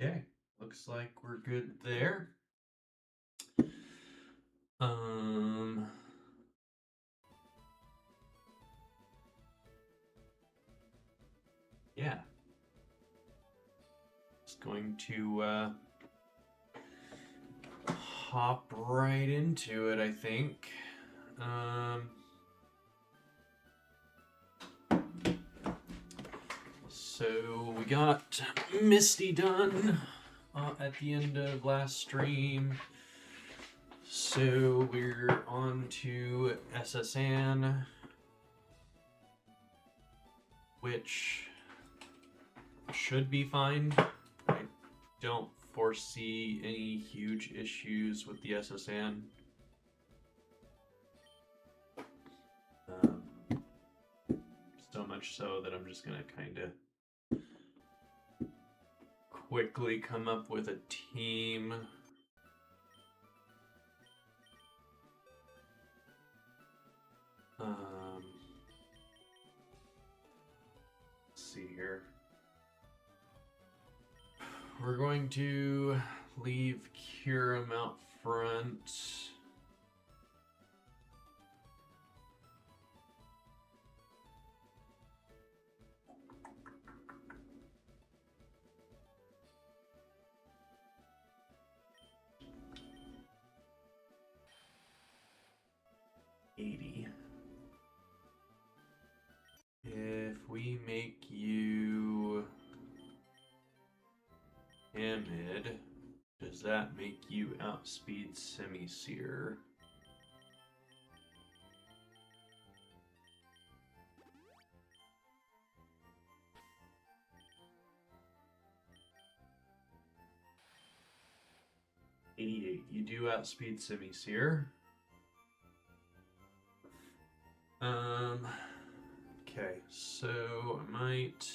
Okay, looks like we're good there. Yeah. Just going to hop right into it, I think. So we got Misty done at the end of last stream. So we're on to SSN, which should be fine. I don't foresee any huge issues with the SSN. So much so that I'm just going to kind of quickly come up with a team. Let's see here. We're going to leave Kiram out front. If we make you Hamid, does that make you outspeed Semi-Seer? $88. You do outspeed Semi-Seer. Okay, so I might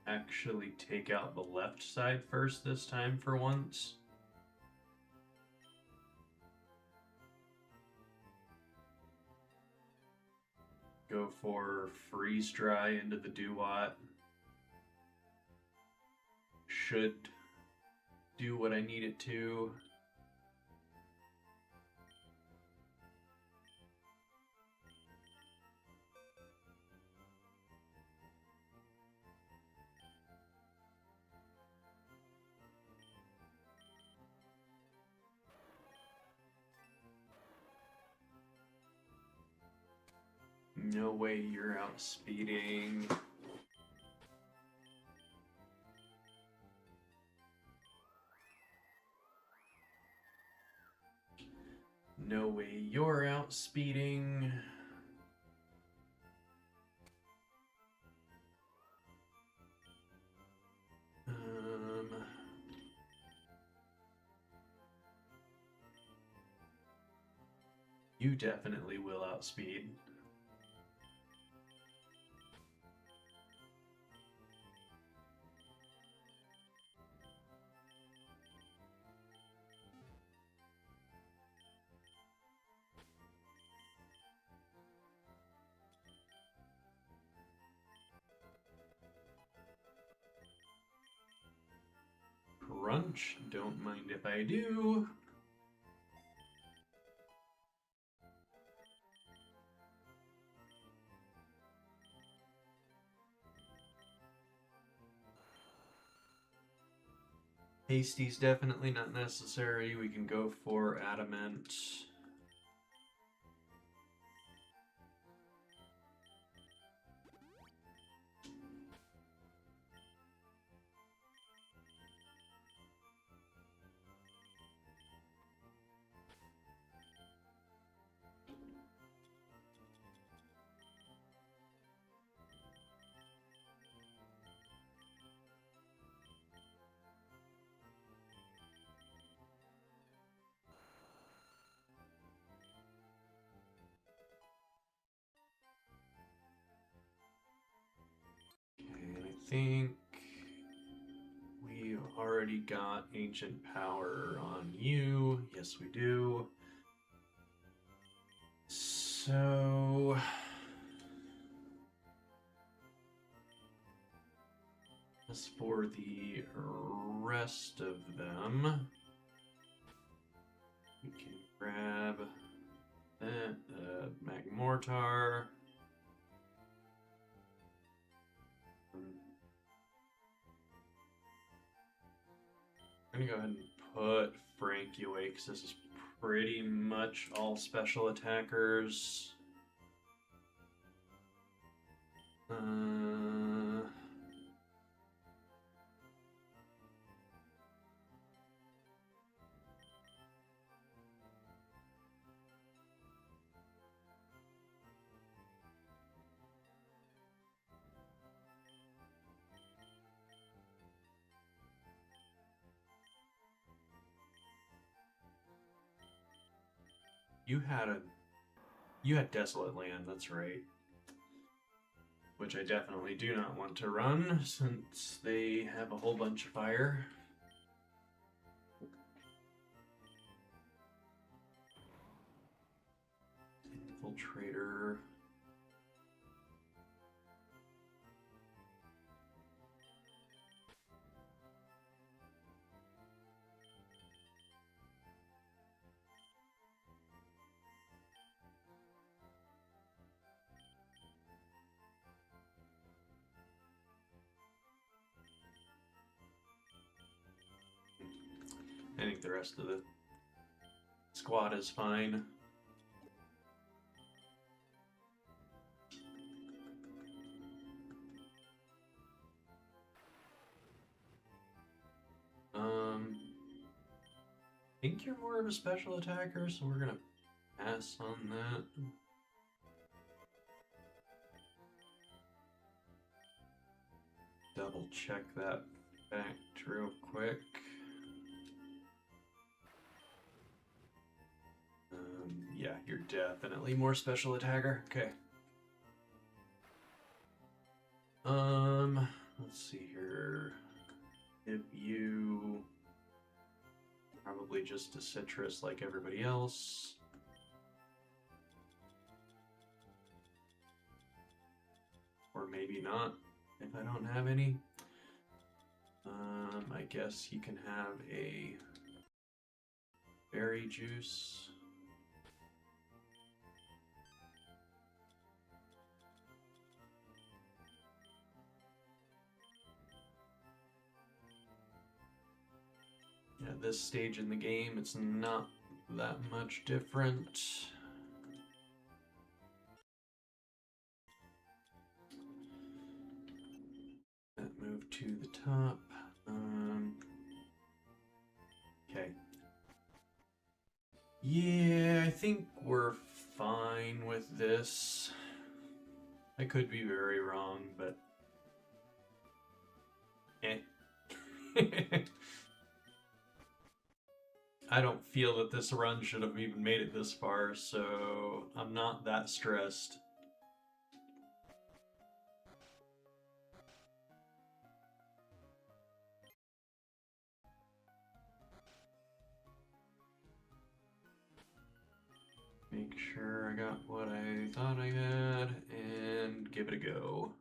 actually take out the left side first this time for once. Go for freeze dry into the Duat. Should do what I need it to. No way you're outspeeding. No way you're outspeeding. You definitely will outspeed. Crunch, don't mind if I do. Hasty's definitely not necessary. We can go for Adamant. I think we already got Ancient Power on you. Yes, we do. So As for the rest of them, we can grab that mag mortar. I'm gonna go ahead and put Frankie away because this is pretty much all special attackers. You had Desolate Land, that's right. Which I definitely do not want to run, since they have a whole bunch of fire. Infiltrator. I think the rest of the squad is fine. I think you're more of a special attacker, so we're gonna pass on that. Double check that fact real quick. Yeah, you're definitely more special attacker. Okay. Let's see here. If you probably just a citrus like everybody else. Or maybe not, if I don't have any. I guess you can have a berry juice. At this stage in the game, it's not that much different. That move to the top. Okay. Yeah, I think we're fine with this. I could be very wrong, but I don't feel that this run should have even made it this far, so I'm not that stressed. Make sure I got what I thought I had, and give it a go.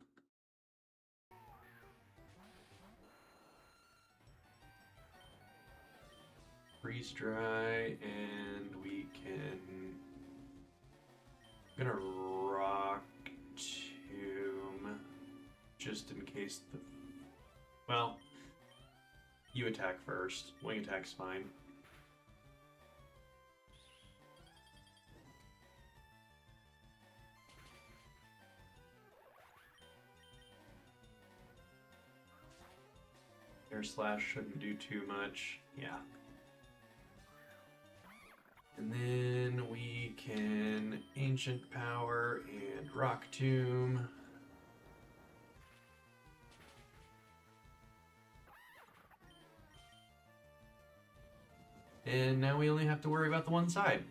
Freeze dry, and we can... I'm gonna rock tomb, just in case the... Well, you attack first. Wing attack's fine. Air slash shouldn't do too much. Yeah. And then we can Ancient Power and Rock Tomb. And now we only have to worry about the one side.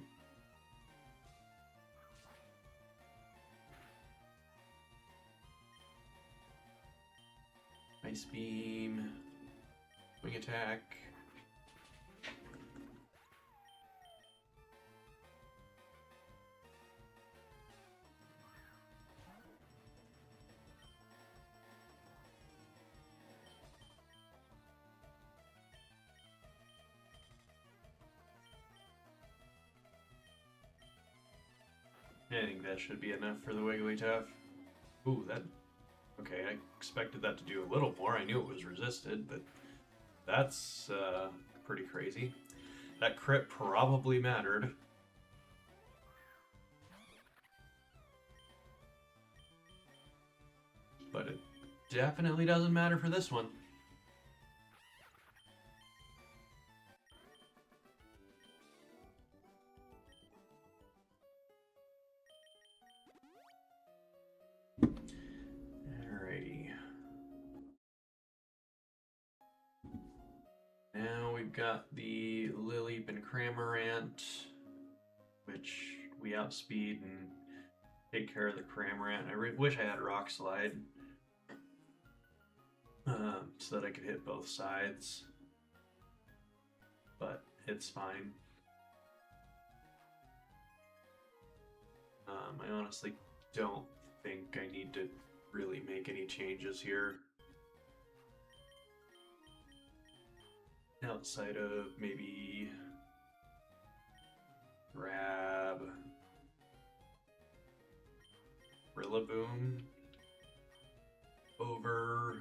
Ice Beam, Wing Attack. I think that should be enough for the Wigglytuff. Ooh, that... Okay, I expected that to do a little more. I knew it was resisted, but that's pretty crazy. That crit probably mattered. But it definitely doesn't matter for this one. Alrighty. Now we've got the Lilip and Cramorant, which we outspeed and take care of the Cramorant. I wish I had Rock Slide so that I could hit both sides, but it's fine. I honestly don't think I need to really make any changes here. Outside of maybe grab Rillaboom over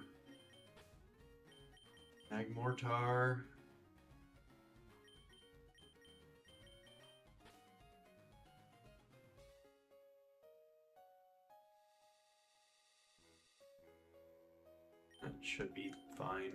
Magmortar. That should be fine.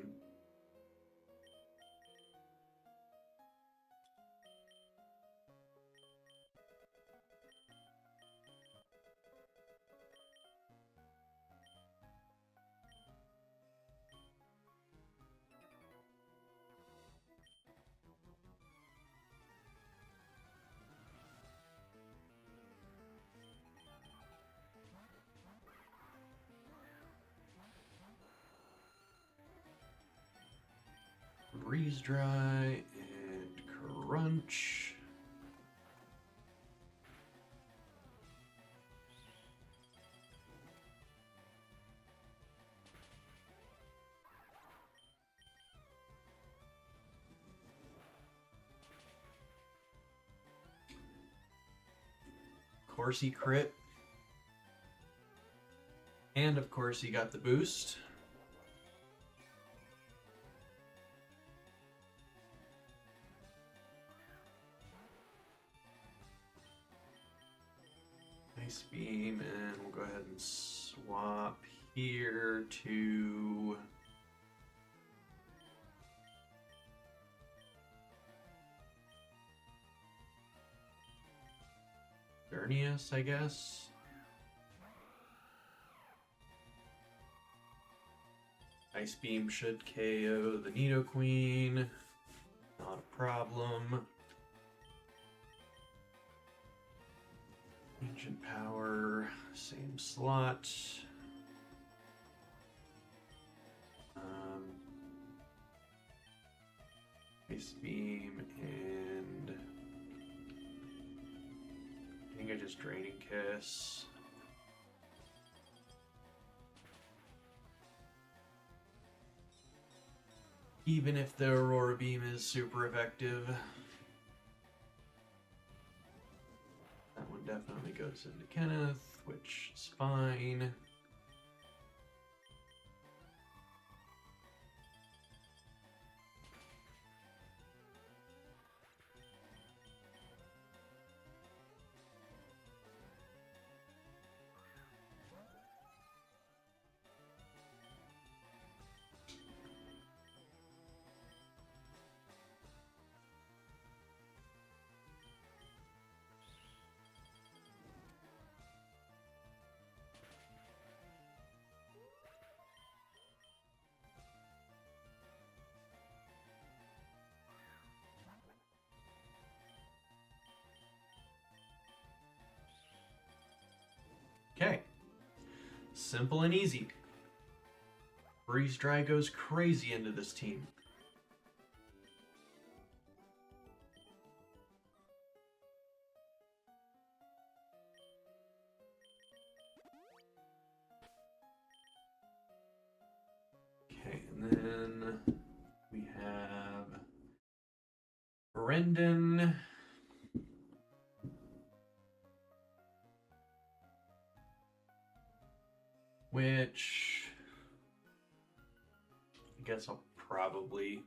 Freeze Dry and Crunch. Of course he crit. And of course he got the boost. Ice Beam, and we'll go ahead and swap here to Xerneas, I guess. Ice Beam should KO the Nidoqueen. Not a problem. Ancient Power, same slot. Ice Beam, and I think I just Draining Kiss. Even if the Aurora Beam is super effective. That one definitely goes into Kenneth, which is fine. Okay, simple and easy. Freeze Dry goes crazy into this team. Okay, and then we have Brendan. which I guess I'll probably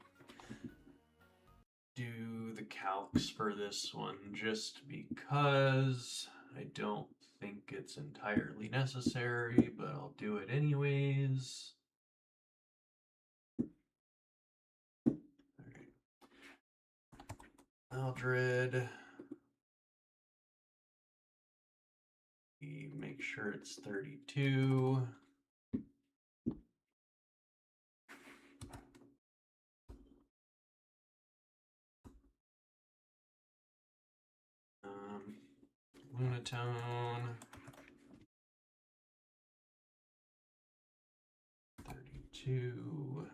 do the calcs for this one just because I don't think it's entirely necessary, but I'll do it anyways. Alright. Maldred. Make sure it's 32. Lunatone. 32.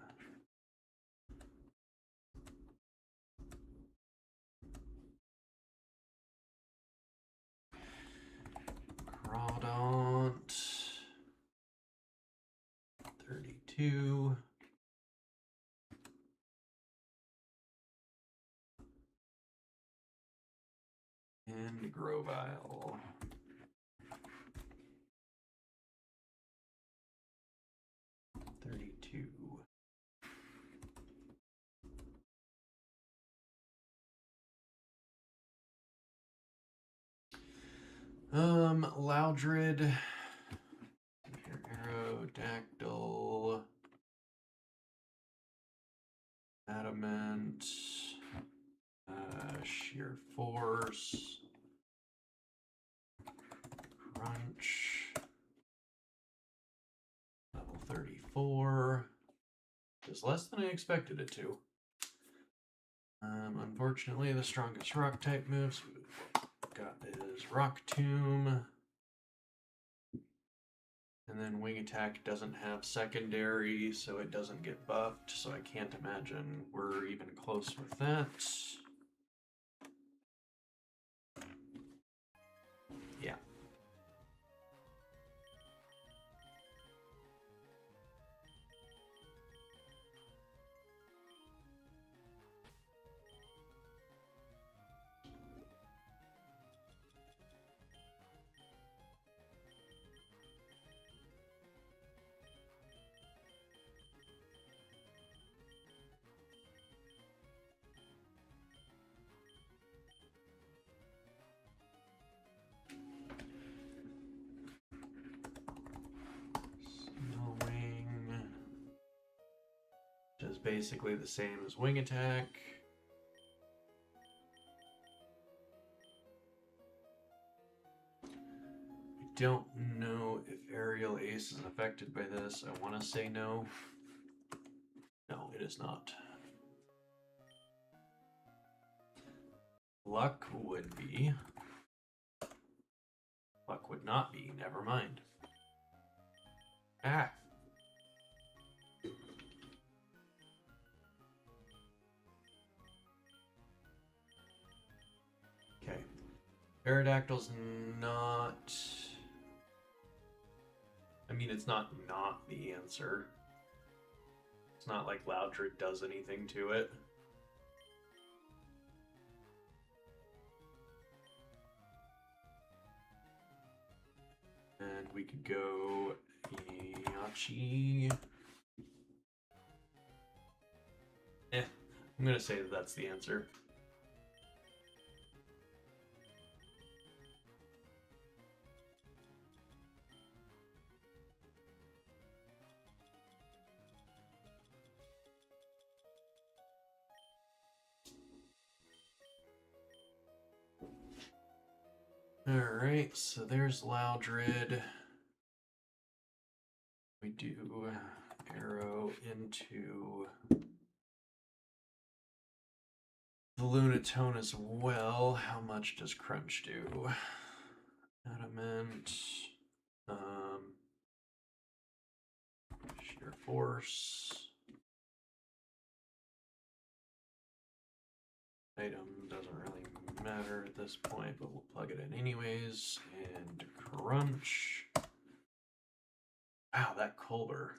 Crawdont. 32. And Grovile. 32. Loudred. Aerodactyl. Adamant. Sheer Force. Crunch. Level 34. Is less than I expected it to. Unfortunately, the strongest rock type moves we've got is Rock Tomb. And then Wing Attack doesn't have secondary, so it doesn't get buffed, so I can't imagine we're even close with that. Yeah. Is basically the same as Wing Attack. I don't know if Aerial Ace is affected by this. I want to say no. No, it is not. Luck would be. Luck would not be. Never mind. Ah. Okay. Aerodactyl's not... I mean, it's not the answer. It's not like Loudred does anything to it. And we could go Iachi. I'm gonna say that that's the answer. Alright, so there's Loudred. We do arrow into the Lunatone as well. How much does Crunch do? Adamant. Sheer Force. Item doesn't really matter at this point, but we'll plug it in anyways. And Crunch. Wow, that Culber.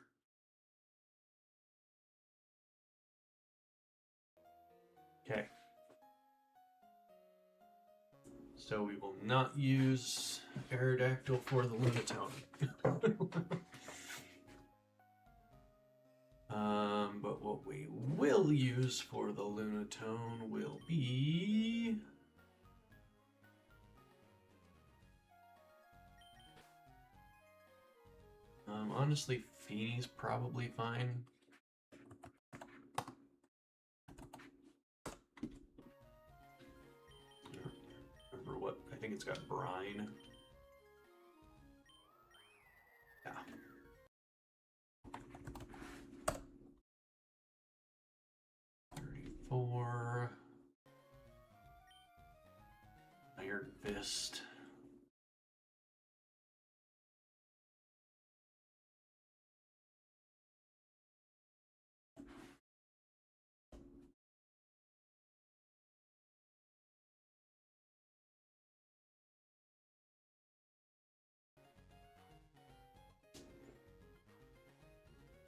Okay. So we will not use Aerodactyl for the Lunatone. But what we will use for the Lunatone will be... honestly, Feeney's probably fine. Remember what? I think it's got brine. Yeah. $34. Iron Fist.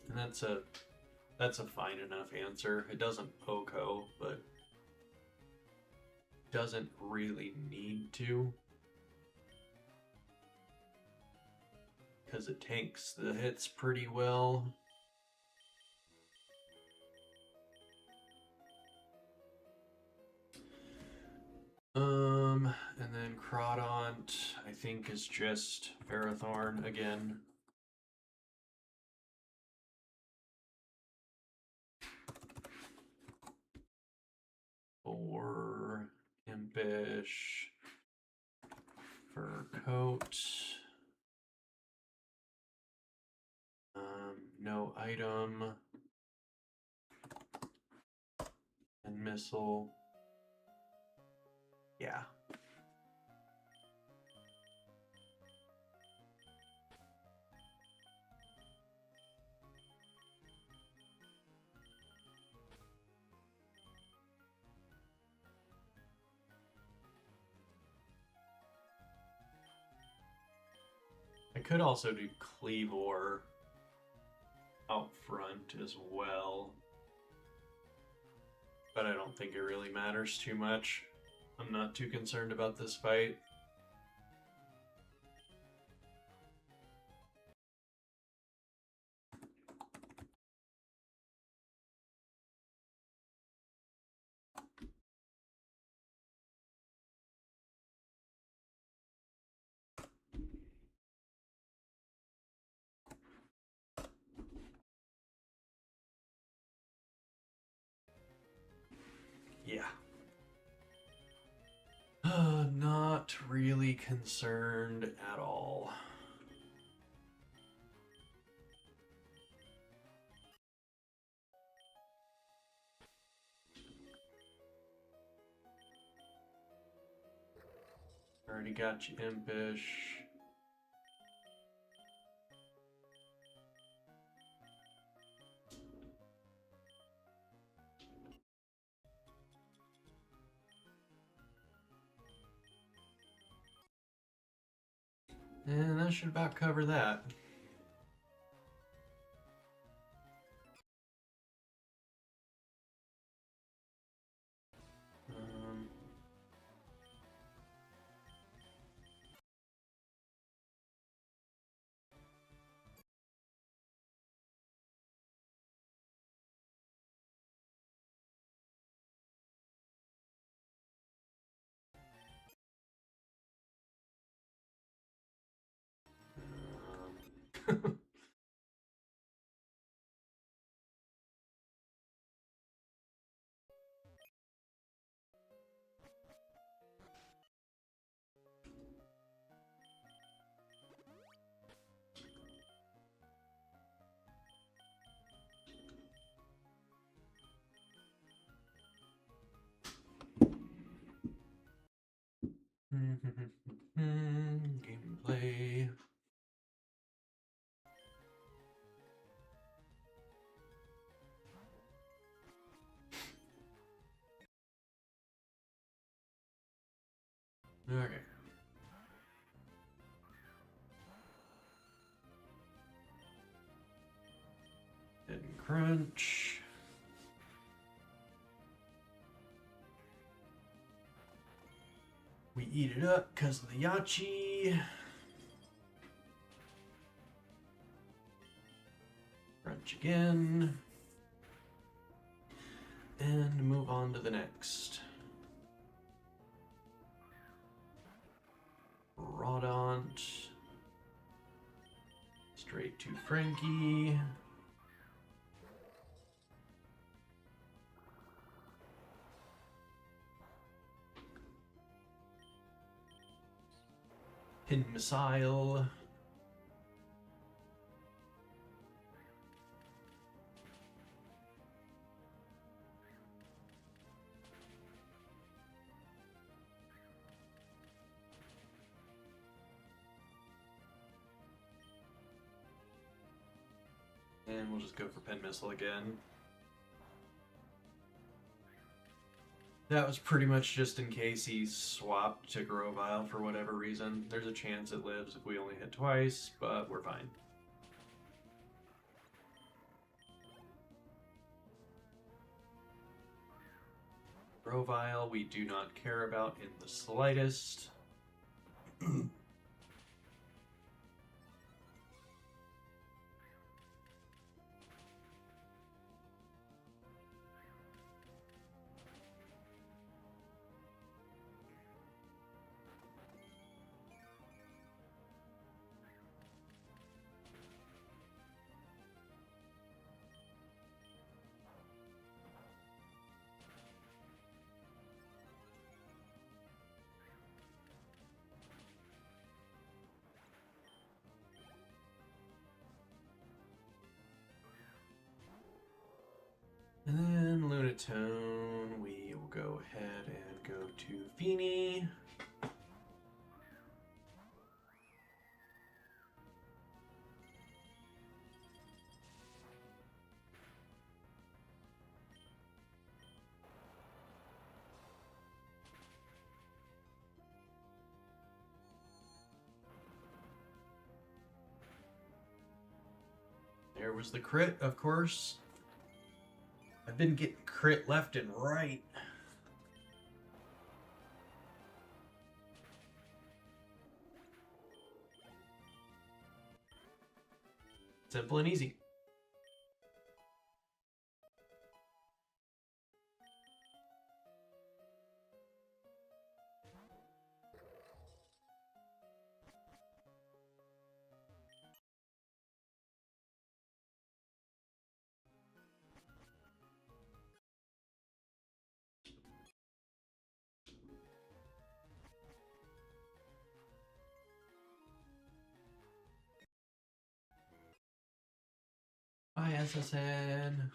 And that's a fine enough answer. It doesn't POCO, but doesn't really need to. Because it tanks the hits pretty well. And then Crawdont, I think, is just Ferrothorn again. For Impish, Fur Coat. No item. And Missile. Yeah. I could also do Cleavor out front as well, but I don't think it really matters too much. I'm not too concerned about this fight. Yeah. Not really concerned at all. Already got you Impish. And that should about cover that. Gameplay. Okay. Hidden Crunch. We eat it up because of the Yachi. Crunch again. And move on to the next. Rodont. Straight to Frankie. Pin Missile. And we'll just go for Pen Missile again. That was pretty much just in case he swapped to Grovyle for whatever reason. There's a chance it lives if we only hit twice, but we're fine. Grovyle we do not care about in the slightest. And then Lunatone, we will go ahead and go to Feeny. There was the crit, of course. I've been getting crit left and right. Simple and easy. ISSN.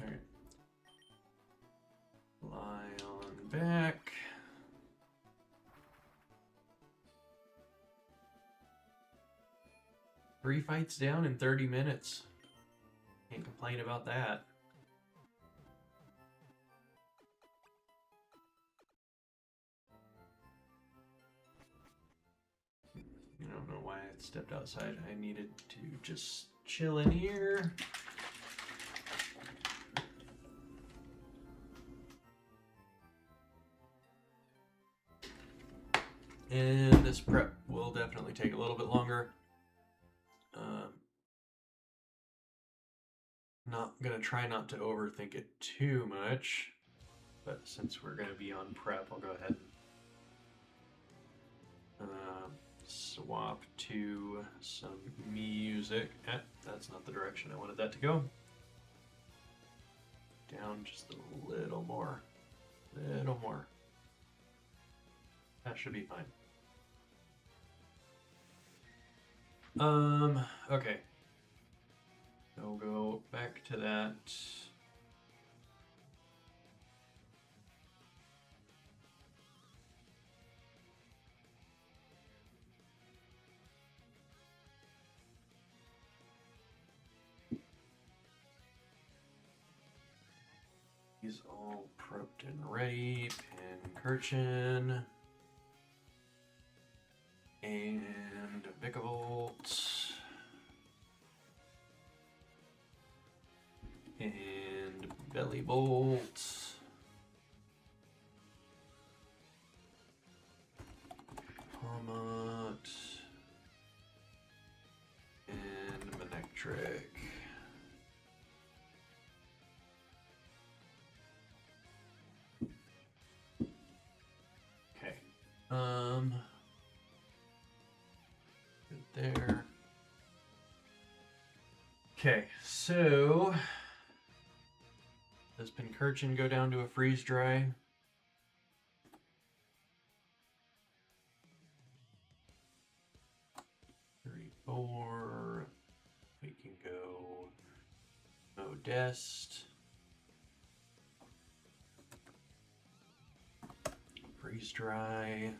Alright. Lie on back. Three fights down in 30 minutes. Can't complain about that. I don't know why I stepped outside. I needed to just chill in here. And this prep will definitely take a little bit longer. Not gonna try not to overthink it too much, but since we're gonna be on prep, I'll go ahead and swap to some music. That's not the direction I wanted that to go. Down just a little more. Little more. That should be fine. Okay. So we'll go back to that. He's all prepped and already. Pincurchin. And Vicavolt. And Bellybolt. Palmot. And Manectric. Okay. Good there. Okay, so does Pincurchin go down to a freeze dry? Four. We can go Modest. Freeze dry.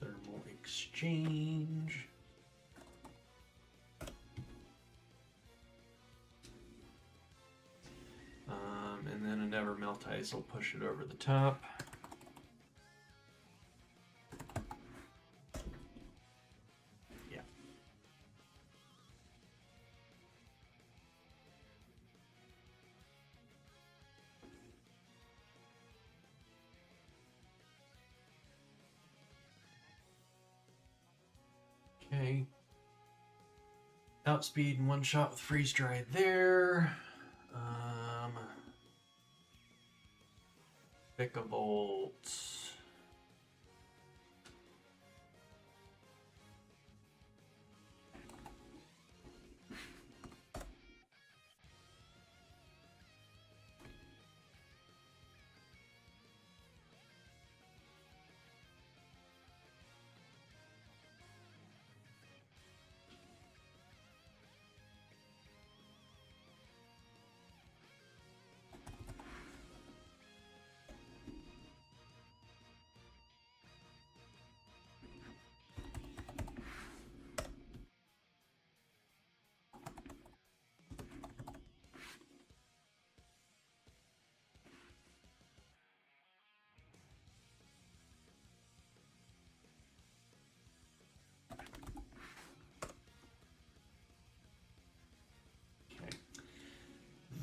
Thermal exchange. And then a Never Melt Ice will push it over the top. Yeah. Okay. Outspeed and one shot with freeze dry there. Vicavolt.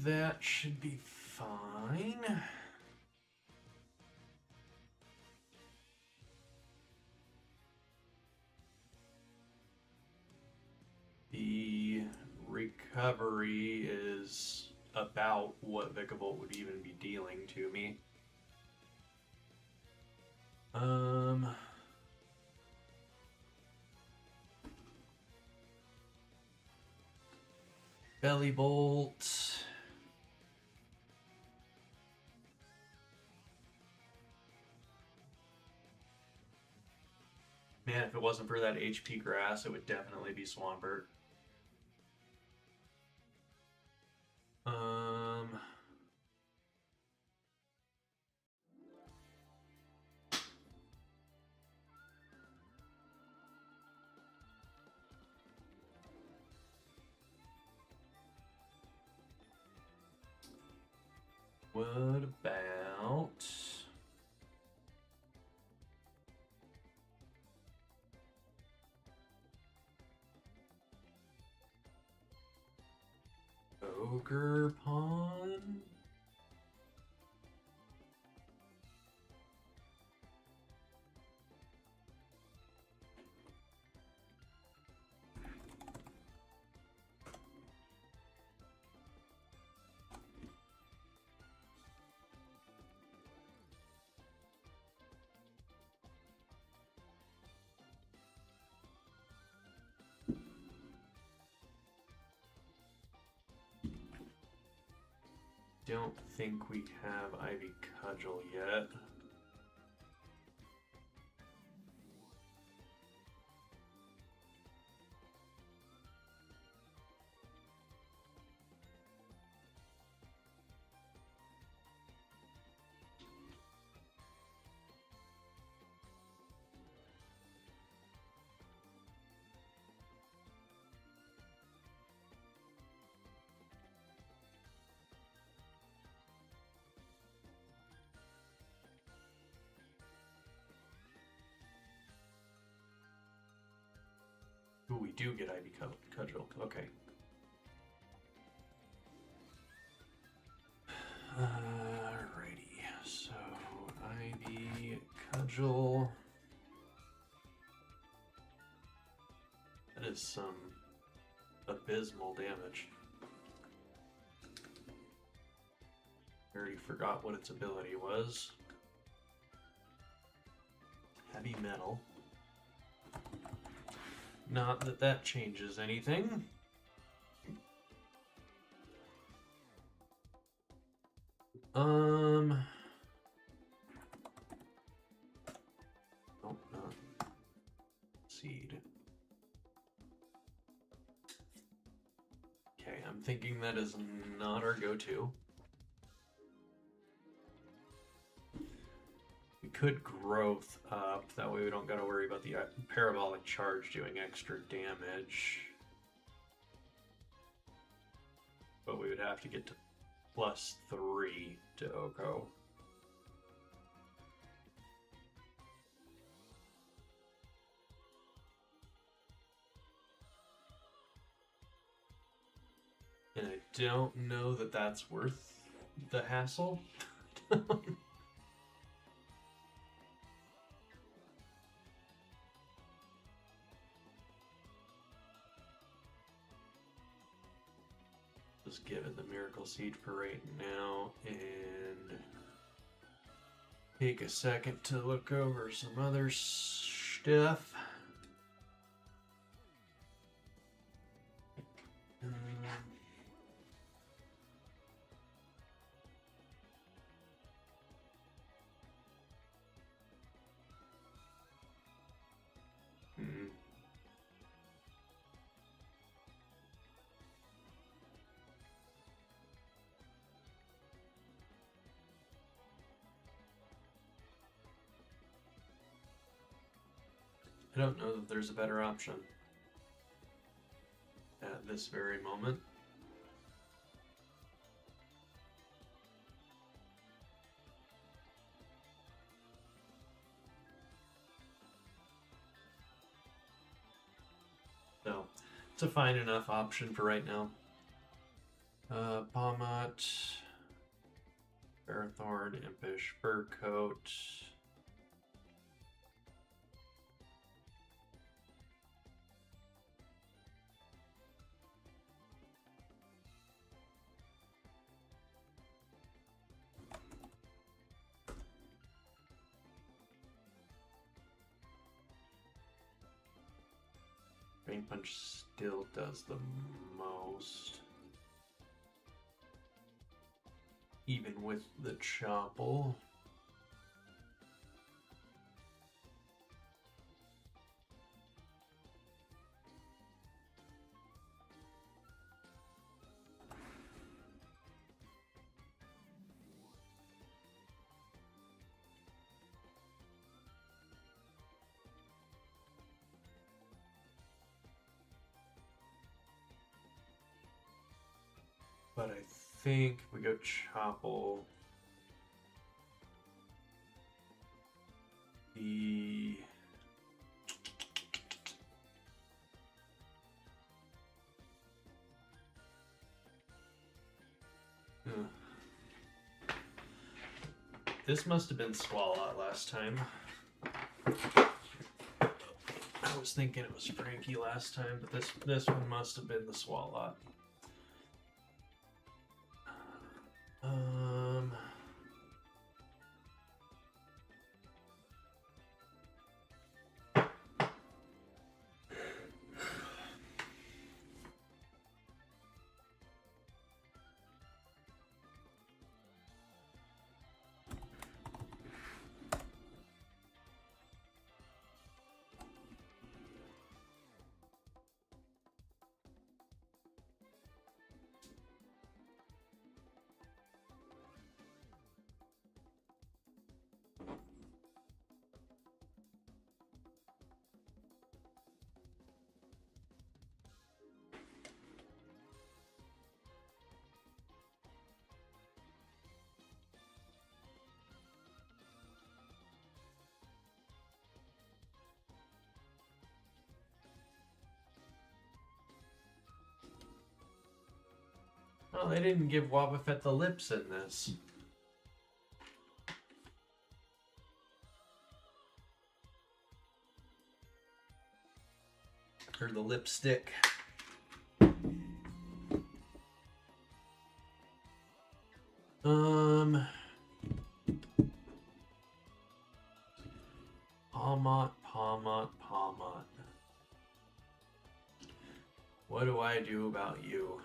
That should be fine. The recovery is about what Vicavolt would even be dealing to me. Bellybolt. Man, if it wasn't for that HP grass, it would definitely be Swampert. What about... Ogre Pawn? Don't think we have Ivy Cudgel yet. do get Ivy Cudgel. Okay. Alrighty. So Ivy Cudgel. That is some abysmal damage. I already forgot what its ability was. Heavy metal. Not that that changes anything. Nope, not seed. Okay, I'm thinking that is not our go-to. We could growth up, that way we don't gotta worry about the parabolic charge doing extra damage. But we would have to get to +3 to Oko. And I don't know that that's worth the hassle. Just give it the Miracle Seed for right now and take a second to look over some other stuff. I don't know that there's a better option at this very moment. So, it's a fine enough option for right now. Pomot, Parathorn, Impish, Fur Coat. Rain Punch still does the most. Even with the Chopple. But I think we go Chopple. The this must have been Swalot last time. I was thinking it was Frankie last time, but this one must have been the Swalot. Oh, they didn't give Wobbuffet the lips in this. Or the lipstick. Palmot. What do I do about you?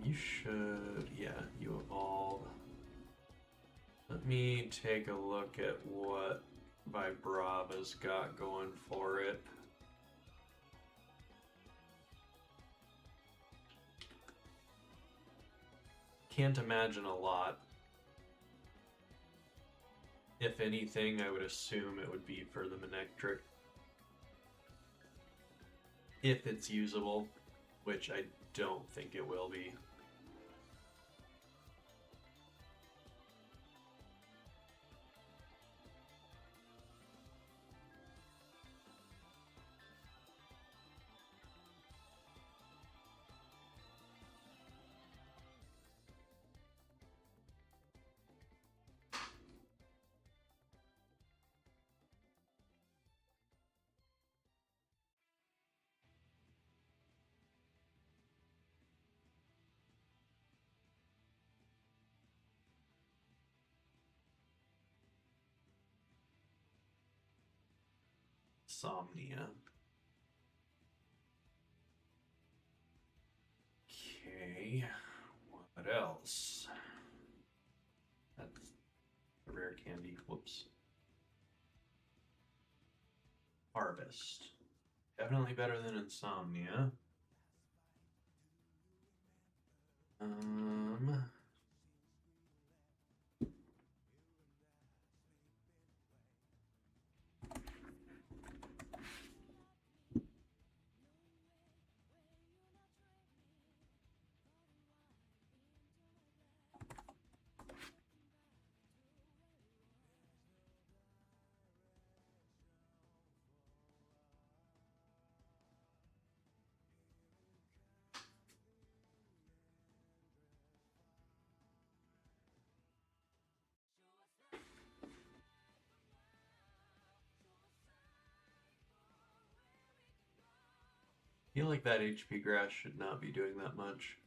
You should, yeah, you evolve. Let me take a look at what Vibrava's got going for it. Can't imagine a lot. If anything, I would assume it would be for the Manectric. If it's usable, which I don't think it will be. Somnia. Okay, what else? That's a rare candy. Whoops. Harvest. Definitely better than Insomnia. I feel like that HP grass should not be doing that much.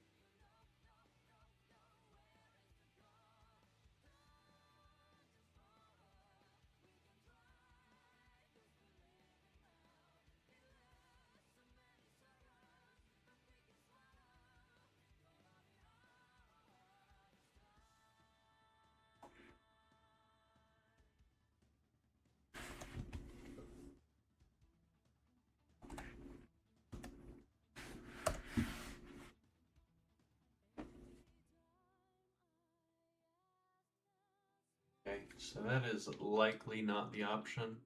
Okay, so that is likely not the option.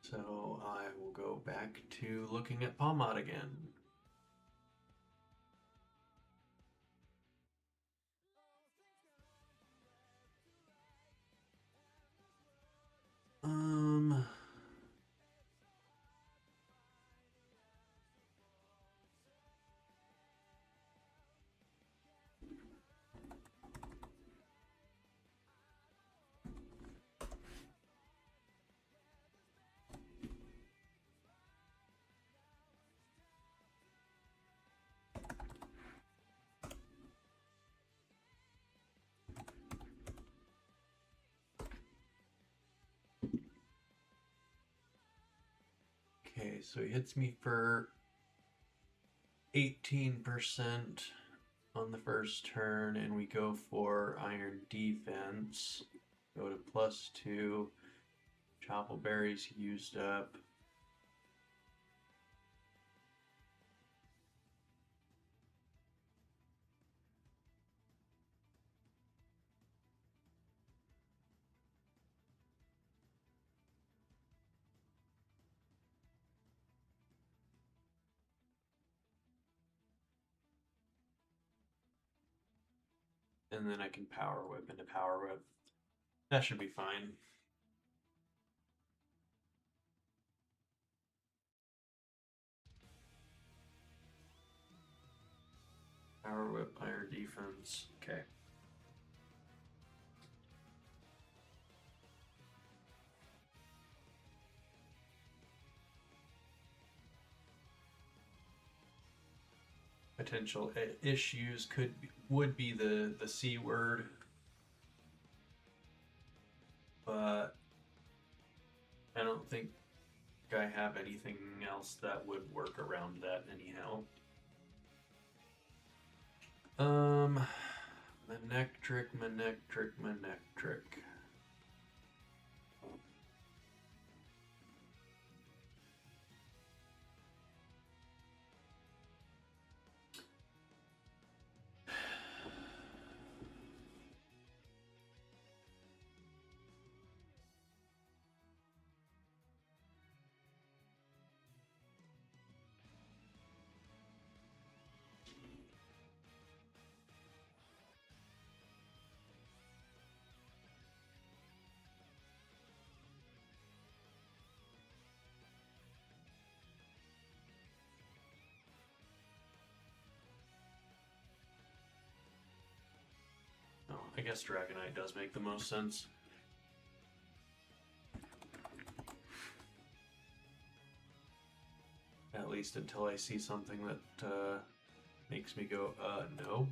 So I will go back to looking at Palmot again. Okay, so he hits me for 18% on the first turn, and we go for Iron Defense. Go to +2. Choppleberries used up. and then I can power whip into power whip. That should be fine. Power whip, higher defense. Okay. Potential issues would be the C word, but I don't think I have anything else that would work around that anyhow. Manectric. Oh, I guess Dragonite does make the most sense. At least until I see something that makes me go, no.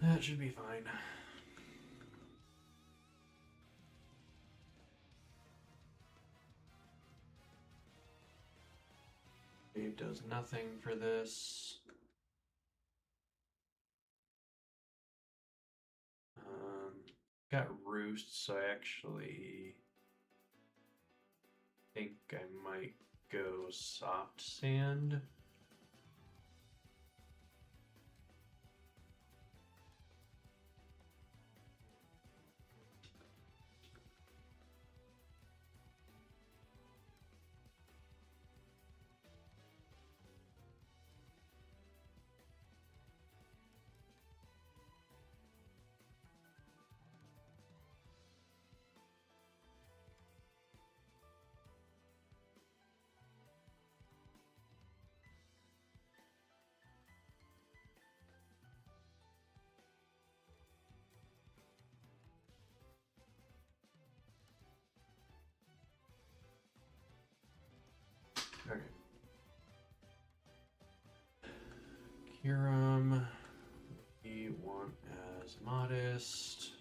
That should be fine. Dave does nothing for this. Got Roost, so I actually think I might go Soft Sand. Okay. Kiram, we want as Modest.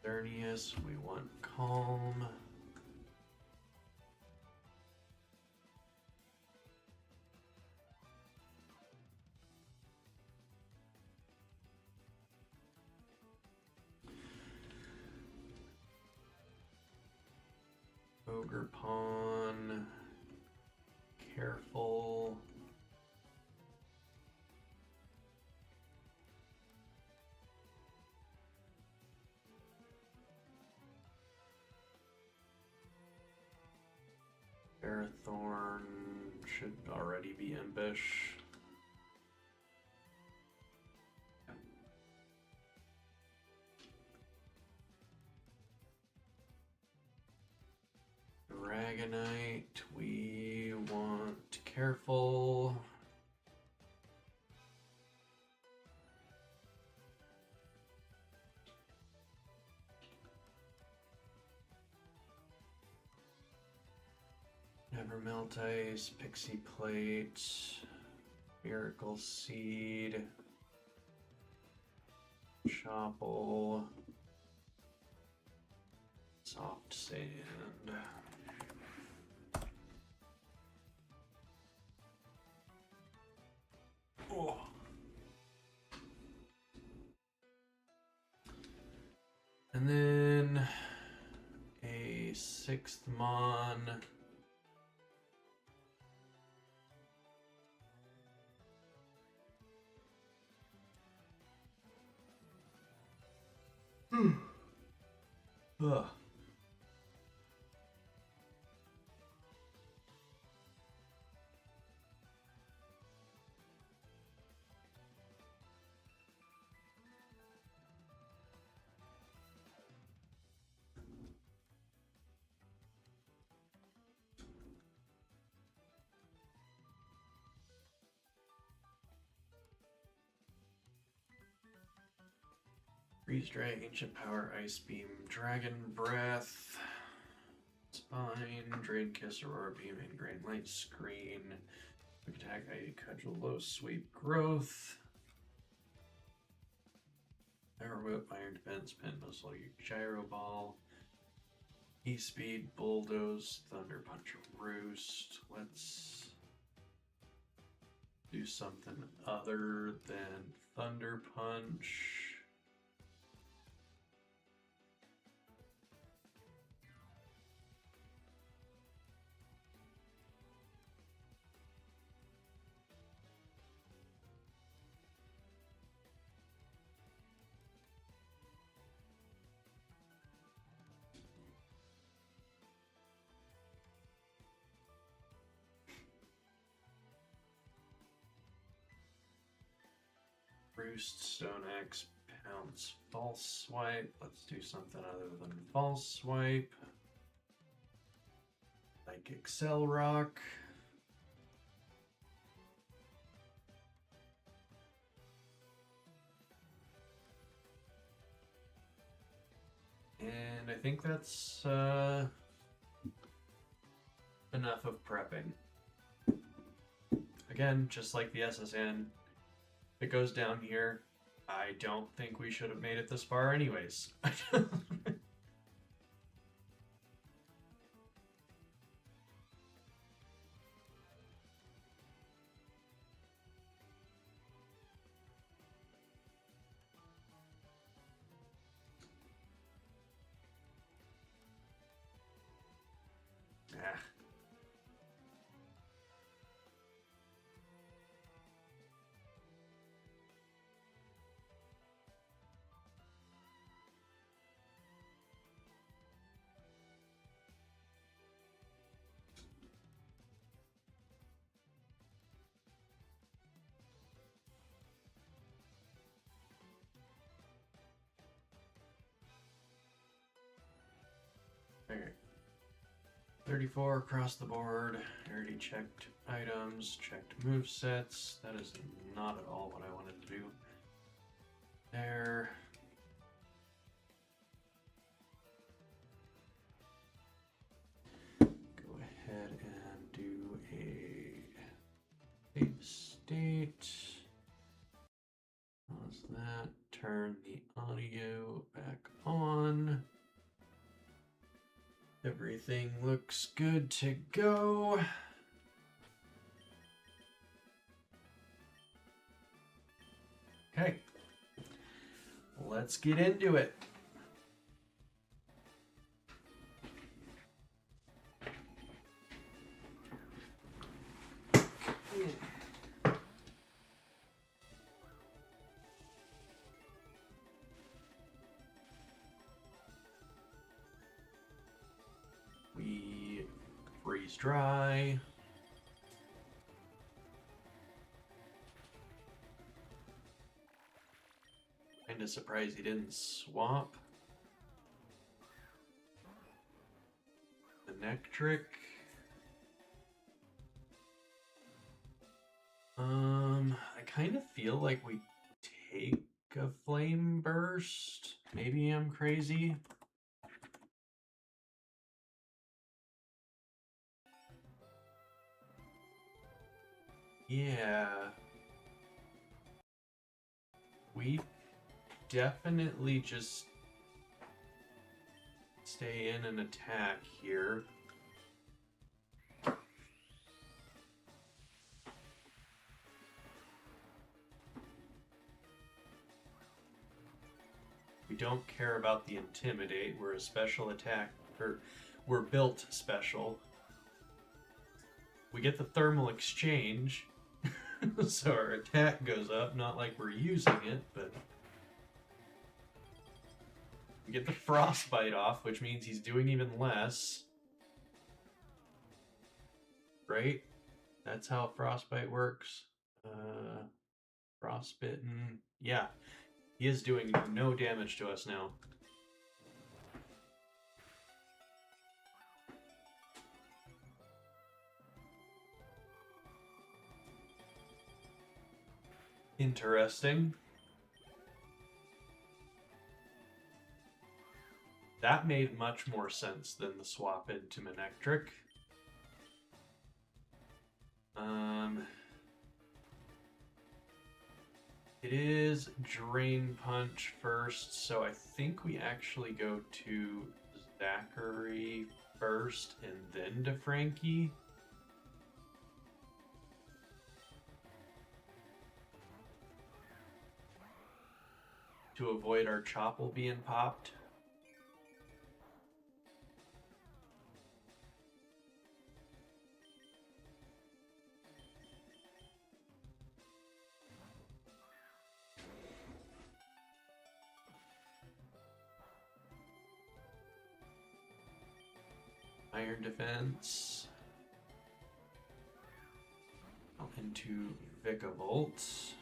Xerneas, we want Calm. Ogre Pawn. Careful. Thorn should already be impish. Dragonite, we want careful. Never Melt Ice, Pixie Plate, Miracle Seed, Chopple, Soft Sand. Oh. And then a 6th Mon. Ugh. Freeze Dry, Ancient Power, Ice Beam, Dragon Breath, Spine, Drain Kiss, Aurora Beam, Ingrained Light Screen, Quick Attack, Mighty Cudgel, Low Sweep, Growth, Power Whip, Iron Defense, Pen Missile, Gyro Ball, E-Speed, Bulldoze, Thunder Punch, Roost. Let's do something other than Thunder Punch. Roost, Stone Axe, Pounce, False Swipe. Let's do something other than False Swipe. Like Excel Rock. And I think that's enough of prepping. Again, just like the SSN, it goes down here. I don't think we should have made it this far anyways. Okay. 34 across the board. I already checked items, checked movesets. That is not at all what I wanted to do. There. Go ahead and do a save state. Pause that. Turn the audio back on. Everything looks good to go. Okay, let's get into it. freeze dry. Kinda surprised he didn't swap. Electric. I kind of feel like we take a flame burst. Maybe I'm crazy. Yeah. We definitely just stay in and attack here. We don't care about the intimidate. We're a special attack, or we're built special. We get the thermal exchange, so our attack goes up. Not like we're using it, but we get the frostbite off, which means he's doing even less. Right? That's how frostbite works. Frostbitten. Yeah. He is doing no damage to us now. Interesting. That made much more sense than the swap into Manectric. It is Drain Punch first, so I think we actually go to Zachary first and then to Frankie. To avoid our Chopple being popped. Iron Defense. Into Vikavolt.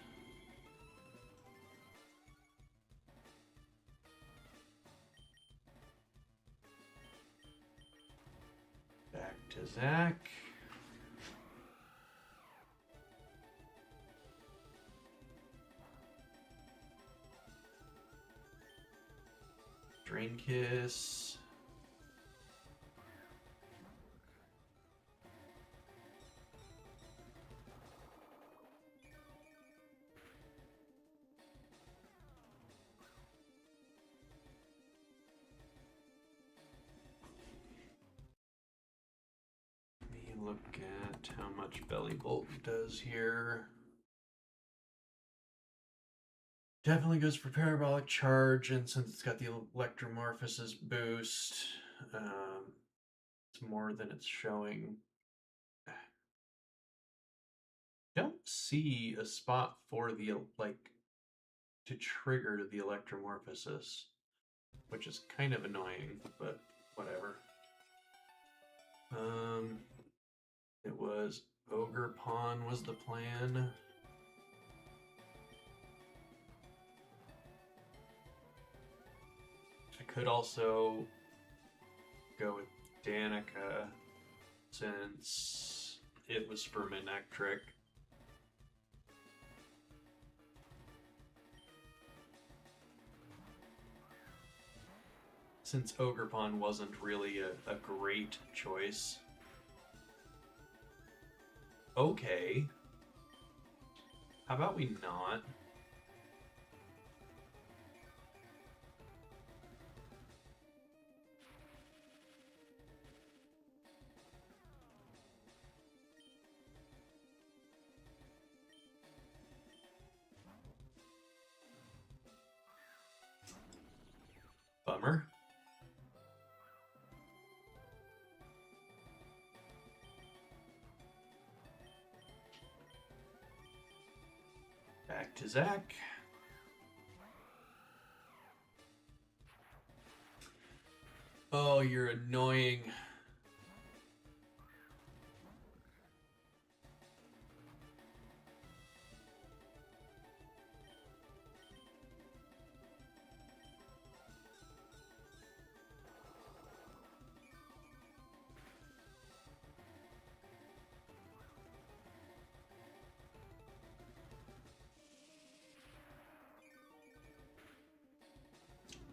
Back to Zach. Drain Kiss. Look at how much Belly Bolt does here. Definitely goes for Parabolic Charge, and since it's got the Electromorphosis boost, it's more than it's showing. Don't see a spot for the, to trigger the Electromorphosis, which is kind of annoying, but whatever. It was Ogre Pawn was the plan. I could also go with Danica since it was for Manectric. Since Ogre Pawn wasn't really a great choice. Okay. How about we not? Bummer. Back to Zach. Oh, you're annoying.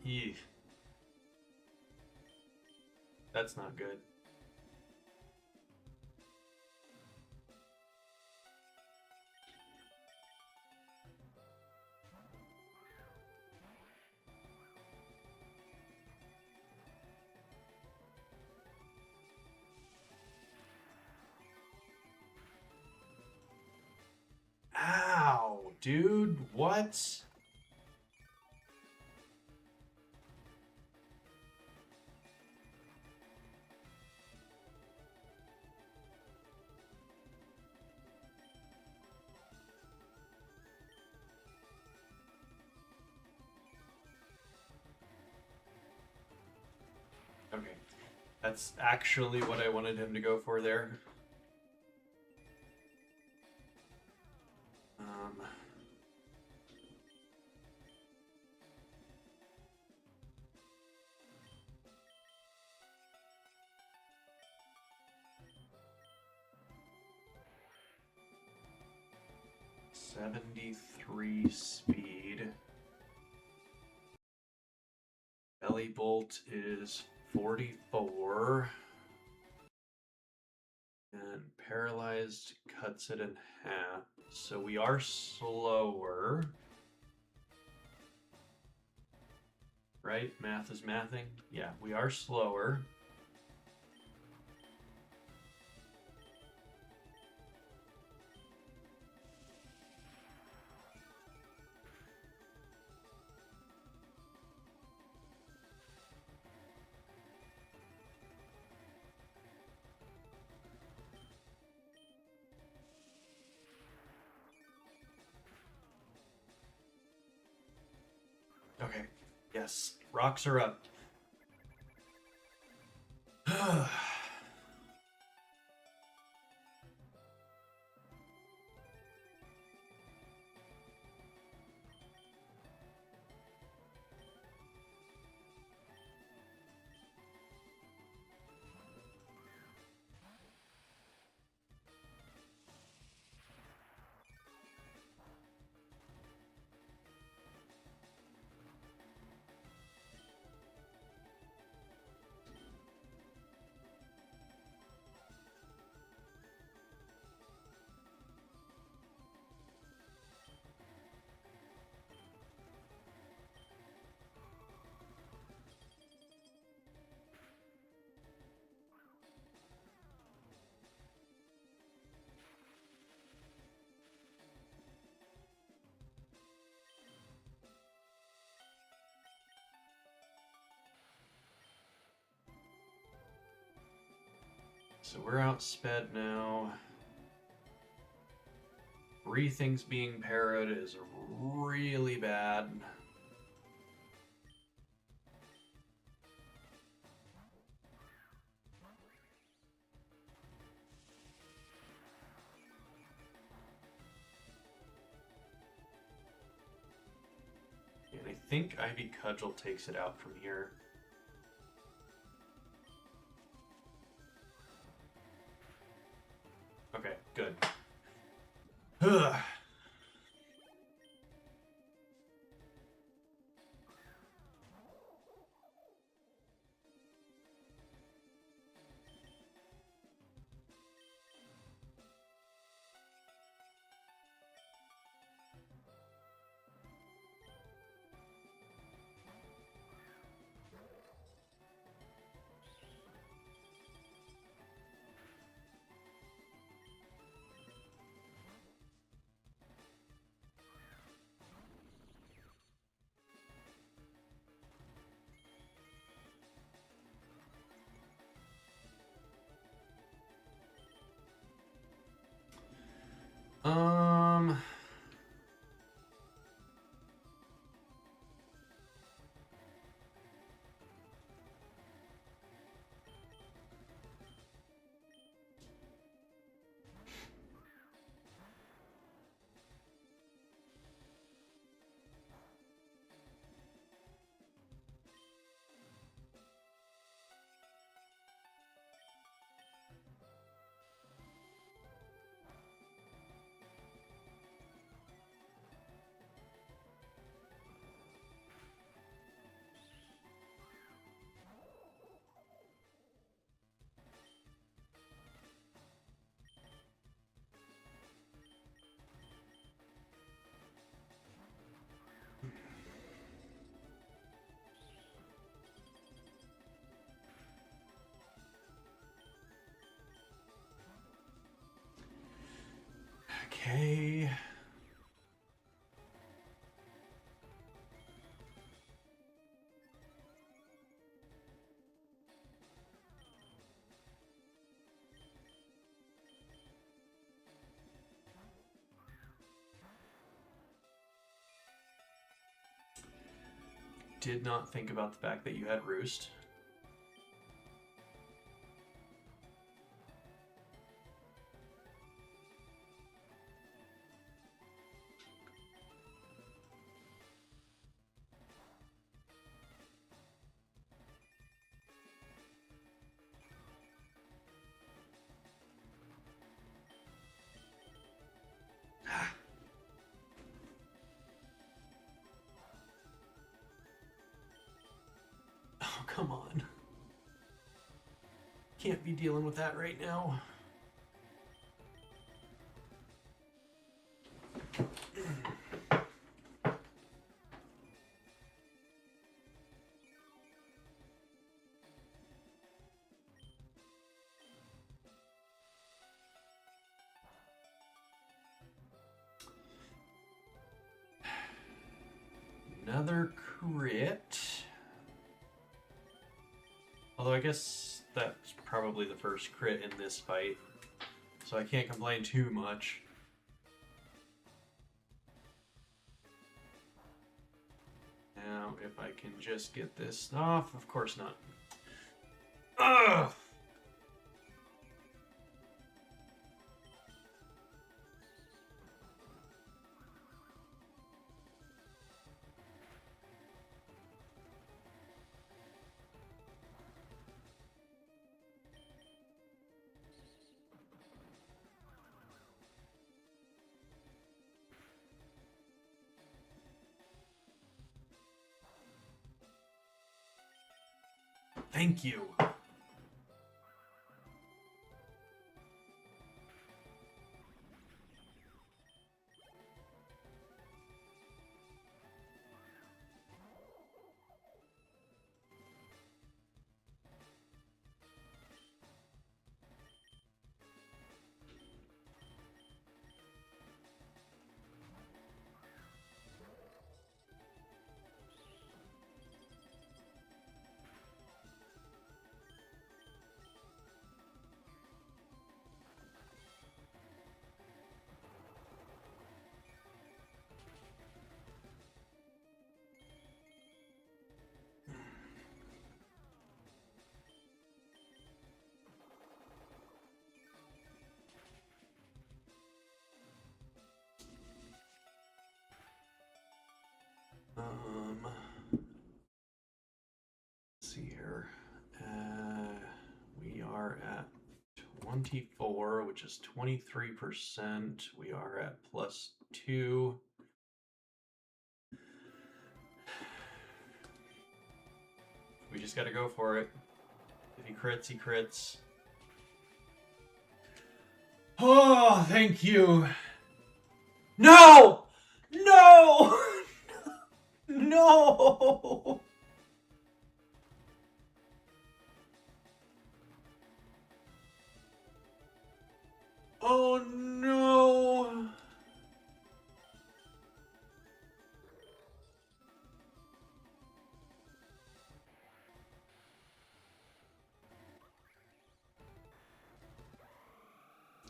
Eeh. That's not good. Ow, dude, what? Okay, that's actually what I wanted him to go for there. 73 speed. Belly bolt is 44. And paralyzed cuts it in half. So we are slower. Right? Math is mathing. Yeah, we are slower. Okay. Yes. Rocks are up. So we're outsped now. 3 things being parried is really bad. And I think Ivy Cudgel takes it out from here. Okay, good. Ugh. Okay. Did not think about the fact that you had roost. Oh, come on. Can't be dealing with that right now. Another crit. Although I guess that's probably the first crit in this fight, so I can't complain too much. Now, if I can just get this off, of course not. Ugh! Thank you. Let's see here. We are at 24, which is 23%. We are at +2. We just gotta go for it. If he crits, he crits. Oh, thank you. No! No! No! Oh no!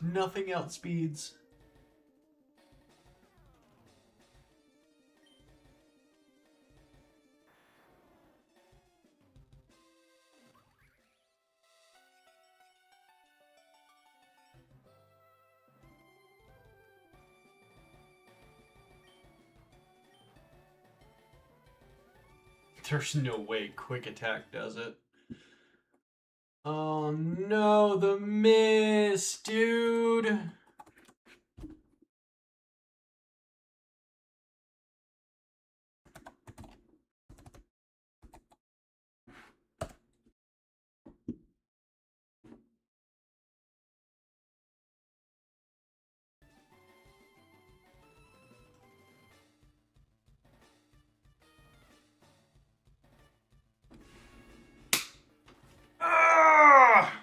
Nothing outspeeds. There's no way quick attack does it. Oh no, the miss, dude. Ah!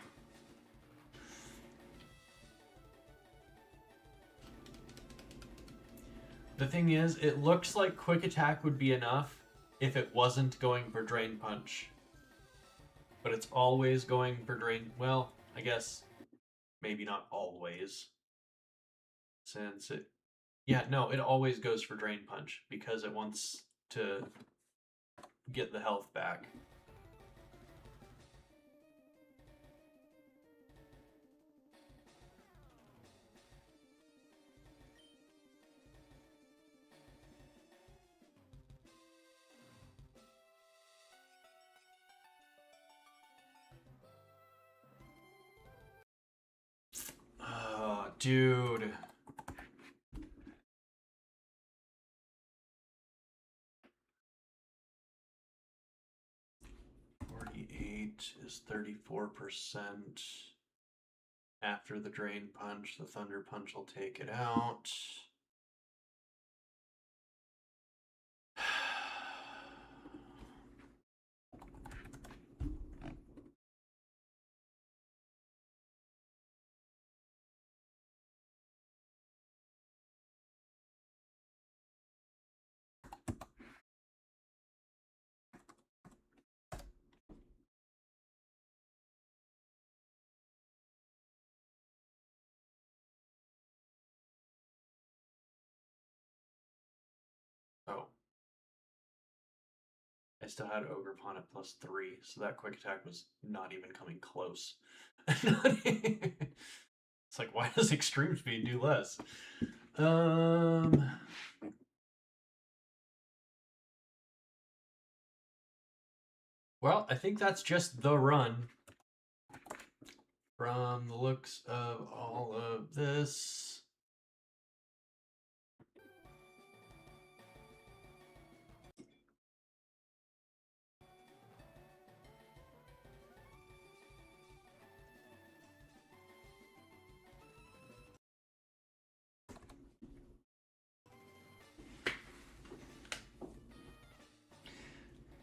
The thing is, it looks like quick attack would be enough if it wasn't going for drain punch. But it's always going for drain... Well, I guess maybe not always. Since it... Yeah, no, it always goes for drain punch because it wants to get the health back. Oh, dude. Is 34%. After the drain punch, the thunder punch will take it out. Oh. I still had Ogre Pawn at +3, so that quick attack was not even coming close. It's like, why does extreme speed do less? Well, I think that's just the run. From the looks of all of this.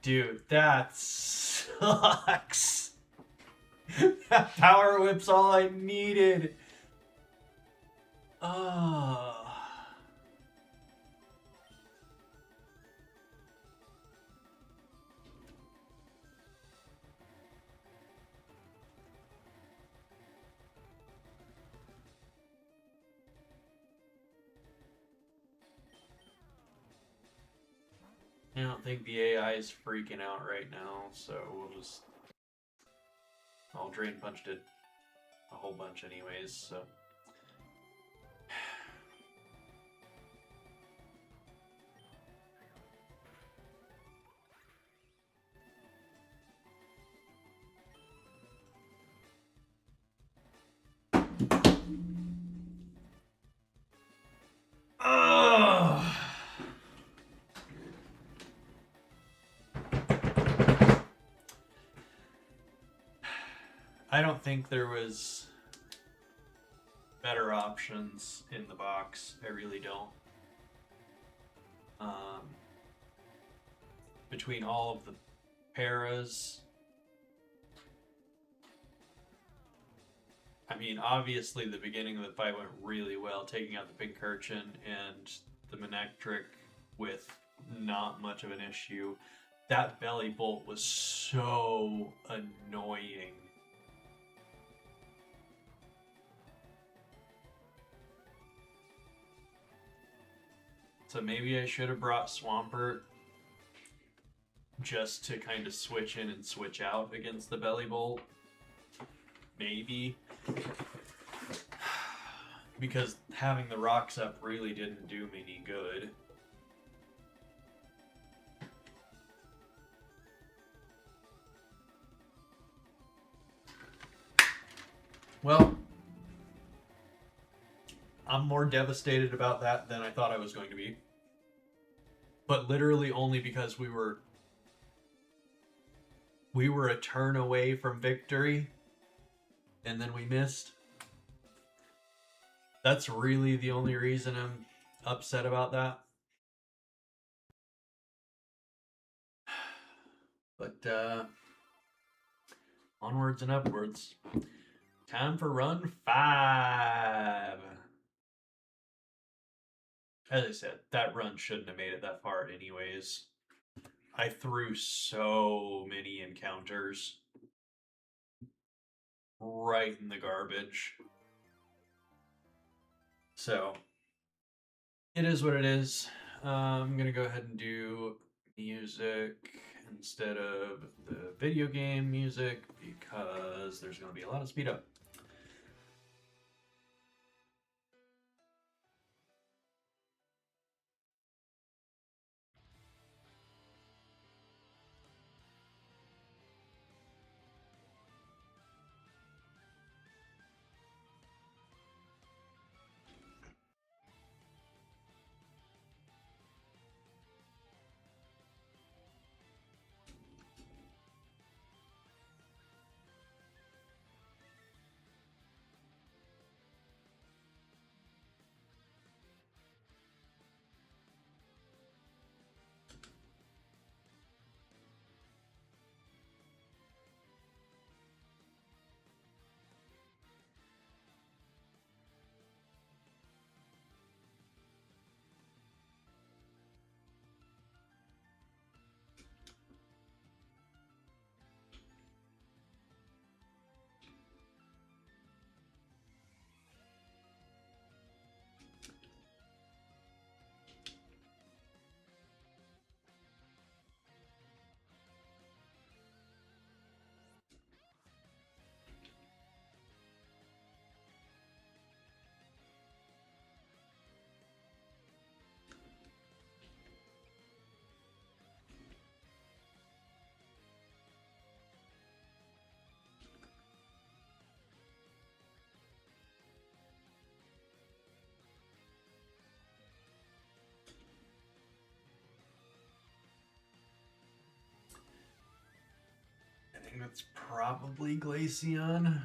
Dude, that sucks. That power whip's all I needed. Oh. I don't think the AI is freaking out right now, so we'll just... I'll Drain Punch did a whole bunch anyways, so... I don't think there was better options in the box. I really don't. Between all of the paras, I mean, obviously the beginning of the fight went really well, taking out the Pincurchin and the Manectric with not much of an issue. That belly bolt was so annoying. So maybe I should have brought Swampert just to kind of switch in and switch out against the belly bolt. Maybe. Because having the rocks up really didn't do me any good. Well, I'm more devastated about that than I thought I was going to be. But literally only because we were a turn away from victory, and then we missed. That's really the only reason I'm upset about that. But, onwards and upwards. Time for run 5. as I said, that run shouldn't have made it that far anyways. I threw so many encounters right in the garbage. So, it is what it is. I'm going to go ahead and do music instead of the video game music because there's going to be a lot of speed up. I think that's probably Glaceon.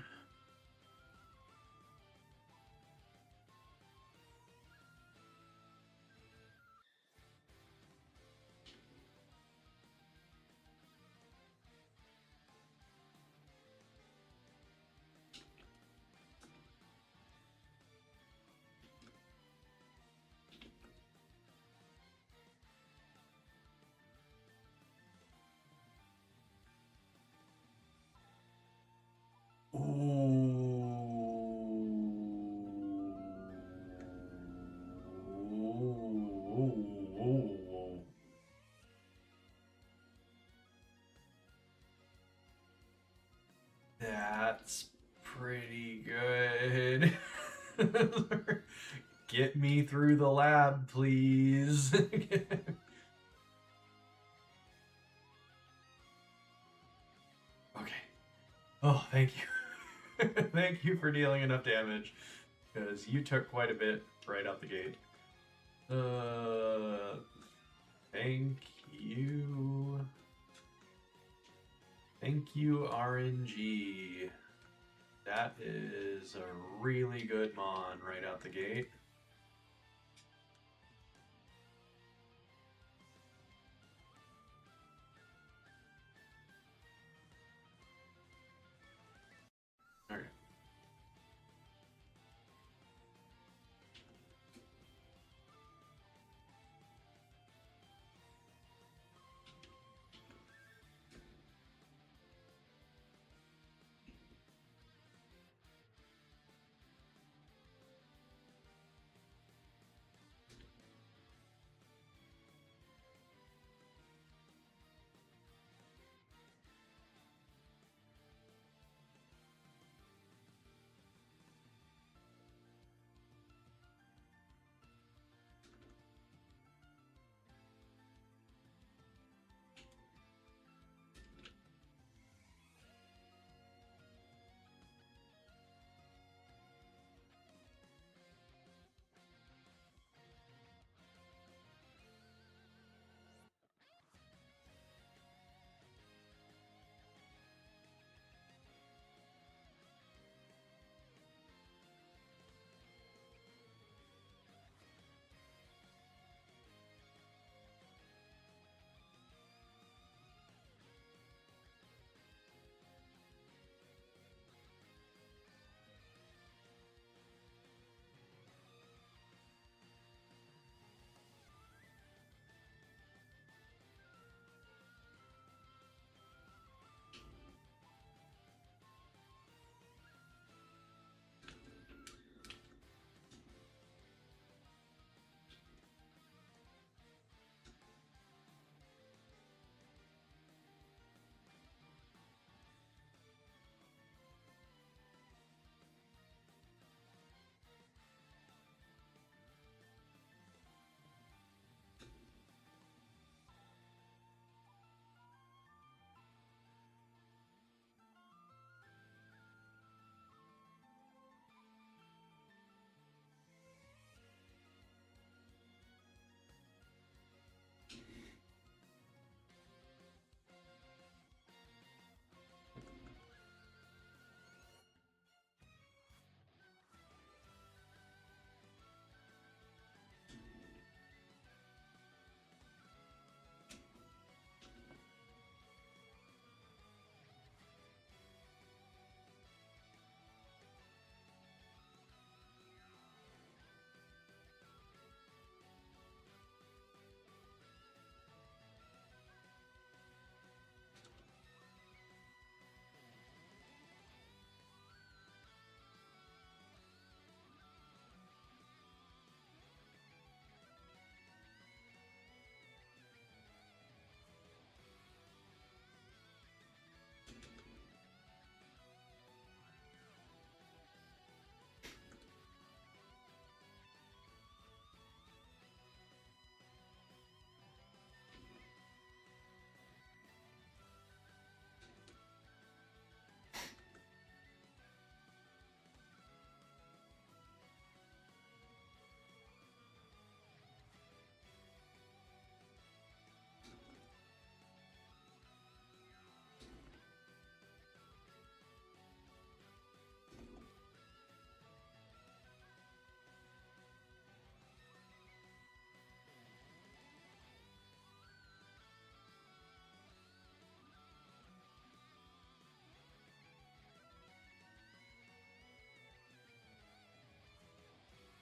That's pretty good. Get me through the lab, please. Okay. Oh, thank you. Thank you for dealing enough damage, because you took quite a bit right out the gate. Thank you. Thank you, RNG. That is a really good mon right out the gate. Okay.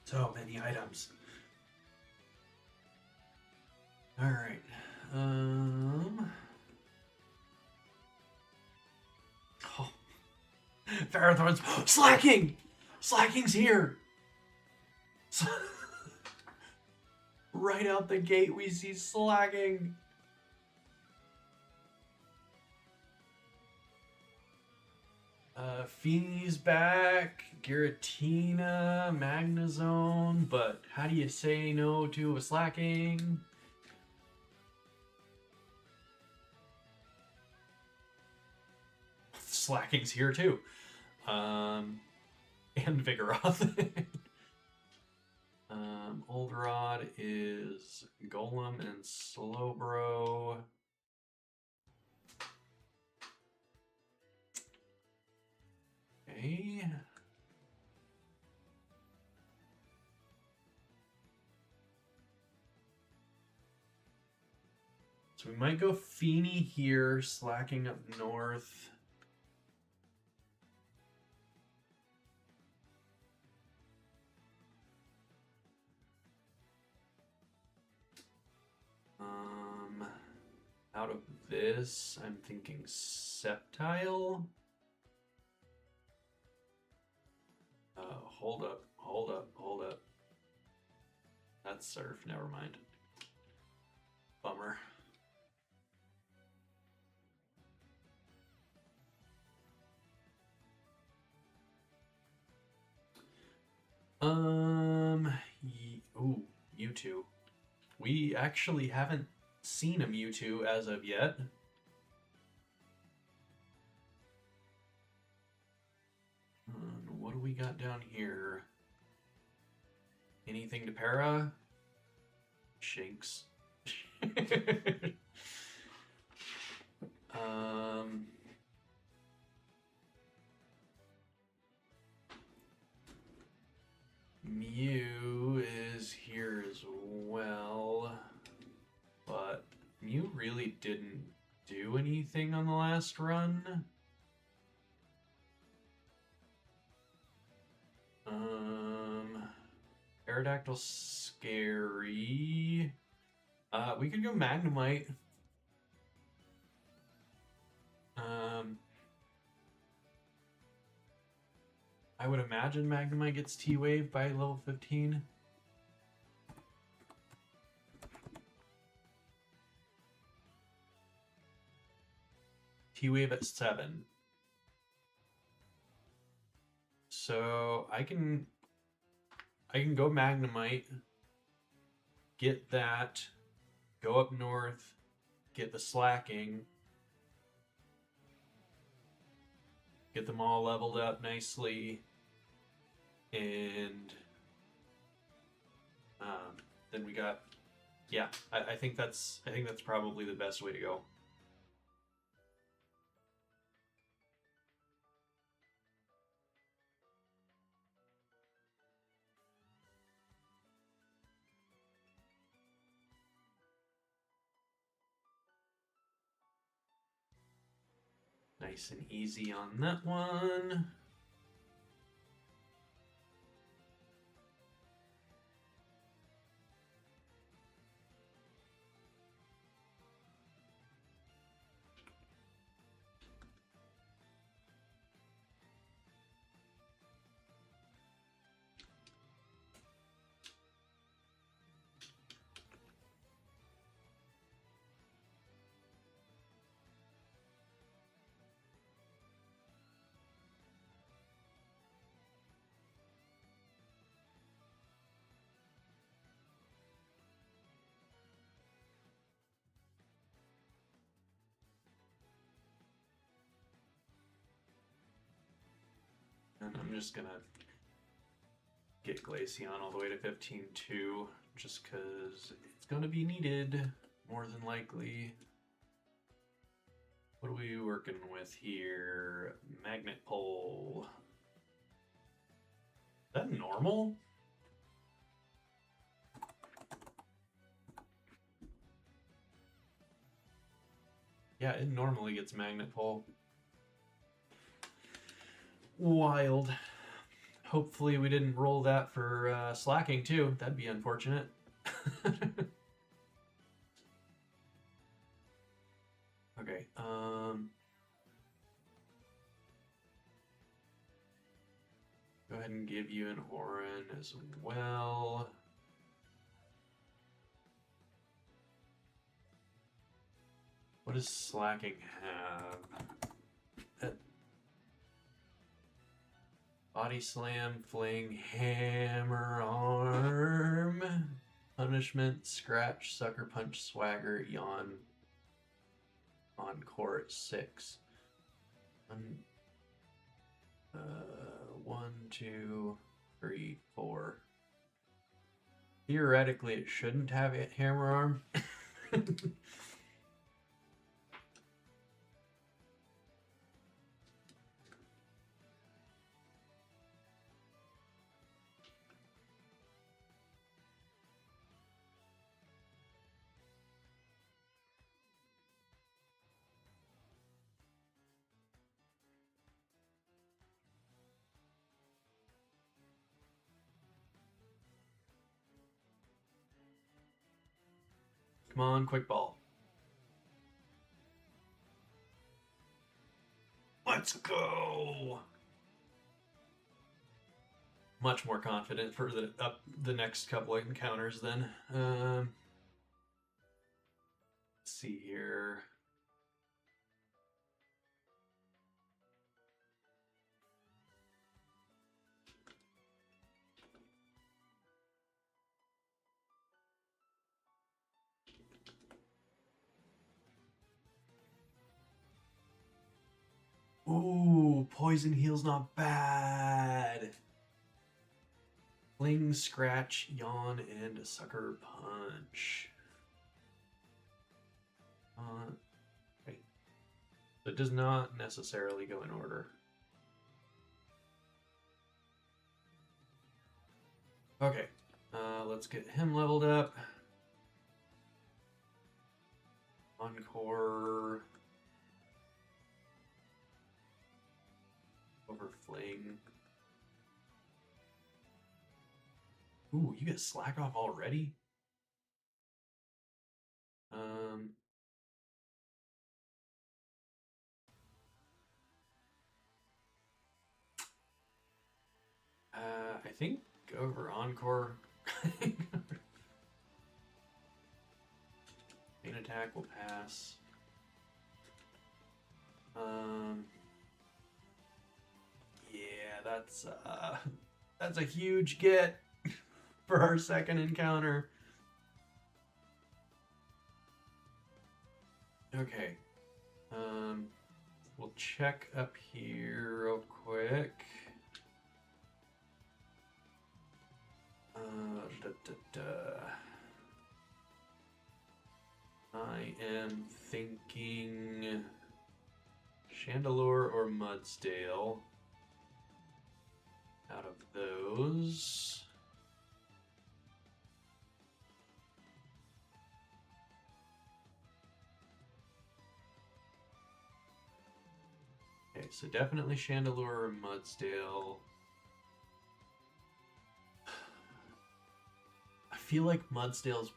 So many items. All right. Oh. Ferrothorns slacking. Slacking's here. Right out the gate, we see slacking. Feeney's back, Giratina, Magnezone, but how do you say no to a slacking? Slacking's here too. And Vigoroth. Old Rod is Golem and Slowbro. Okay. So we might go Feeney here, slacking up north. Out of this, I'm thinking Sceptile. Hold up. That's Surf, never mind. Bummer. Ooh, Mewtwo. We actually haven't seen a Mewtwo as of yet. What do we got down here? Anything to para? Shanks. Mew is here as well, but Mew really didn't do anything on the last run. Aerodactyl scary. We could go Magnemite. I would imagine Magnemite gets T-Wave by level 15. T-Wave at 7. So I can go Magnemite, get that, go up north, get the slacking, get them all leveled up nicely, and then we got, yeah, I think that's probably the best way to go. Nice and easy on that one. And I'm just gonna get Glaceon all the way to 15 too, just because it's gonna be needed, more than likely. What are we working with here? Magnet Pole. Is that normal? Yeah, it normally gets Magnet Pole. Wild. Hopefully we didn't roll that for slacking too. That'd be unfortunate. Okay, go ahead and give you an Orin as well. What does slacking have? Body slam, fling, hammer, arm, punishment, scratch, sucker punch, swagger, yawn, encore at 6. 1, 2, 3, 4. Theoretically, it shouldn't have a hammer arm. Come on, quick ball. Let's go. Much more confident for the next couple of encounters then. Let's see here. Ooh, poison heal's not bad. Fling, scratch, yawn, and a sucker punch. Okay. So it does not necessarily go in order. Okay, let's get him leveled up. Encore. Overfling. Ooh, you get slack off already? I think over Encore. Main attack will pass. Yeah, that's a huge get for our second encounter. Okay. We'll check up here real quick. I am thinking Chandelure or Mudsdale. Out of those, okay, so definitely Chandelure or Mudsdale. I feel like Mudsdale's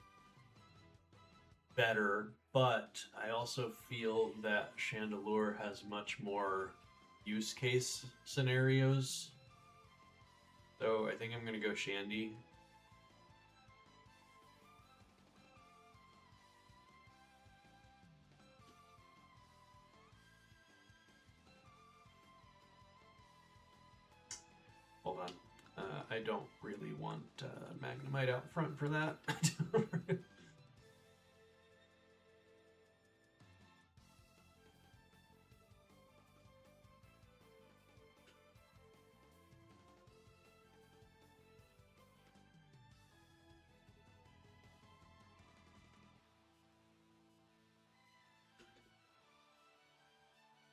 better, but I also feel that Chandelure has much more use case scenarios. So I think I'm going to go Shandy. Hold on. I don't really want Magnemite out front for that.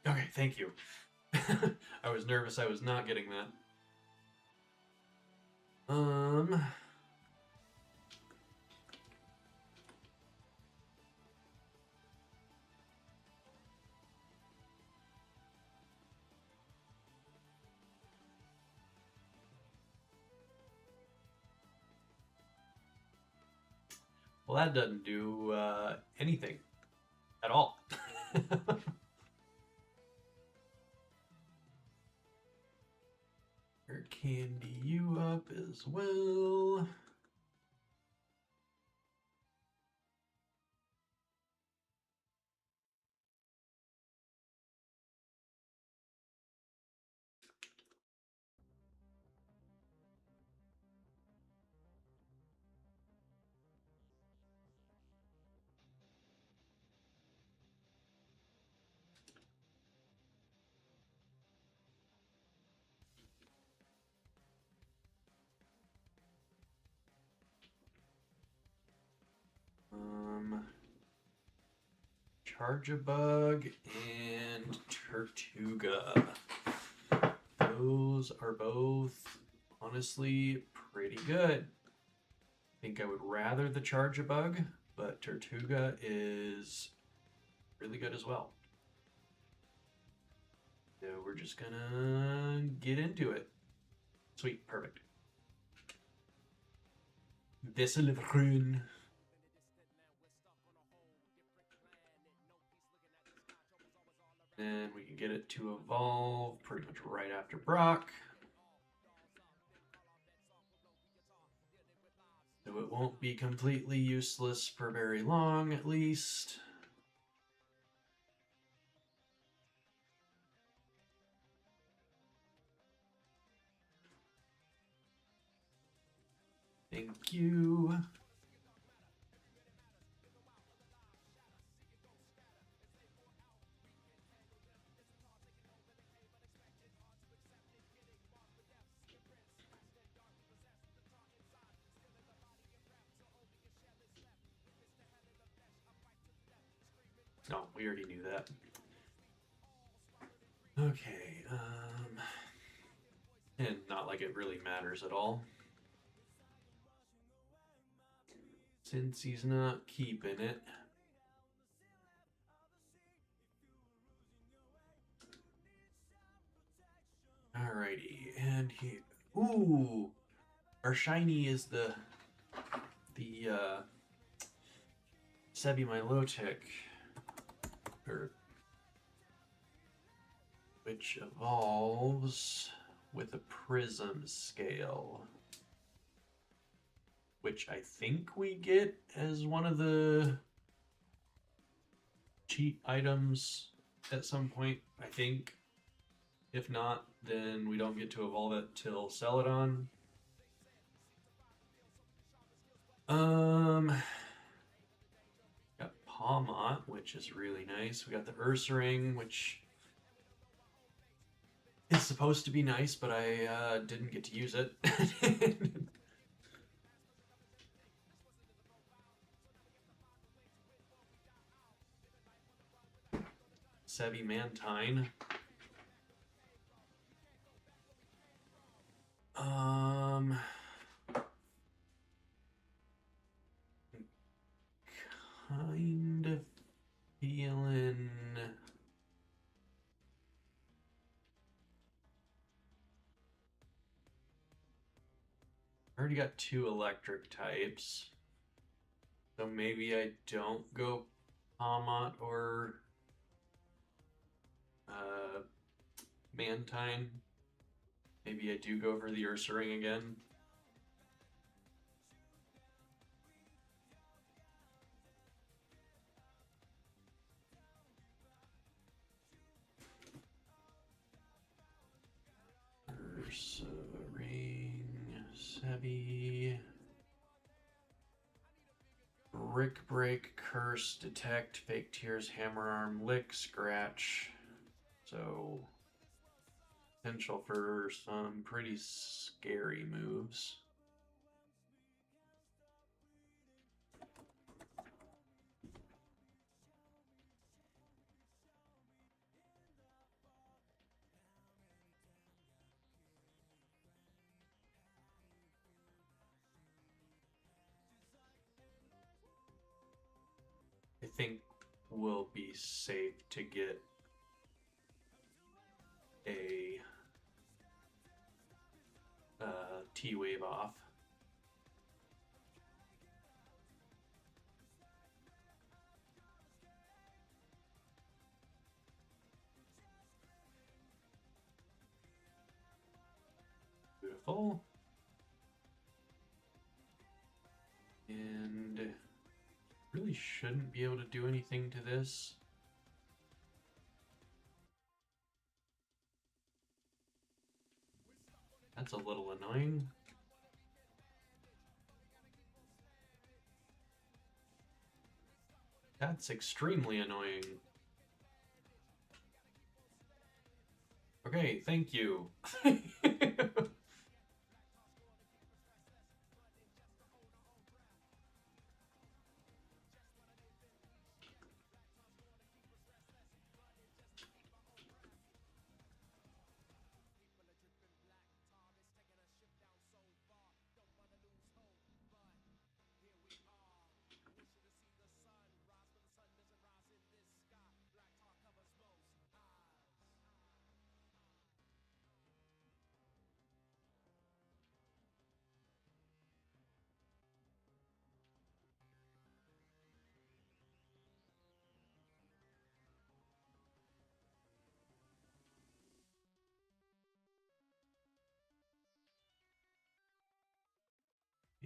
Okay, thank you. I was nervous I was not getting that. Well, that doesn't do anything at all. Candy you up as well. Charge-a-bug and Tortuga. Those are both honestly pretty good. I think I would rather the Charge-a-bug, but Tortuga is really good as well. So we're just gonna get into it. Sweet, perfect. Vesselvrun. And we can get it to evolve pretty much right after Brock. So it won't be completely useless for very long, at least. Thank you. No, we already knew that. Okay, and not like it really matters at all. Since he's not keeping it. Alrighty, and he, ooh, our shiny is the Semi-Milotic, which evolves with a prism scale, which I think we get as one of the cheat items at some point, I think. If not, then we don't get to evolve it till Celadon. Got Palmot, which is really nice. We got the Ursaring, which is supposed to be nice, but I didn't get to use it. Mantine. Kind of feeling I already got 2 electric types, so maybe I don't go Palmot or Mantine. Maybe I do go for the Ursaring again. Ursaring, Sebi. Brick Break, Curse, Detect, Fake Tears, Hammer Arm, Lick, Scratch. So potential for some pretty scary moves. I think we'll be safe to get a T-Wave off. full. And really shouldn't be able to do anything to this. That's a little annoying. That's extremely annoying. Okay, thank you.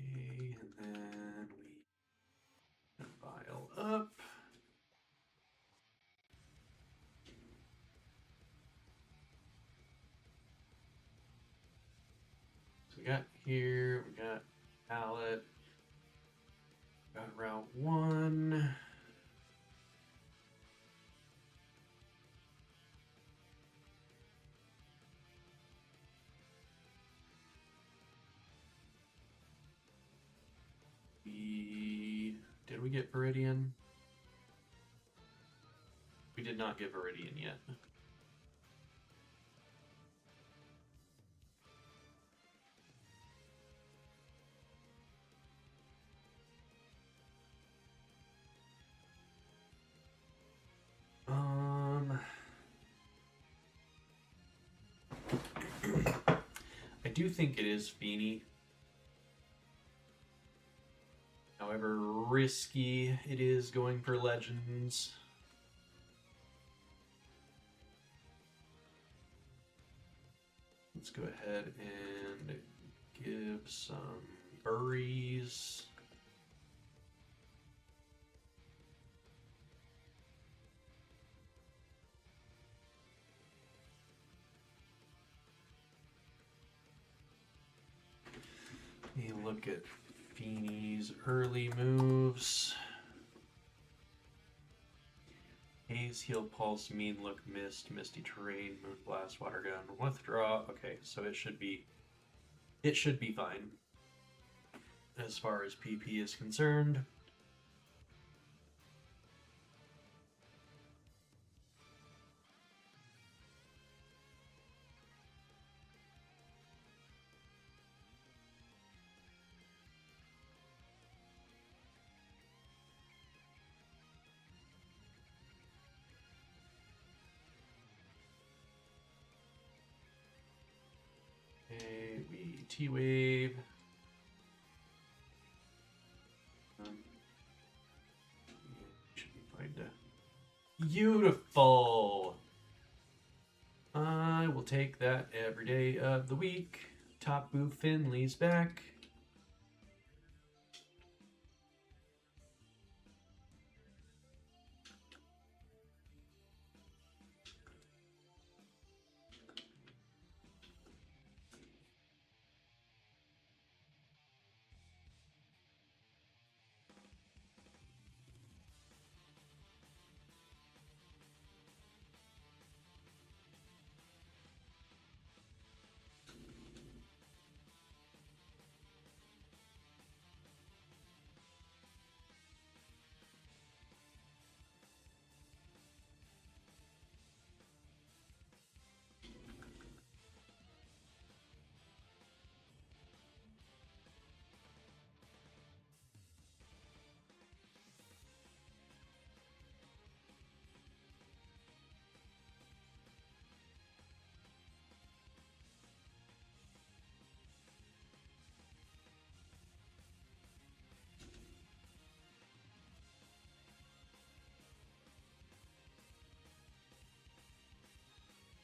Okay, and then we file up. So we got here, we got pallet, got route 1. Did we get Viridian? We did not get Viridian yet. I do think it is Feeny. However risky it is going for legends. Let's go ahead and give some buries. Let me look at Feeny's early moves. Haze, Heal, Pulse, Mean Look, Mist, Misty Terrain, Moonblast, Water Gun, Withdraw. Okay, so it should be fine as far as PP is concerned. Okay, we T-Wave. Should be fine to... Beautiful! I will take that every day of the week. Top Boo Finley's back.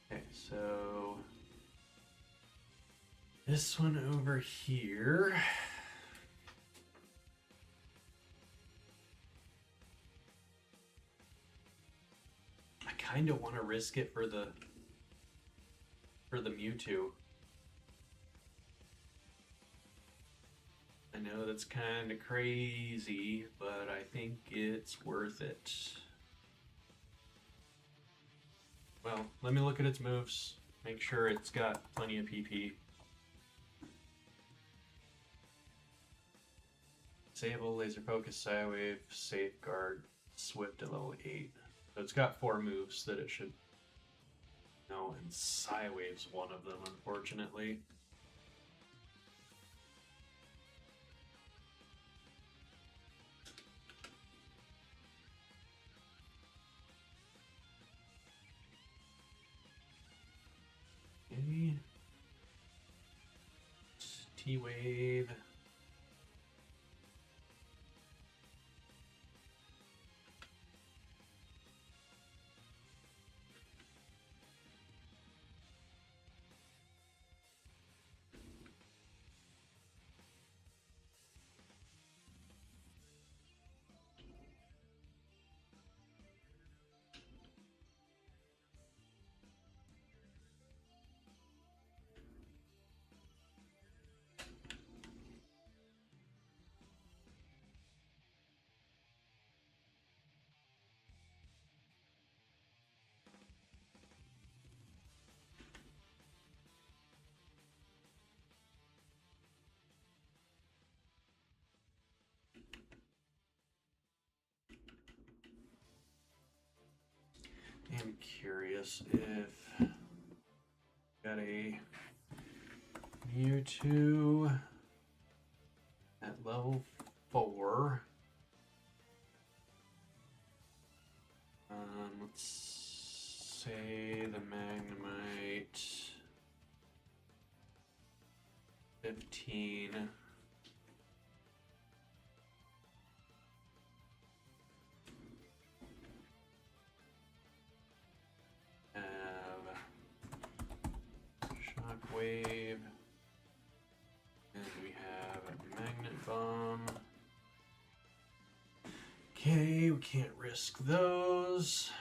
Okay, so This one over here. I kind of want to risk it for the Mewtwo. I know that's kind of crazy, but I think it's worth it. Well, let me look at its moves. Make sure it's got plenty of PP. Disable, Laser Focus, Psywave, Safeguard, Swift at level 8. So it's got 4 moves that it should know, and Psywave's one of them, unfortunately. Okay. T-Wave. I'm curious if got a Mewtwo at level 4. Let's say the Magnemite 15. Shockwave, and we have a Magnet Bomb. Okay, we can't risk those.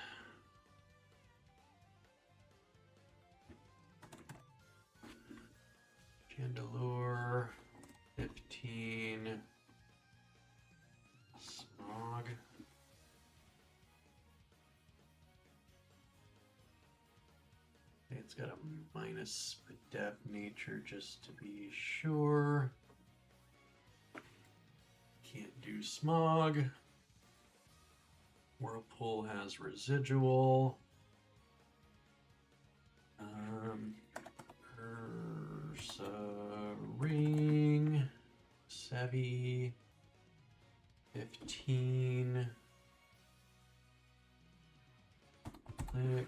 Chandelure, 15. Smog. It's got a minus def nature just to be sure. Can't do Smog. Whirlpool has residual. Ursa Ring. Sevi. 15. Click.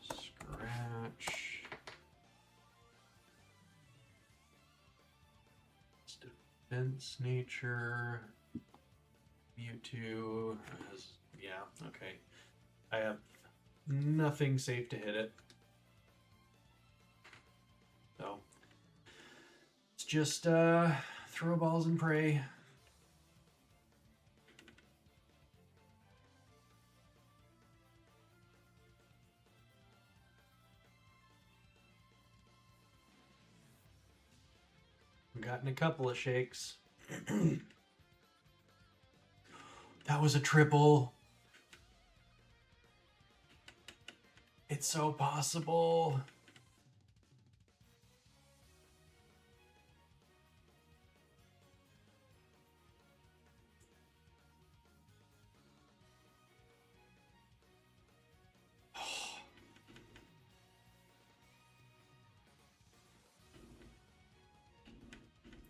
Scratch. It's defense nature. Mewtwo has, yeah, okay. I have nothing safe to hit it. So it's just throw balls and pray. I've gotten a couple of shakes. That was a triple. It's so possible.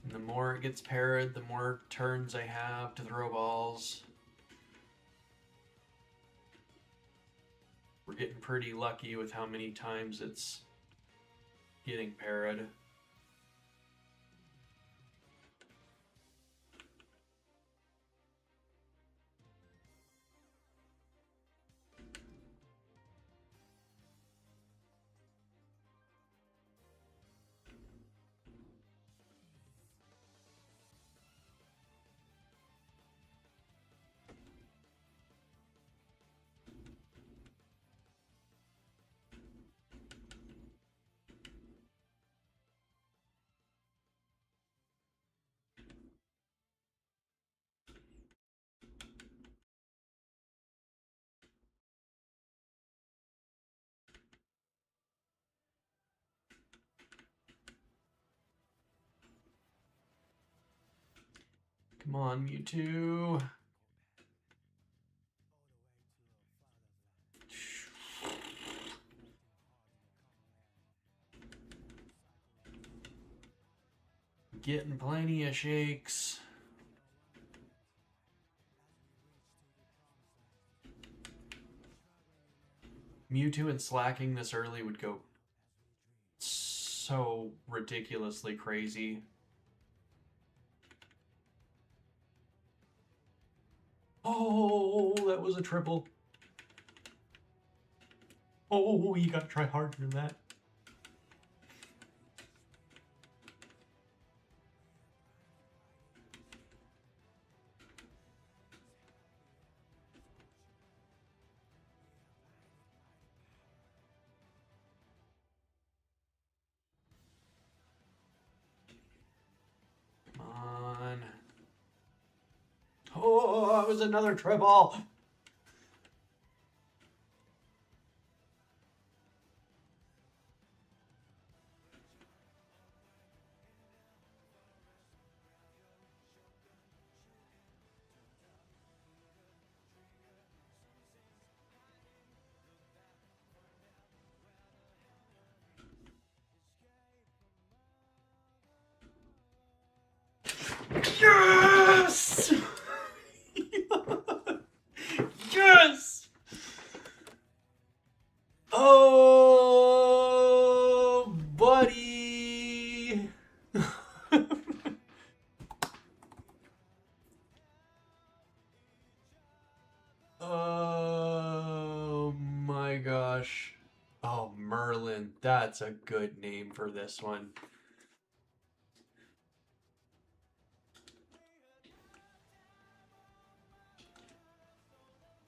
And the more it gets parried, the more turns I have to throw balls. We're getting pretty lucky with how many times it's getting parried. Come on, Mewtwo. Getting plenty of shakes. Mewtwo and slacking this early would go so ridiculously crazy. Oh, that was a triple. Oh, you gotta try harder than that. Come on. Oh, it was another triple. Yes! Yes! Oh, buddy! Oh my gosh. Oh, Merlin. That's a good name for this one.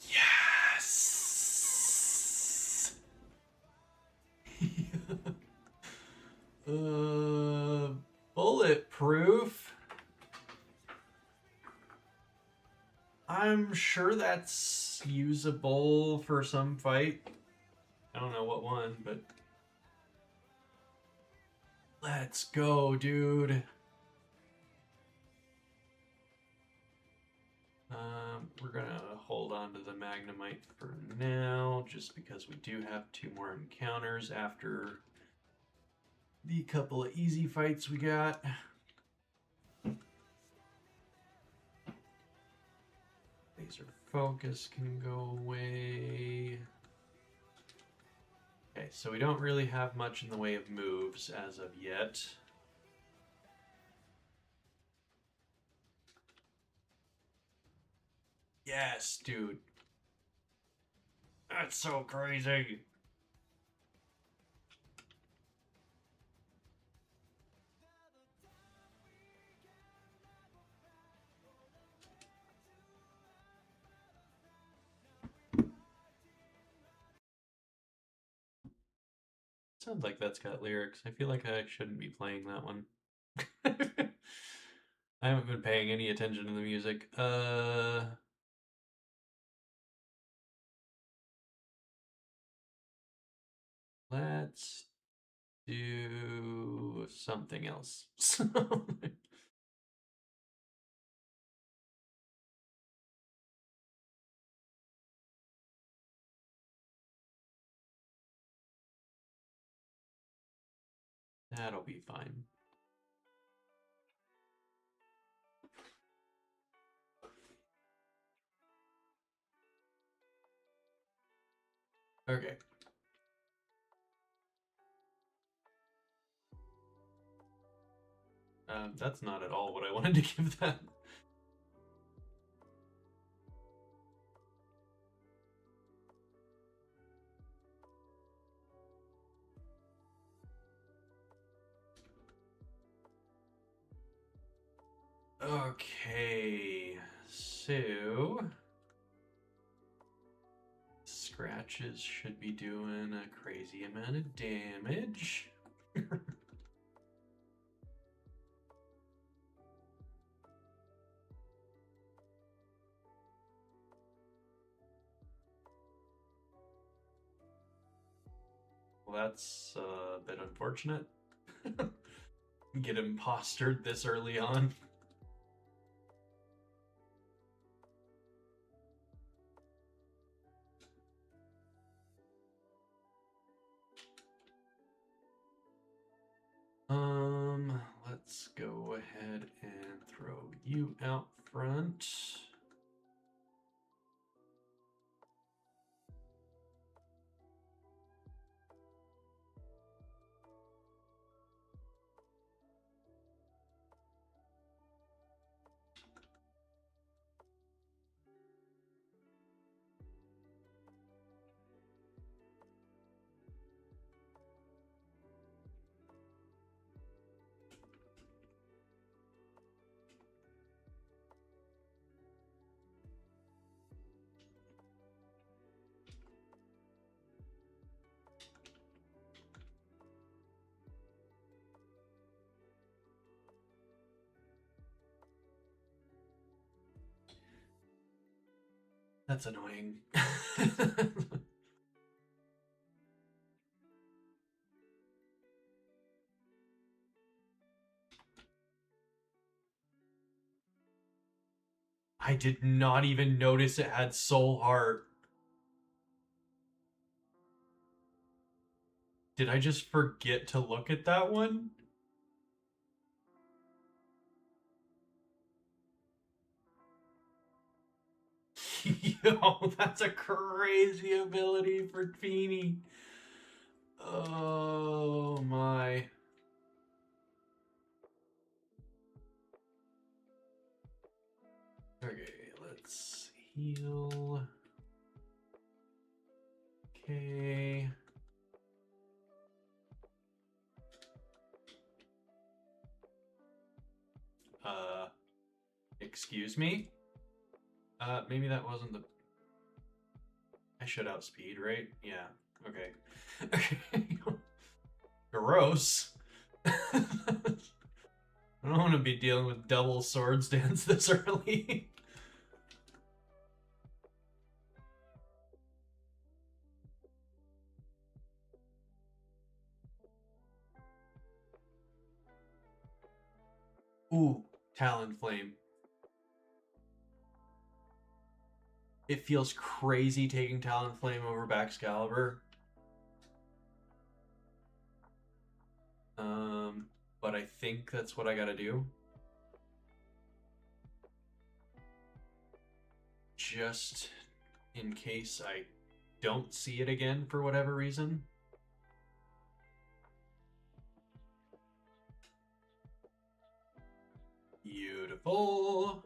Yes! Bulletproof. I'm sure that's usable for some fight. I don't know what one, but let's go, dude. We're gonna hold on to the Magnemite for now, just because we do have 2 more encounters after the couple of easy fights we got. Laser focus can go away. Okay, so we don't really have much in the way of moves as of yet. Yes, dude. That's so crazy. Sounds like that's got lyrics. I feel like I shouldn't be playing that one. I haven't been paying any attention to the music. Let's do something else. That'll be fine. Okay. That's not at all what I wanted to give that. Okay, so scratches should be doing a crazy amount of damage. Well, that's a bit unfortunate. Get impostered this early on. let's go ahead and throw you out front. That's annoying. I did not even notice it had Soul Heart. Did I just forget to look at that one? Yo, that's a crazy ability for Feeny. Oh my. Okay, let's heal. Okay. Excuse me? Maybe that wasn't the... I should outspeed, right? Yeah, okay. Gross. I don't want to be dealing with double swords dance this early. Ooh, Talonflame. It feels crazy taking Talonflame over Baxcalibur. But I think that's what I gotta do. Just in case I don't see it again for whatever reason. Beautiful.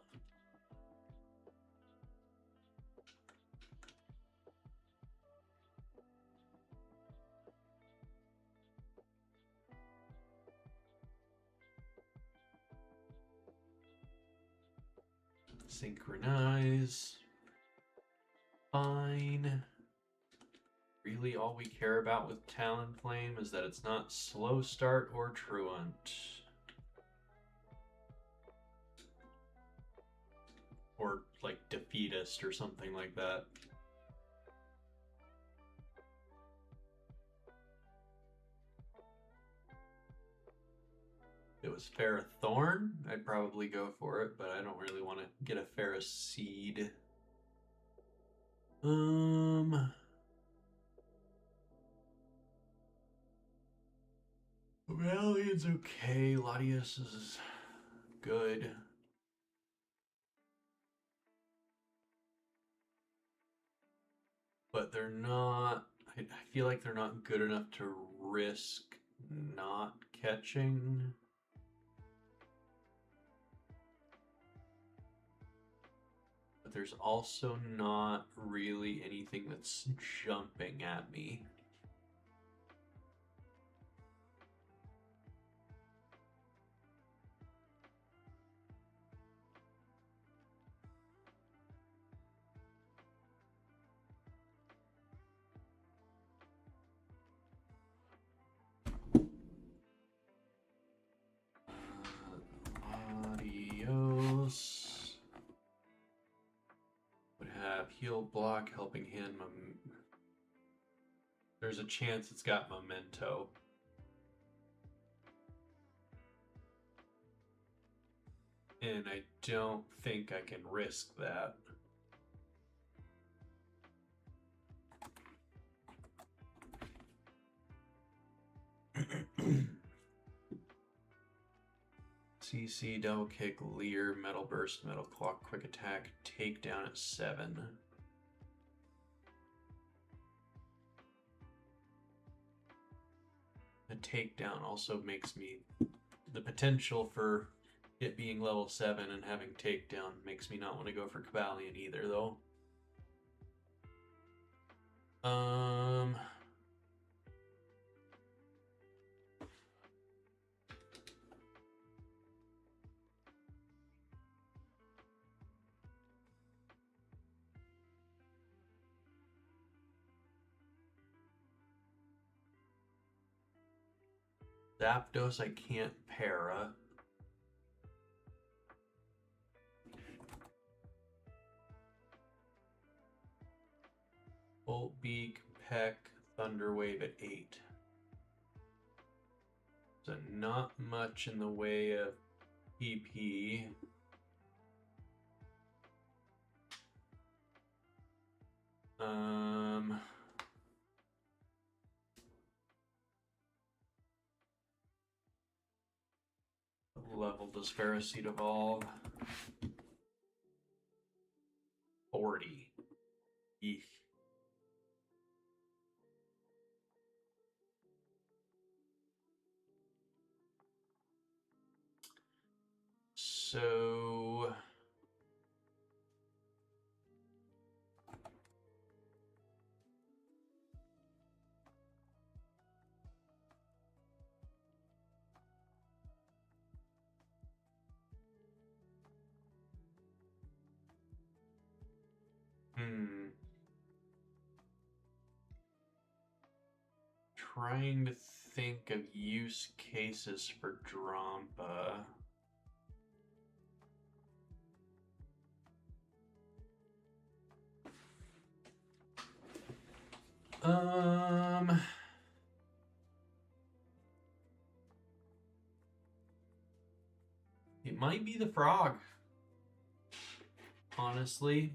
Synchronize. Fine. Really all we care about with Talonflame is that it's not slow start or truant. Or like defeatist or something like that. If it was Ferrothorn, I'd probably go for it, but I don't really want to get a Ferroseed. Valiant's okay. Latias is good. But they're not... I feel like they're not good enough to risk not catching. But there's also not really anything that's jumping at me. Adios. Would have heal block, helping hand. There's a chance it's got memento. And I don't think I can risk that. CC, double kick, leer, metal burst, metal clock, quick attack, takedown at 7. The takedown also makes me the potential for it being level 7 and having takedown makes me not want to go for Cabalion either, though. Zapdos I can't para. Volt Beak, Peck, Thunder Wave at 8. So not much in the way of PP. Level does Ferroseed evolve? 40. Eek. So trying to think of use cases for Drampa. It might be the frog, honestly.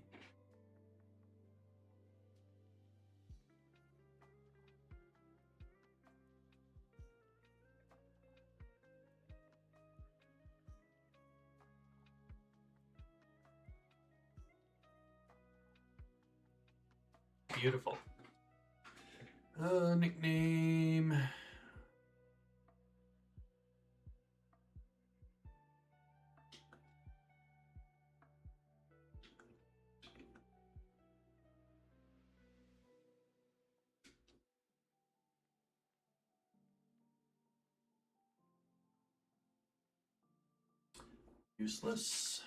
Beautiful. Nickname. Useless.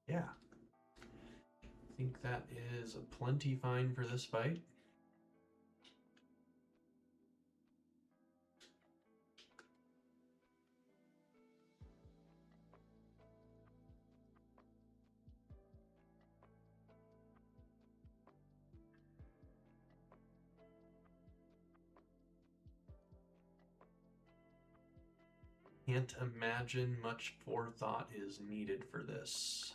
Yeah. I think that is a plenty fine for this fight. Can't imagine much forethought is needed for this.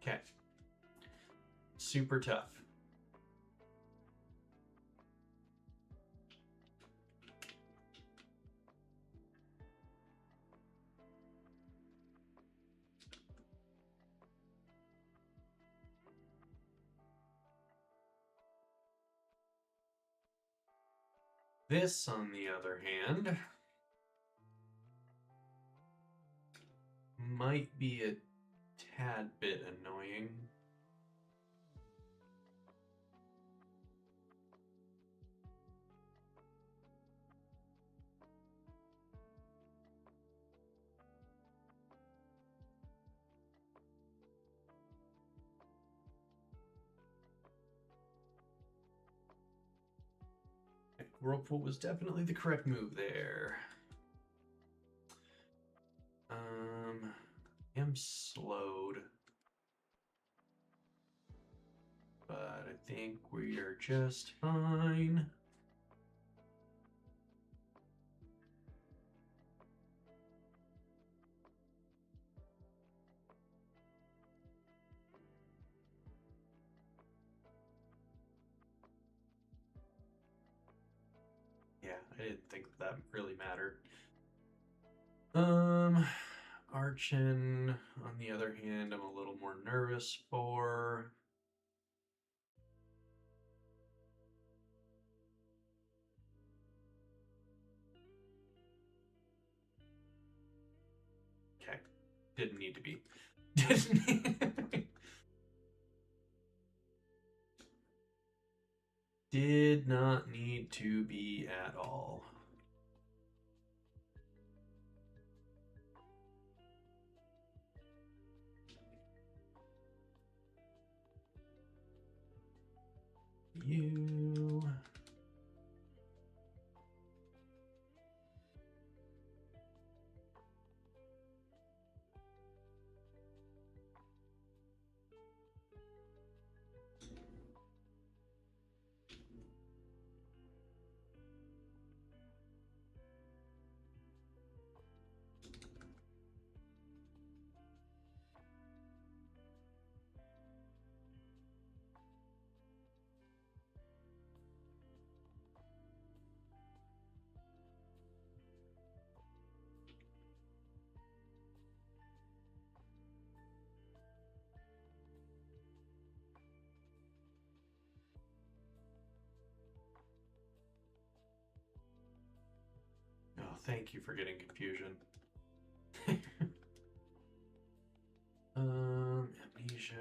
Okay. Super tough. This, on the other hand, might be a tad bit annoying. Whirlpool was definitely the correct move there. I'm slowed. But I think we are just fine. Yeah, I didn't think that really mattered. Archon, on the other hand, I'm a little more nervous for. Okay, didn't need to be. Didn't need Did not need to be at all. You. Oh, thank you for getting confusion. Amnesia,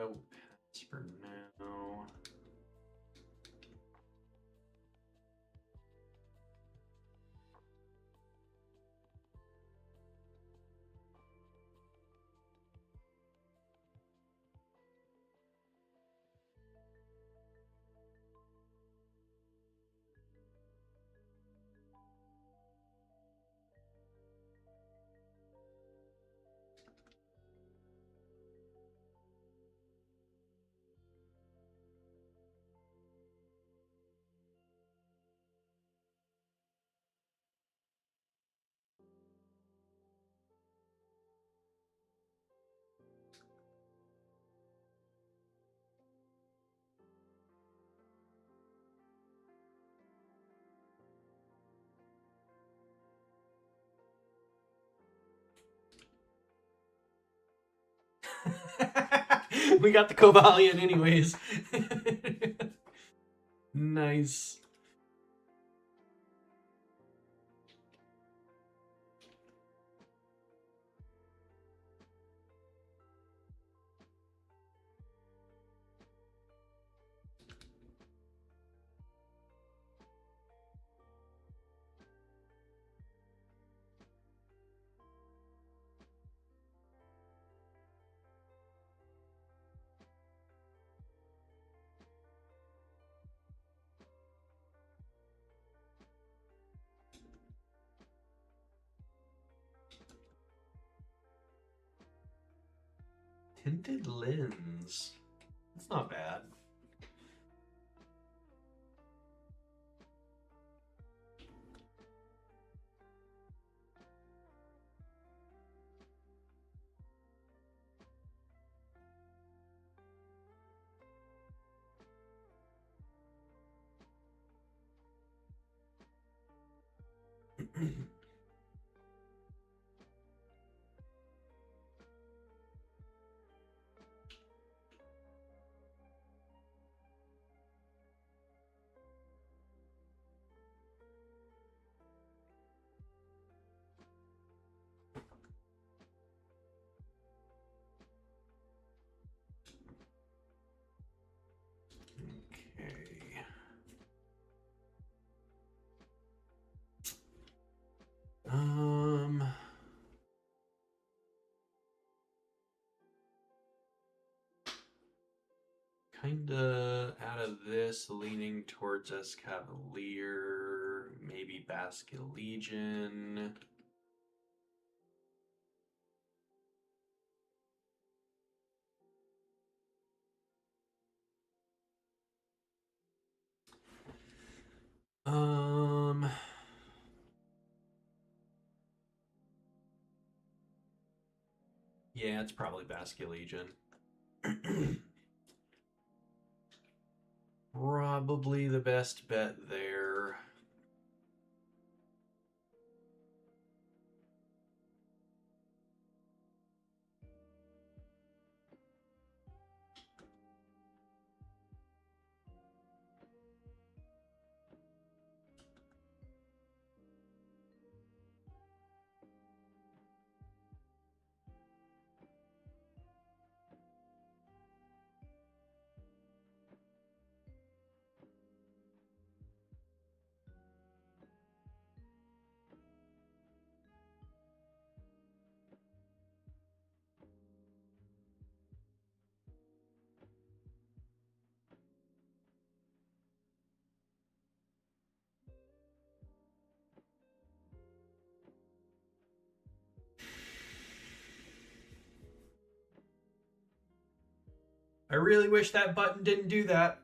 we'll pass for now. We got the Cobalion anyways. Nice. Tinted lens. That's not bad. Okay. Kinda out of this, leaning towards Escavalier. maybe Basque Legion. Yeah, it's probably Basque Legion. Probably the best bet there. I really wish that button didn't do that.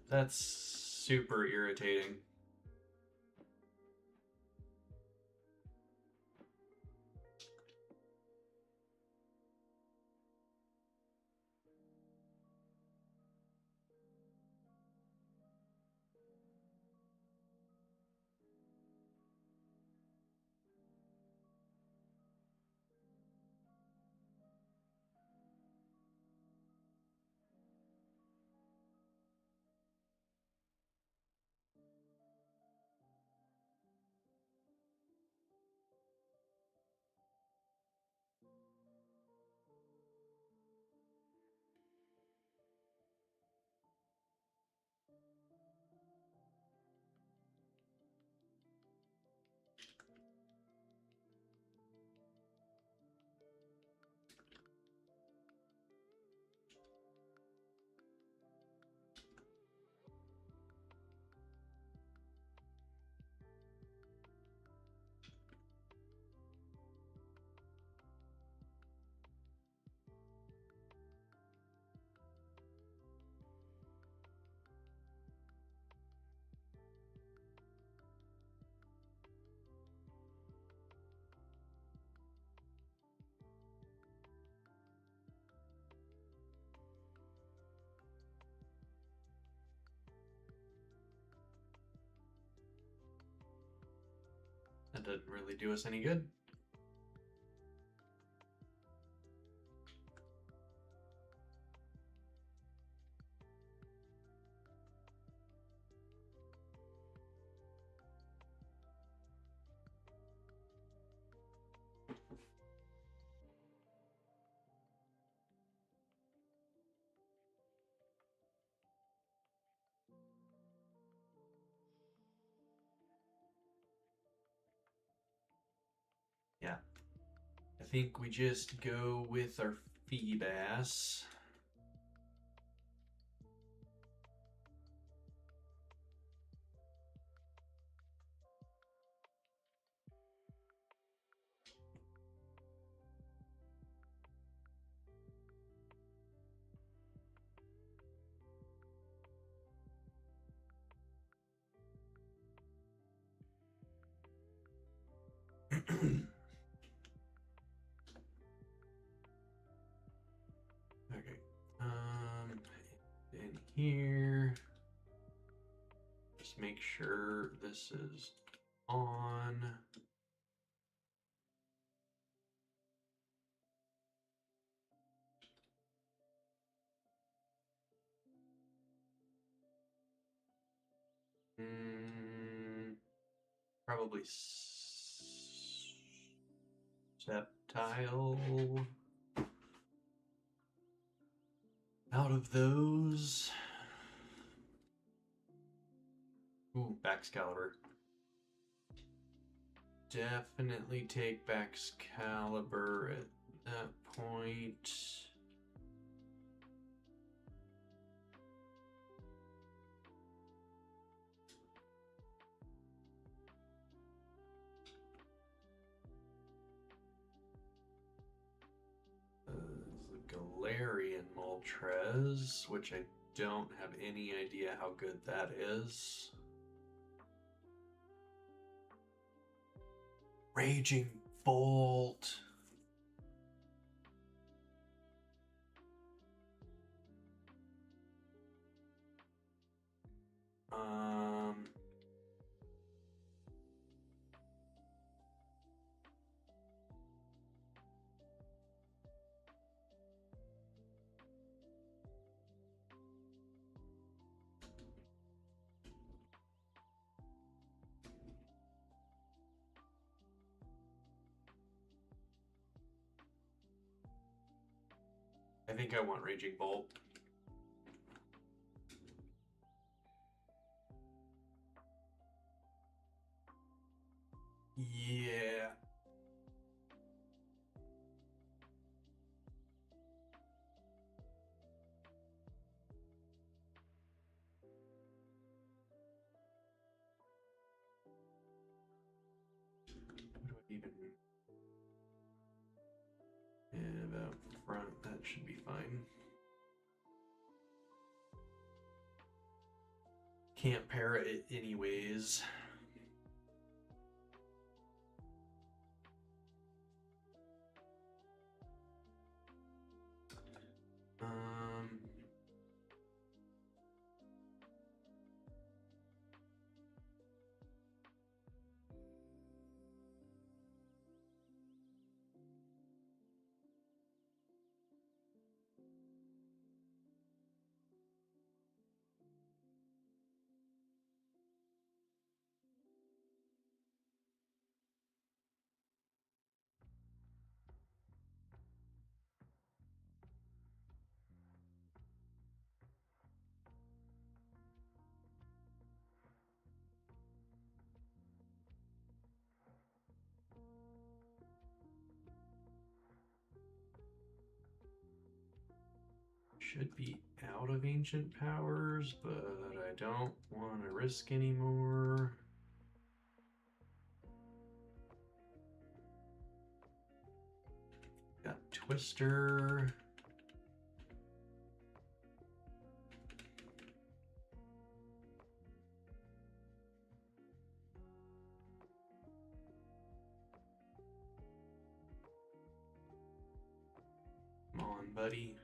That's super irritating. That doesn't really do us any good. Yeah. I think we just go with our Feebas. Okay. In here, just make sure this is on. Probably Septile. Out of those. Ooh, Baxcalibur. definitely take back Excalibur at that point. The Galarian Moltres, which I don't have any idea how good that is. Raging Bolt. I think I want Raging Bolt. Yeah. What do I even... And about front, that should be fine. Can't pair it anyways. Should be out of Ancient Powers, but I don't want to risk anymore. Got Twister. Come on, buddy.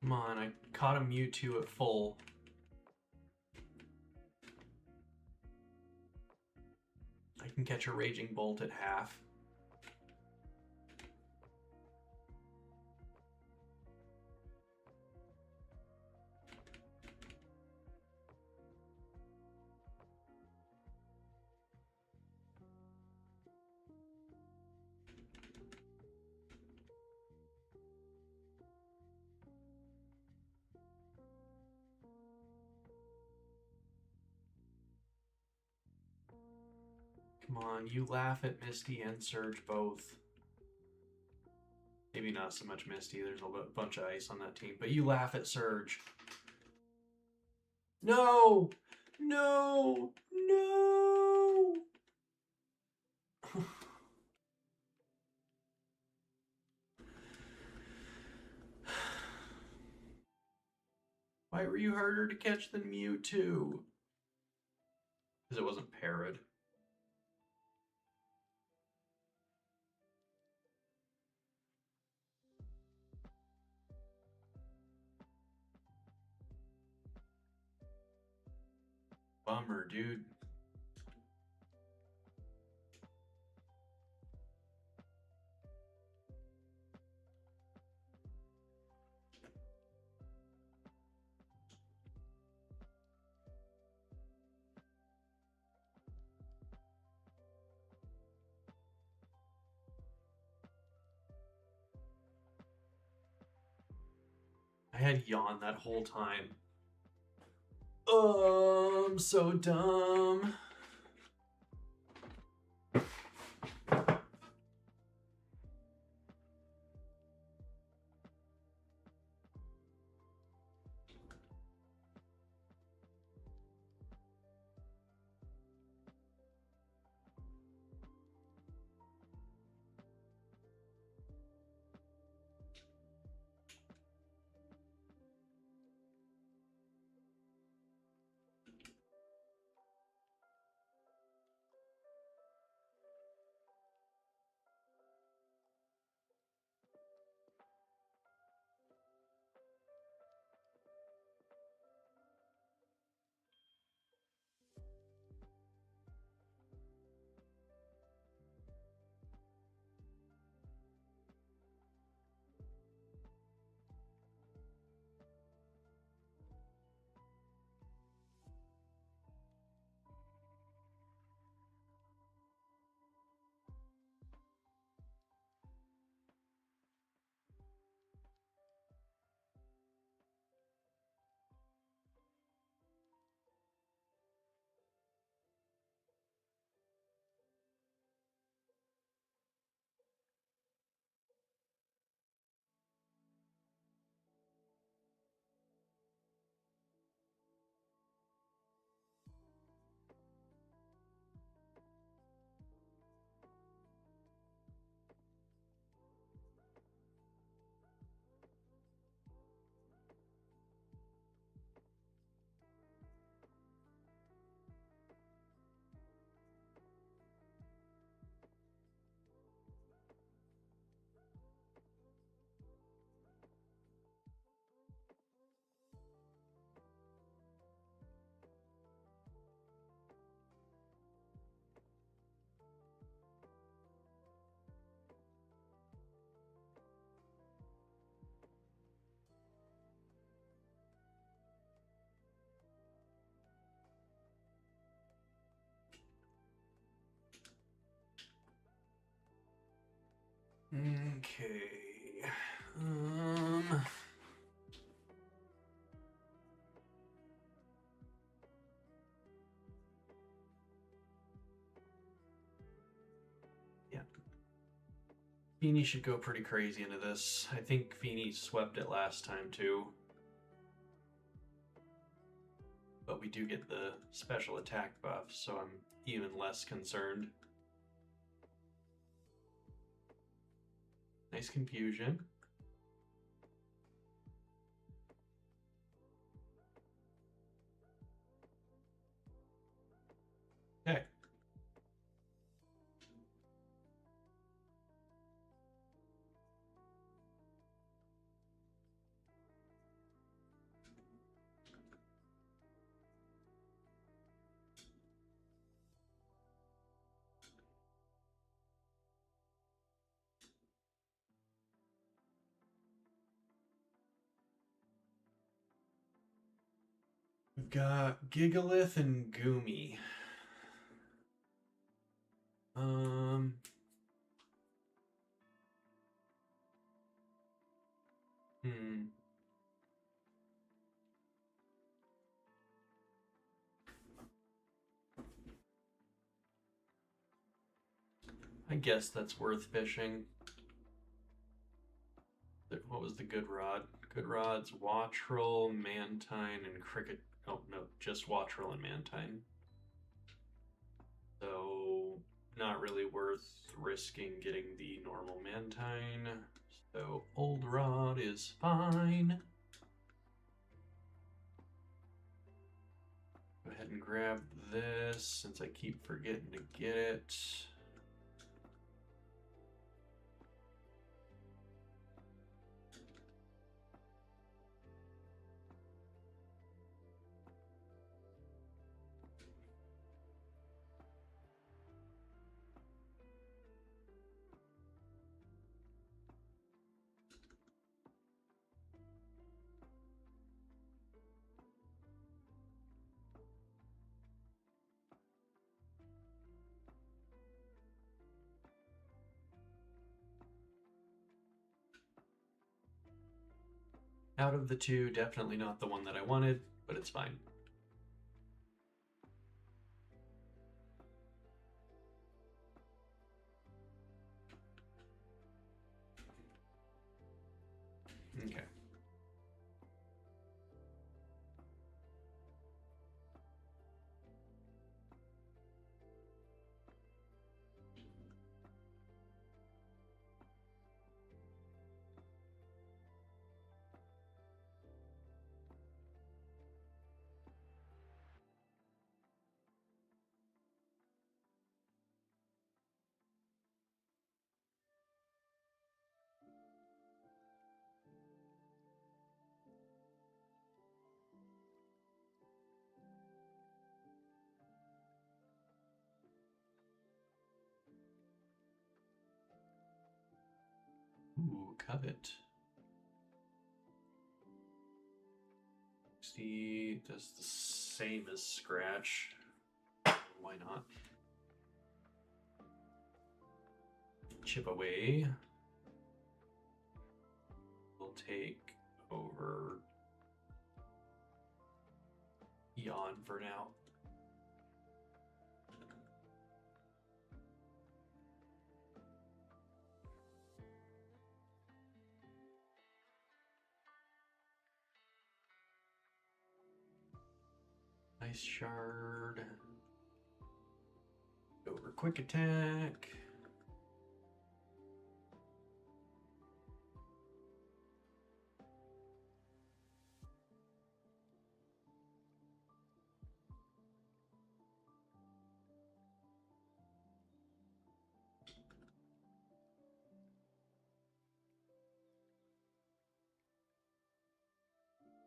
Come on, I caught a Mewtwo at full. I can catch a Raging Bolt at half. Come on, you laugh at Misty and Surge both. Maybe not so much Misty, there's a bunch of ice on that team, but you laugh at Surge. No! No! No! Why were you harder to catch than Mewtwo? Because it wasn't Parrot. Bummer, dude. I had yawn that whole time. I'm so dumb. Okay. Yeah. Feeney should go pretty crazy into this. I think Feeney swept it last time too. But we do get the special attack buff, so I'm even less concerned. Nice confusion. Okay. We've got Gigalith and Goomy. I guess that's worth fishing. What was the good rod? Good rod's Wattrel, Mantine, and Cricket. Oh, no, just Wattrel and Mantine. So, not really worth risking getting the normal Mantine. So, Old Rod is fine. Go ahead and grab this since I keep forgetting to get it. Out of the two, definitely not the one that I wanted, but it's fine. Okay. Ooh, covet. See, does the same as scratch. Why not? Chip away. We'll take over yawn for now. Nice shard. Over quick attack.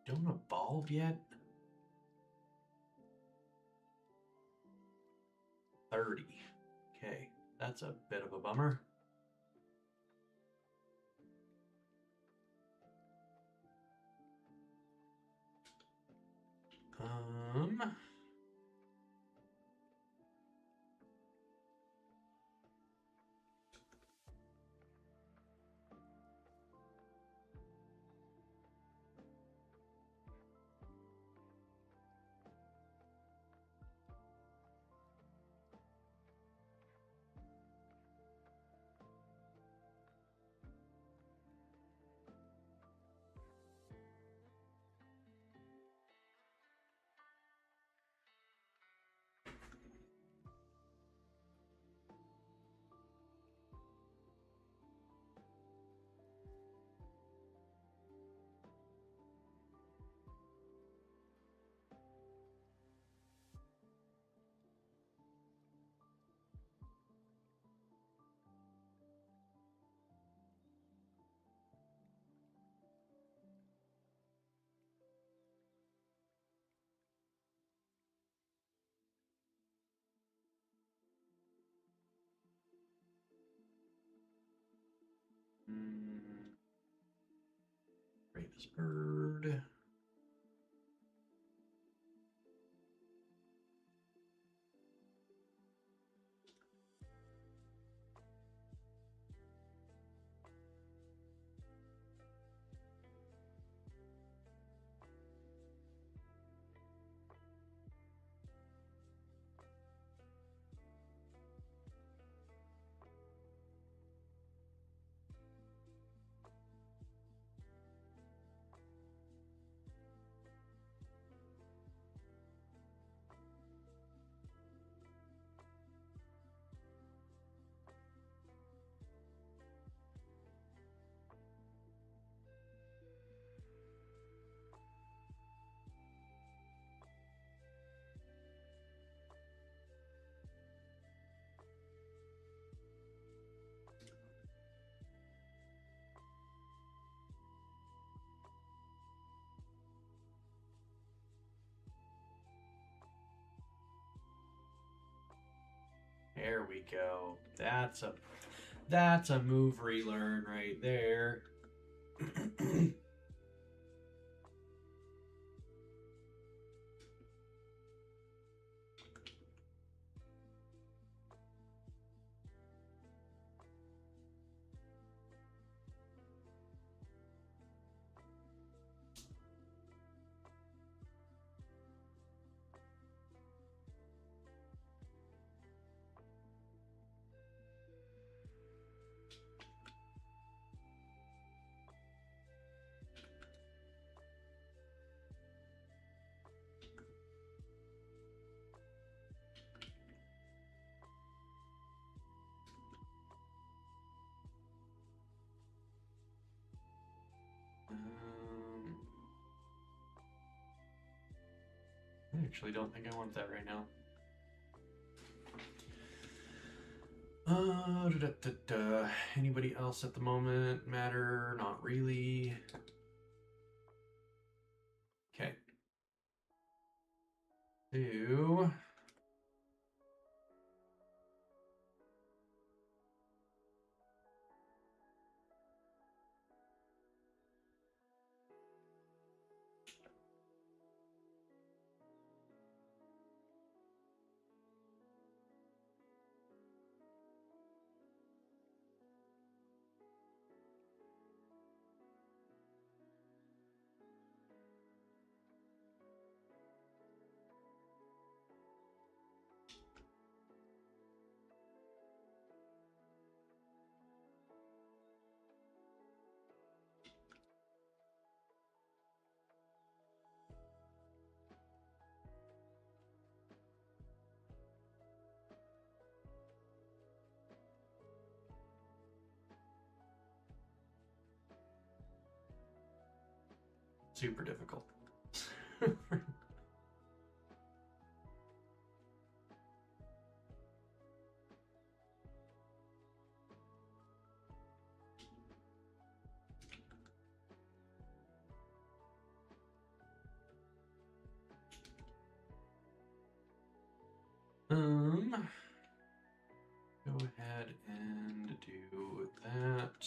Don't evolve yet? 30. Okay, that's a bit of a bummer. Bravest bird. There we go. That's a move relearn right there. I actually don't think I want that right now. Anybody else at the moment matter? Not really. Okay. Two. Super difficult. Go ahead and do that.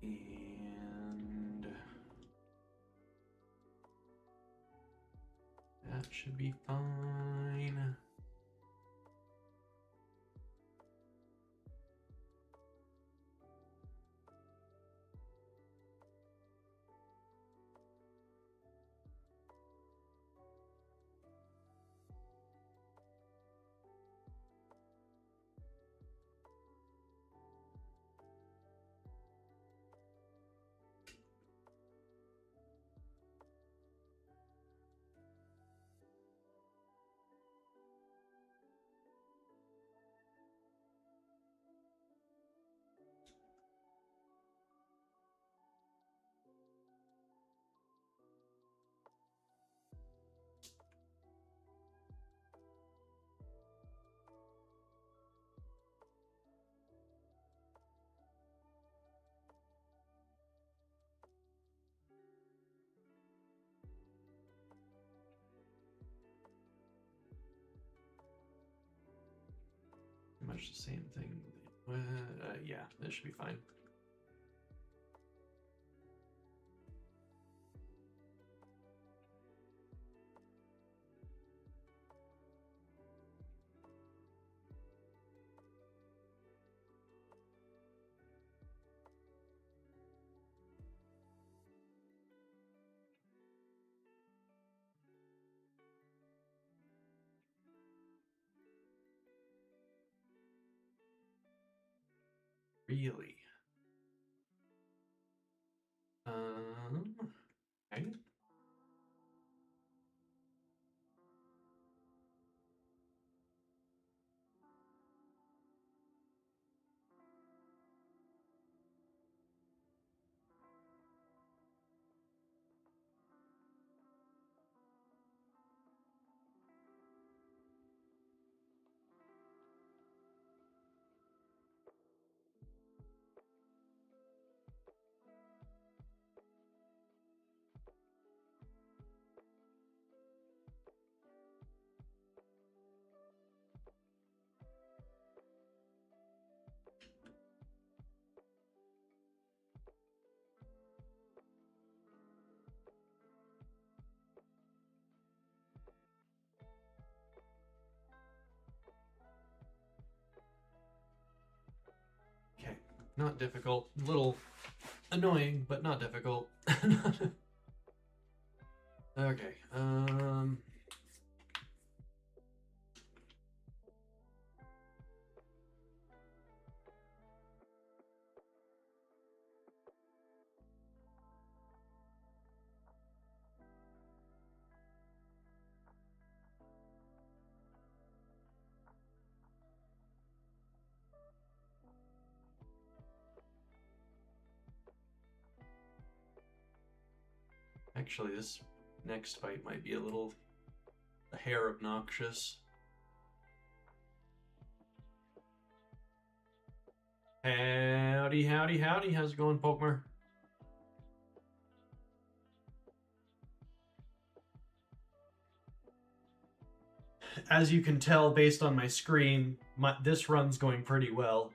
And that should be fine. Pretty much the same thing. Yeah, this should be fine. Really? Okay. Not difficult. A little annoying, but not difficult. Okay. Actually, this next fight might be a hair obnoxious. Howdy, howdy, howdy. How's it going, Pokemar? As you can tell based on my screen, this run's going pretty well.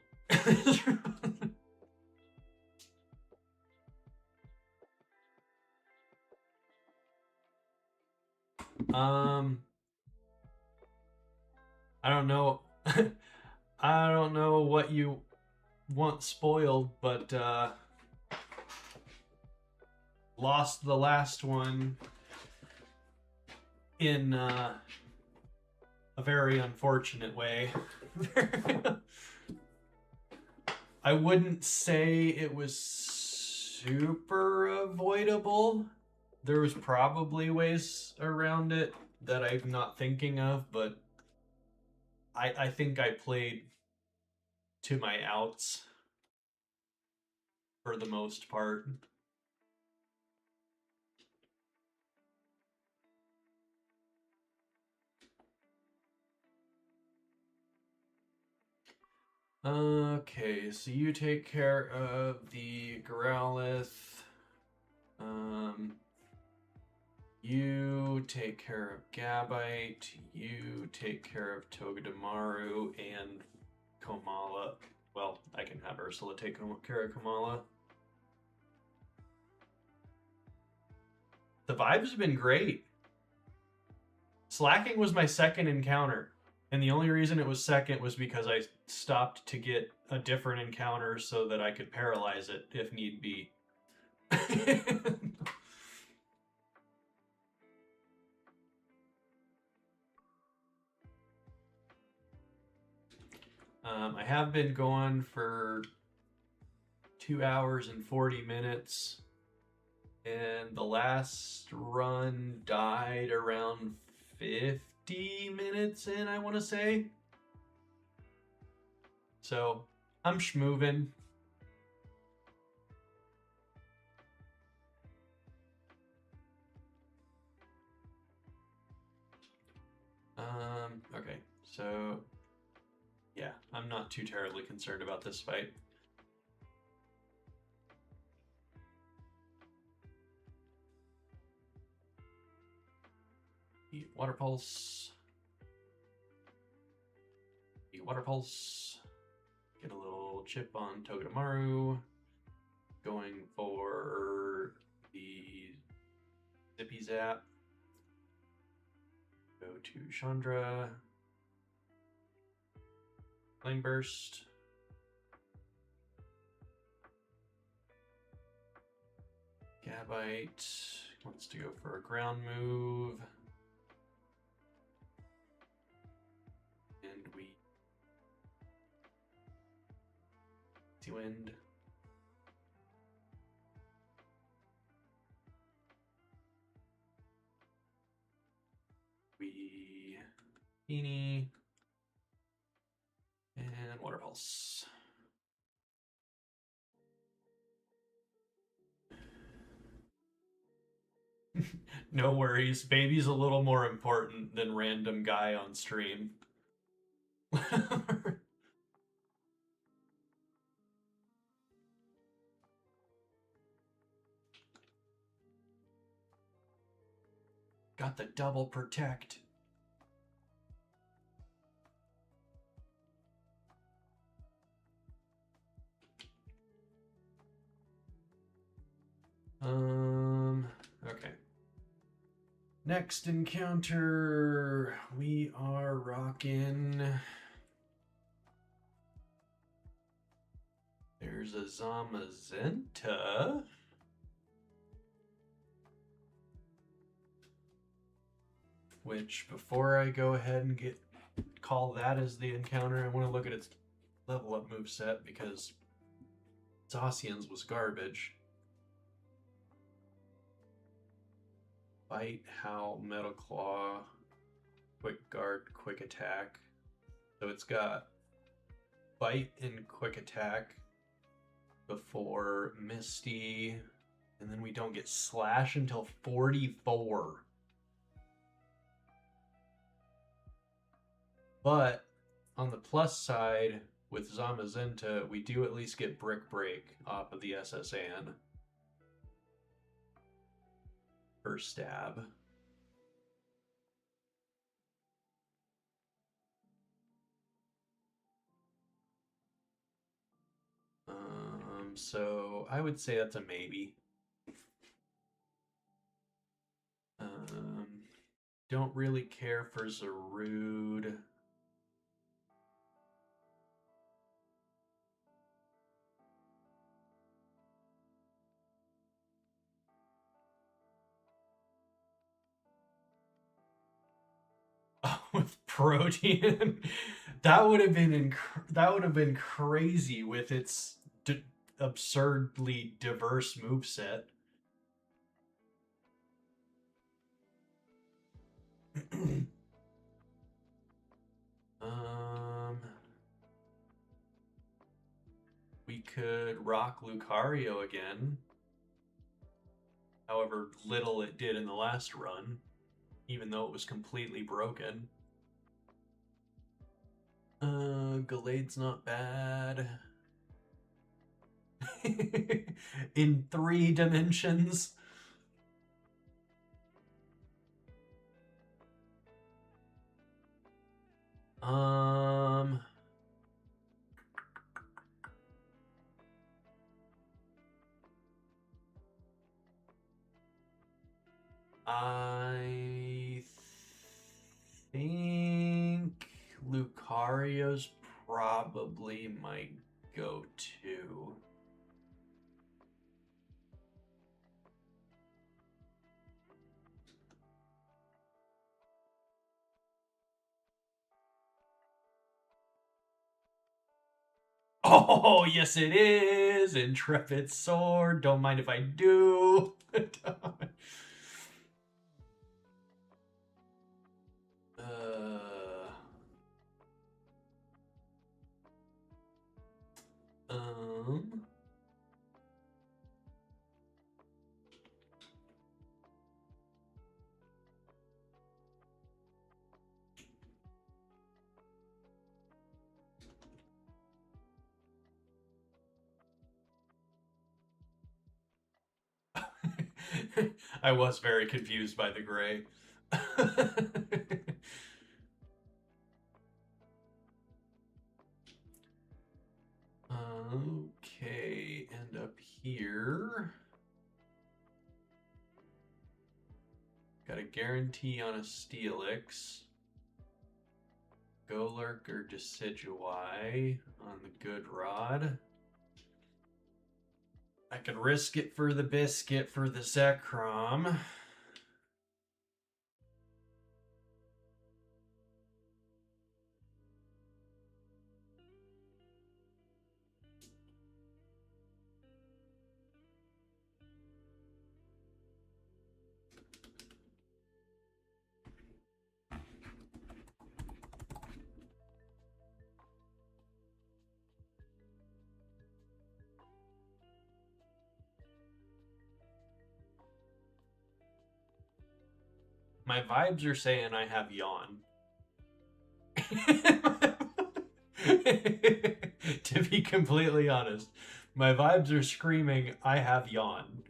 I don't know. I don't know what you want spoiled, but lost the last one in a very unfortunate way. I wouldn't say it was super avoidable. There was probably ways around it that I'm not thinking of, but I think I played to my outs for the most part. Okay, so you take care of the Growlithe. You take care of Gabite. You take care of Togedemaru and Komala. Well, I can have Ursula take care of Komala. The vibes have been great. Slacking was my second encounter. And the only reason it was second was because I stopped to get a different encounter so that I could paralyze it if need be. I have been going for 2 hours and 40 minutes. And the last run died around 50 minutes in, I want to say. So, I'm schmovin'. Okay, so yeah, I'm not too terribly concerned about this fight. Water Pulse. Water Pulse. Get a little chip on Togedemaru. Going for the Zippy Zap. Go to Chandra. Flame Burst. Gabite wants to go for a ground move. And we Sea Wind. We Beanie. And Water Pulse. No worries. Baby's a little more important than random guy on stream. Got the double protect. Okay. Next encounter, we are rocking. There's a Zamazenta. Which, before I go ahead and call that as the encounter, I want to look at its level up moveset because Zacian's was garbage. Bite, Howl, Metal Claw, Quick Guard, Quick Attack. So it's got Bite and Quick Attack before Misty, and then we don't get Slash until 44. But on the plus side, with Zamazenta, we do at least get Brick Break off of the SSN. Per stab. So I would say that's a maybe. Don't really care for Zarude. With Protean, that would have been crazy with its absurdly diverse moveset. We could rock Lucario again. However little it did in the last run, even though it was completely broken. Gallade's not bad. In 3 dimensions. I think Lucario's probably my go-to. Oh, yes it is! Intrepid Sword, don't mind if I do. I was very confused by the gray. Okay, and up here, got a guarantee on a Steelix. Golurk or Decidueye on the good rod. I could risk it for the biscuit for the Zekrom. My vibes are saying I have yawn. To be completely honest, my vibes are screaming I have yawn.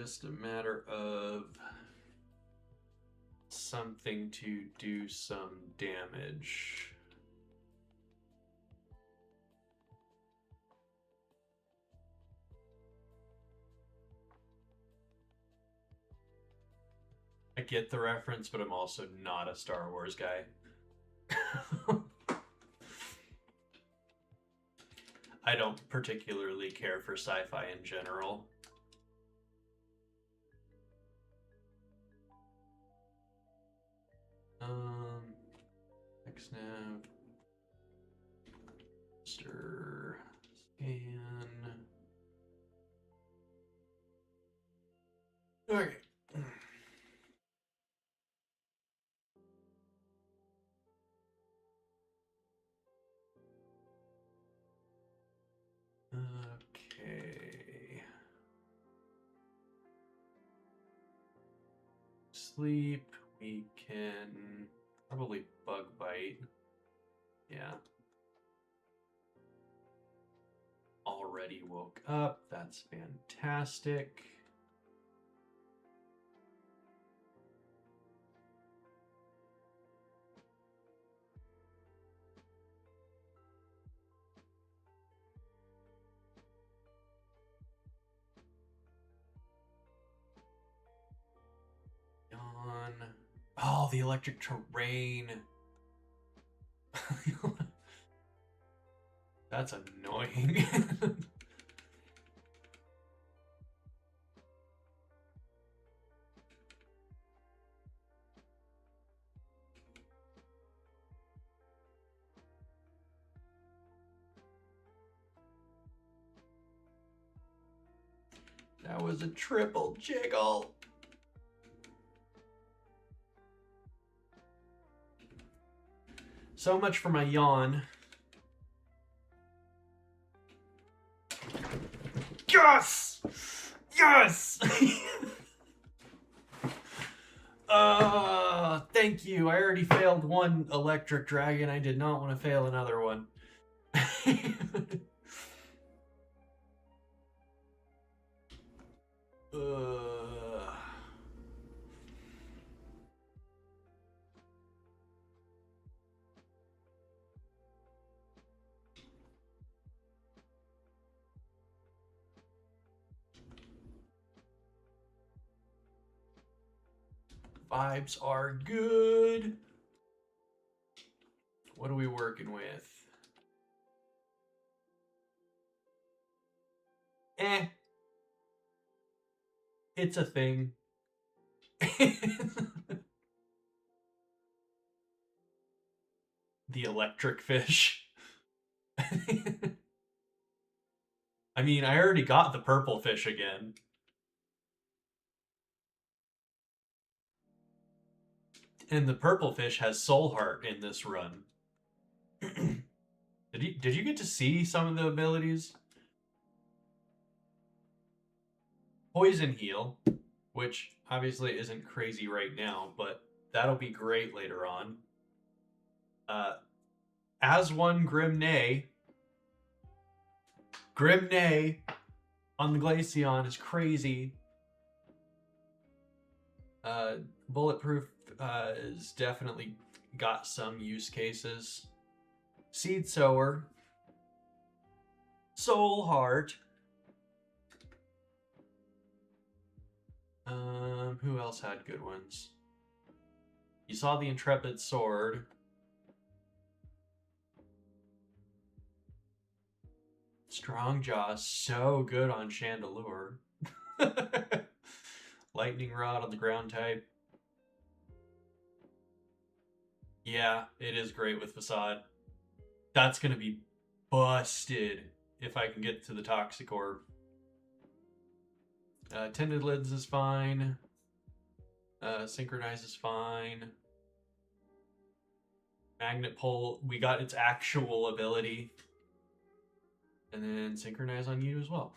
just a matter of something to do some damage. I get the reference, but I'm also not a Star Wars guy. I don't particularly care for sci-fi in general. DexNav. Scan. Okay. Okay. Sleep. We can probably bug bite. Yeah. Already woke up. That's fantastic. Yawn. Oh, the electric terrain. That's annoying. That was a triple jiggle. So much for my yawn. Yes! Yes! Thank you. I already failed one electric dragon. I did not want to fail another one. Vibes are good. What are we working with? It's a thing. The electric fish. I mean, I already got the purple fish again. And the purple fish has soul heart in this run. Did you get to see some of the abilities? Poison heal, which obviously isn't crazy right now, but that'll be great later on. As one Grimnay. Grimnay on the Glaceon is crazy. Bulletproof has definitely got some use cases. Seed Sower. Soul Heart. Who else had good ones? You saw the Intrepid Sword. Strong Jaw, so good on Chandelure. Lightning Rod on the ground type. Yeah, it is great with Facade. That's going to be busted if I can get to the Toxic Orb. Tended Lids is fine. Synchronize is fine. Magnet Pull, we got its actual ability. And then Synchronize on you as well.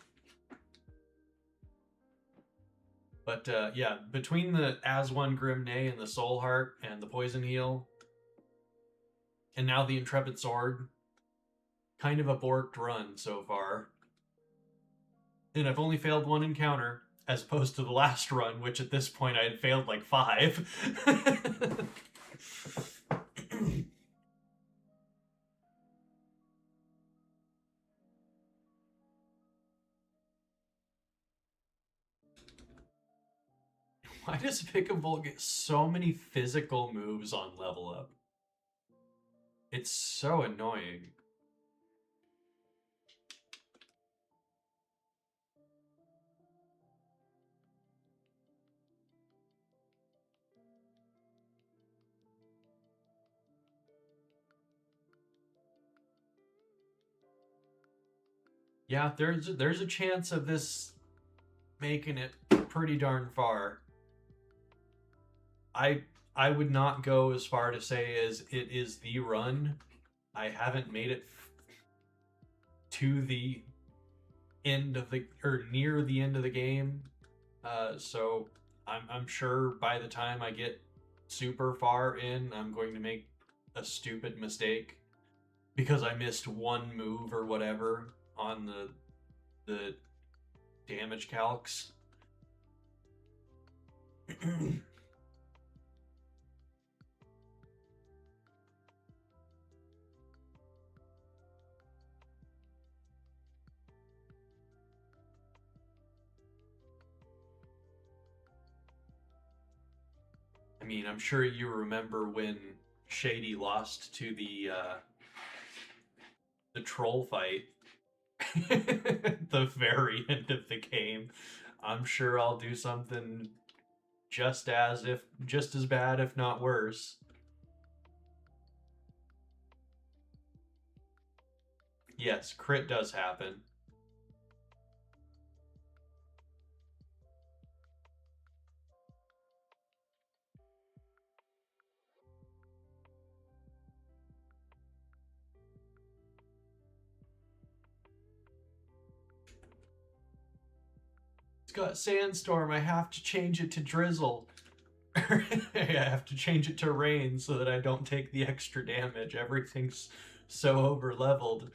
But yeah, between the As One Grimnay and the Soul Heart and the Poison Heal, and now the Intrepid Sword, kind of a borked run so far. And I've only failed one encounter, as opposed to the last run, which at this point I had failed like 5. Why does Pickleball get so many physical moves on level up? It's so annoying. Yeah, there's a chance of this making it pretty darn far. I would not go as far to say as it is the run. I haven't made it to the end of the or near the end of the game, so I'm sure by the time I get super far in, I'm going to make a stupid mistake because I missed one move or whatever on the damage calcs. I mean, I'm sure you remember when Shady lost to the troll fight at the very end of the game. I'm sure I'll do something just as bad, if not worse. Yes, crit does happen. It's got sandstorm. I have to change it to drizzle. I have to change it to rain so that I don't take the extra damage. Everything's so over leveled.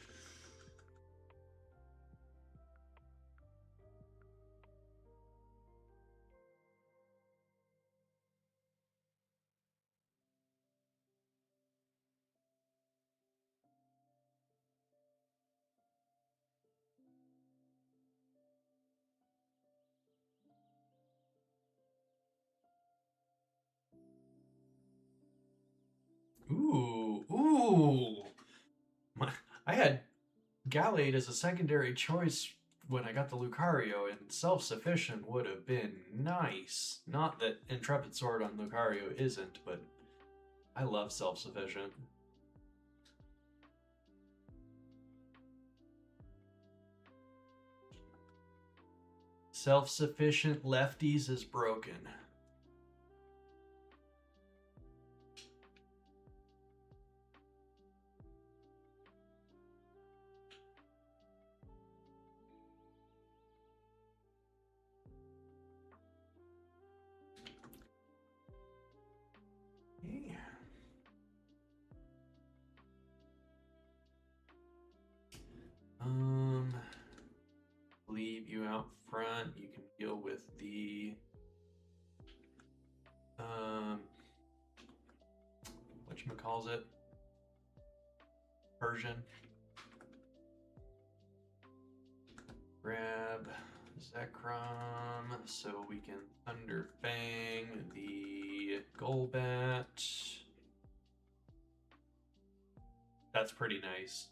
Ooh. I had Gallade as a secondary choice when I got the Lucario, and self-sufficient would have been nice. Not that Intrepid Sword on Lucario isn't, but I love self-sufficient. Self-sufficient lefties is broken. Leave you out front. You can deal with the whatchamacallit? Persian. Grab Zekrom so we can Thunder Fang the Golbat. That's pretty nice.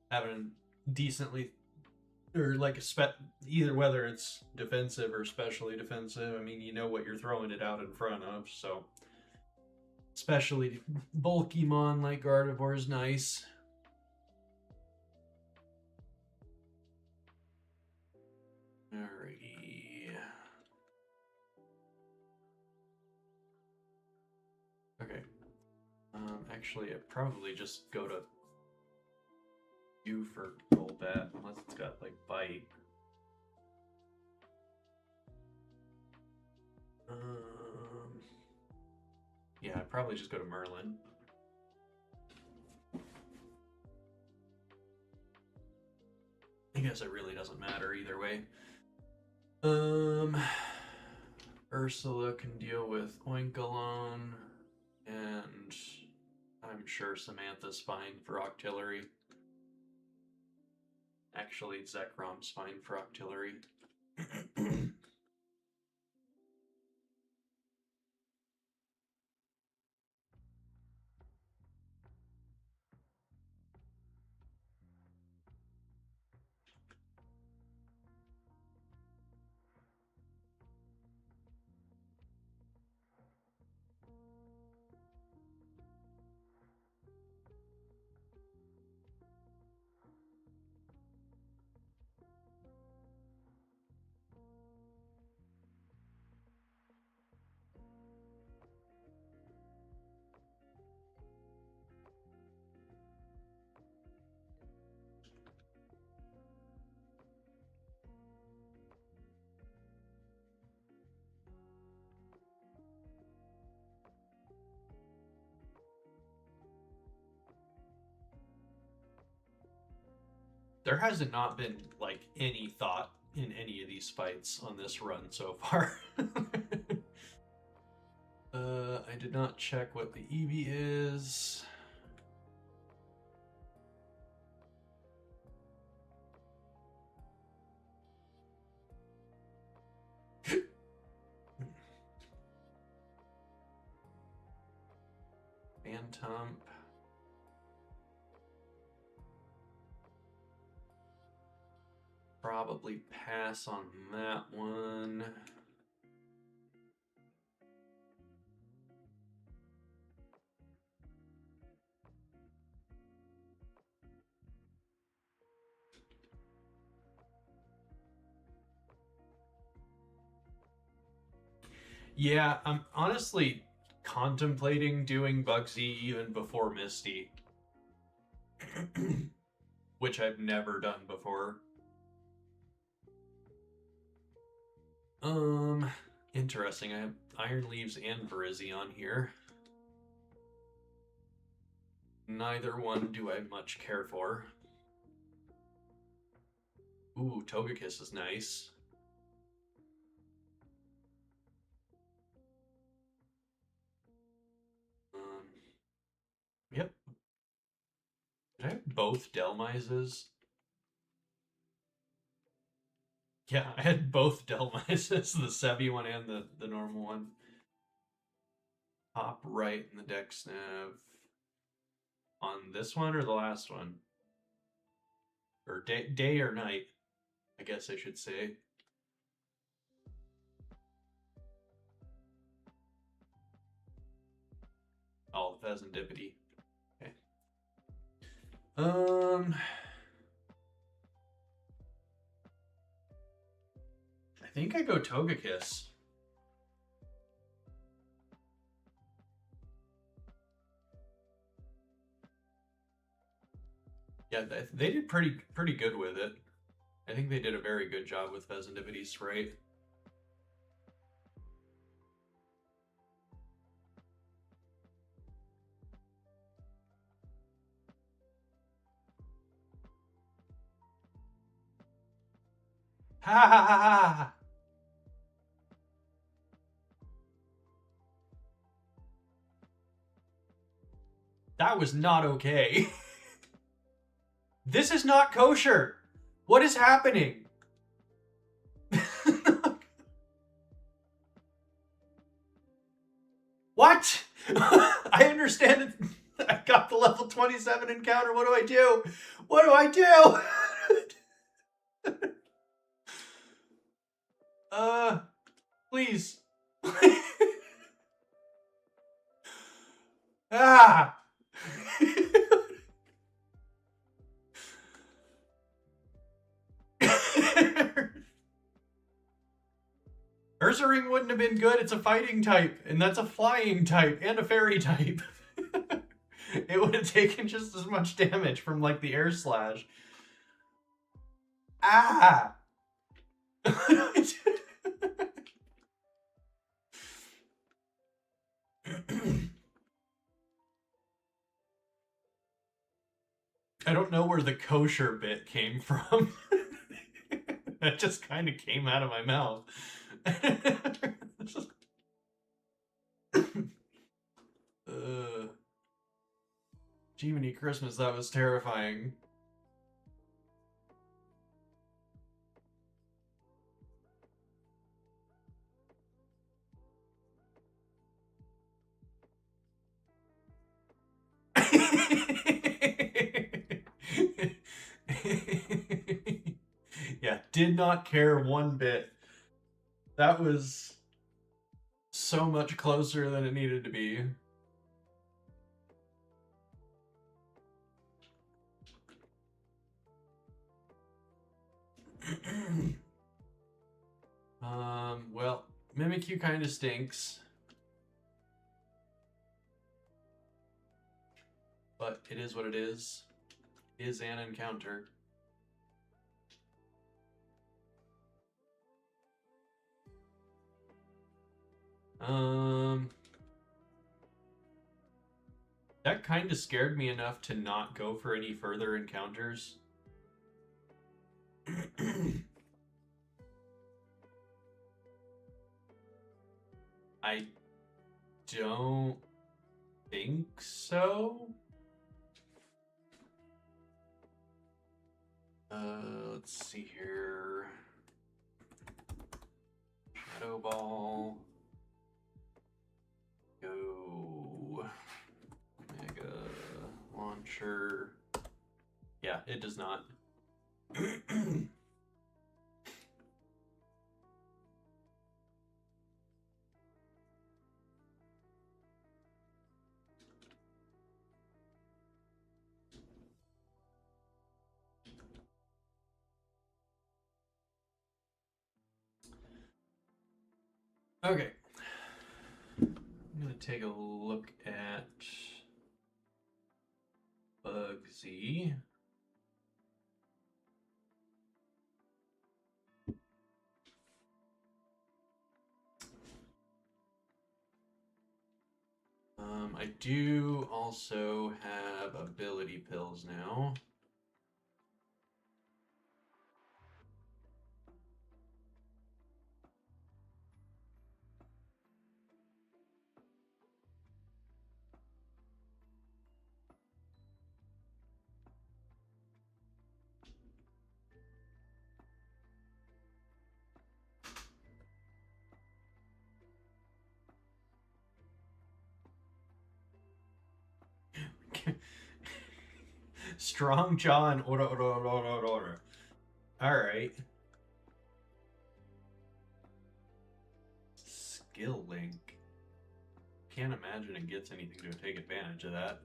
Having decently, or like either whether it's defensive or specially defensive, I mean, you know what you're throwing it out in front of, so especially bulky mon like Gardevoir is nice. Alrighty. Okay. Actually, I'd probably just go to you for Golbat, unless it's got like bite. Yeah, I'd probably just go to Merlin. I guess it really doesn't matter either way. Ursula can deal with Oink alone, and I'm sure Samantha's fine for Octillery. Actually, Zekrom's fine for Octillery. There hasn't not been like any thought in any of these fights on this run so far. I did not check what the EV is. Phantom. Probably pass on that one. Yeah, I'm honestly contemplating doing Bugsy even before Misty. Which I've never done before. Interesting. I have Iron Leaves and Verizzi on here. Neither one do I much care for. Ooh, Togekiss is nice. Yep. Did I have both Delmises? Yeah, I had both Delmises, the Sevi one and the normal one. Top right in the DexNav. On this one or the last one? Or day or night, I guess I should say. Oh, Pheasantipity. Okay. I think I go Togekiss. Yeah, they did pretty good with it. I think they did a very good job with Pheasantipity Sprite. Ha ha ha ha! That was not okay. This is not kosher. What is happening? What? I understand it. I got the level 27 encounter. What do I do? What do I do? Please. Ah. Ursaring wouldn't have been good. It's a fighting type, and that's a flying type and a fairy type. It would have taken just as much damage from like the air slash. Ah! I don't know where the kosher bit came from. That just kind of came out of my mouth. Jiminy Christmas, that was terrifying. Yeah, did not care one bit. That was so much closer than it needed to be. Well, Mimikyu kind of stinks. But it is what it is. It is an encounter. That kind of scared me enough to not go for any further encounters. I don't think so. Let's see here. Shadow Ball. Go. Mega Launcher. Yeah, it does not. Okay. I'm going to take a look at Bugsy. I do also have ability pills now. Strong jaw and order. Alright. Skill link. Can't imagine it gets anything to take advantage of that.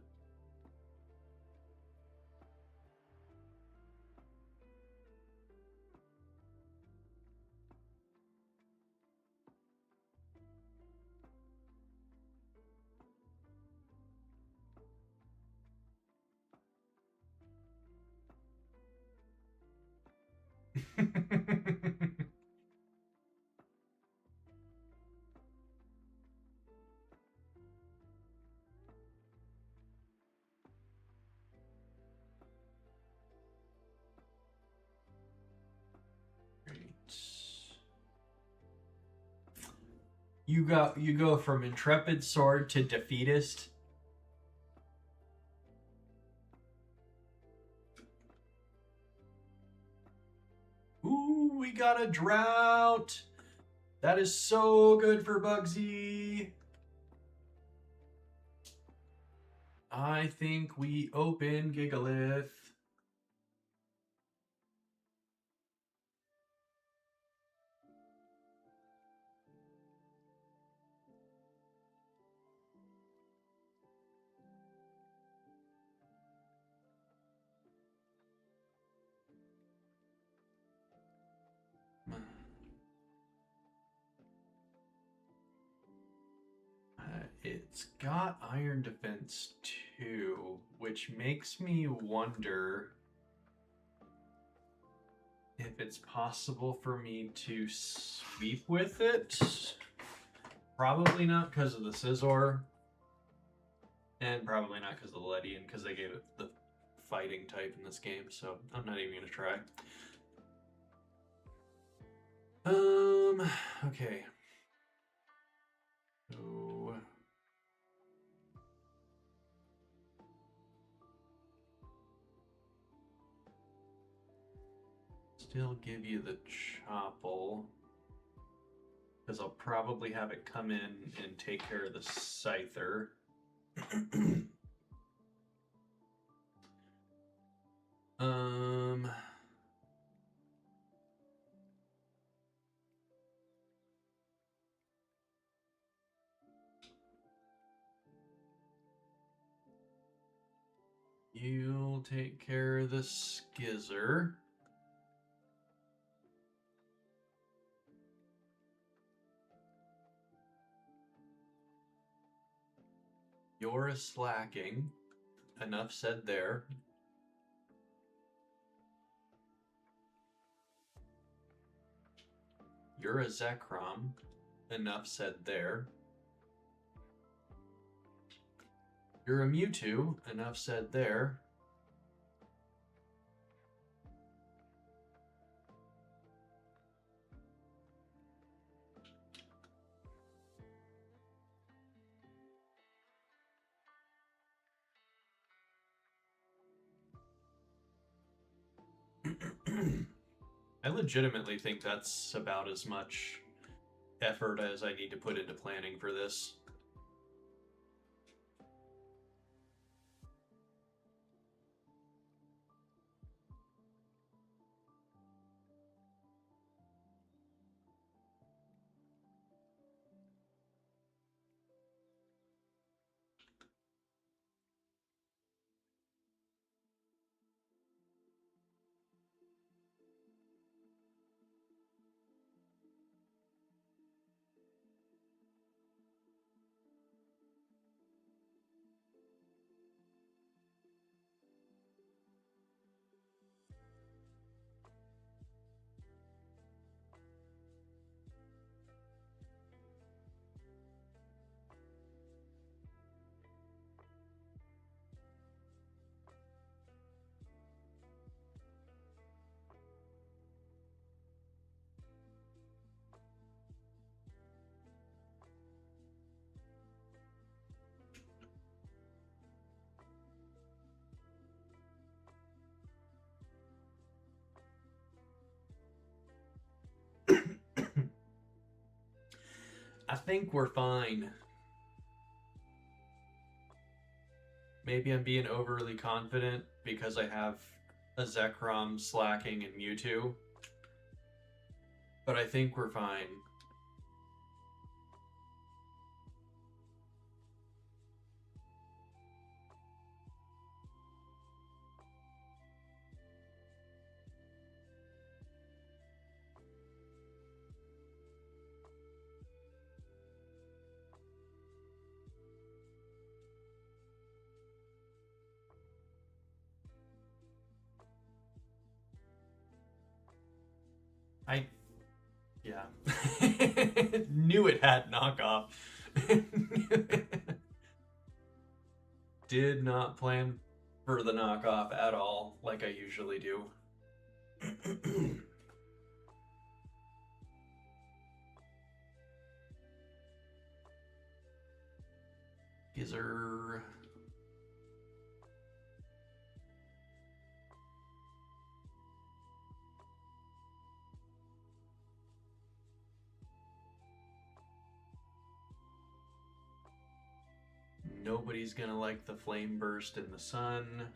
You go from intrepid sword to defeatist. Ooh, we got a drought. That is so good for Bugsy. I think we open Gigalith. It's got Iron Defense 2, which makes me wonder if it's possible for me to sweep with it. Probably not because of the Scizor. And probably not because of the Ledian, because they gave it the fighting type in this game, so I'm not even going to try. Okay. So still give you the chopple, because I'll probably have it come in and take care of the scyther. You'll take care of the skizzer. You're a slacking. Enough said there. You're a Zekrom. Enough said there. You're a Mewtwo. Enough said there. I legitimately think that's about as much effort as I need to put into planning for this. I think we're fine. Maybe I'm being overly confident because I have a Zekrom, Slacking, and Mewtwo. But I think we're fine. Yeah. Knew it had knockoff. Did not plan for the knockoff at all, like I usually do. Gizzer. Nobody's gonna like the flame burst in the sun.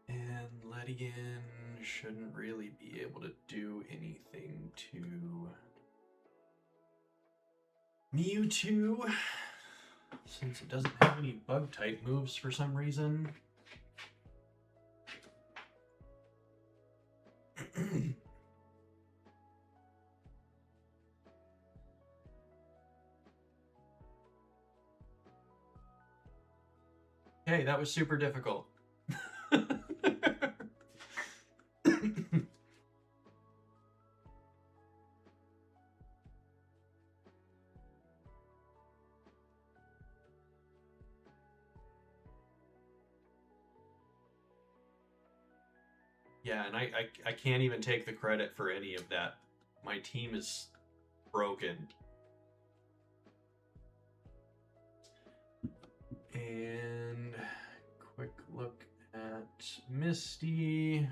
And letting in I shouldn't really be able to do anything to Mewtwo, since it doesn't have any bug type moves for some reason. Hey, that was super difficult. Yeah, and I can't even take the credit for any of that. My team is broken. And quick look at Misty.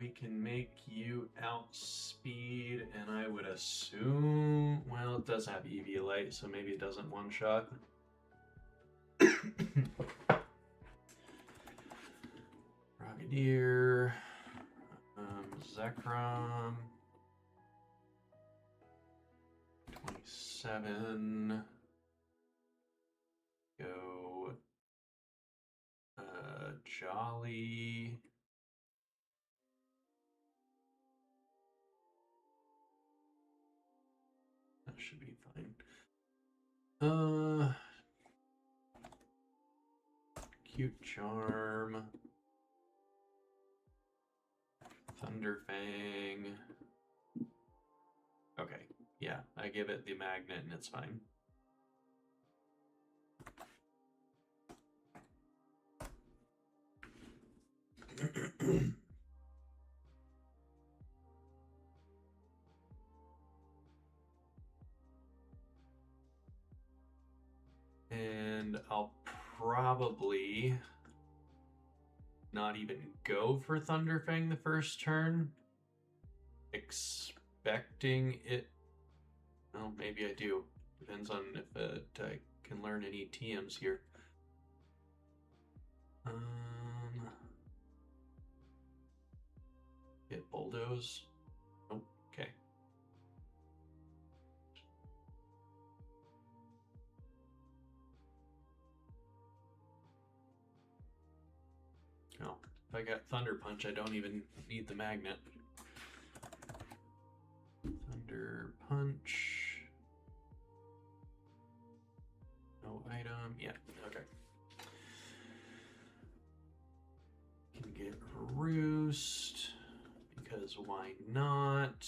We can make you outspeed, and I would assume, well, it does have Eviolite, so maybe it doesn't one-shot. Rocketeer, Zekrom, 27, go, Jolly, that should be fine. Cute Charm, Thunderfang. Okay, yeah, I give it the magnet and it's fine. And I'll probably not even go for Thunderfang the first turn, expecting it. Well, maybe I do. Depends on if I can learn any TMs here. Get Bulldoze. Oh, okay. Oh, if I got Thunder Punch, I don't even need the magnet. Thunder Punch. No item. Yeah, okay. Can get Roost, because why not?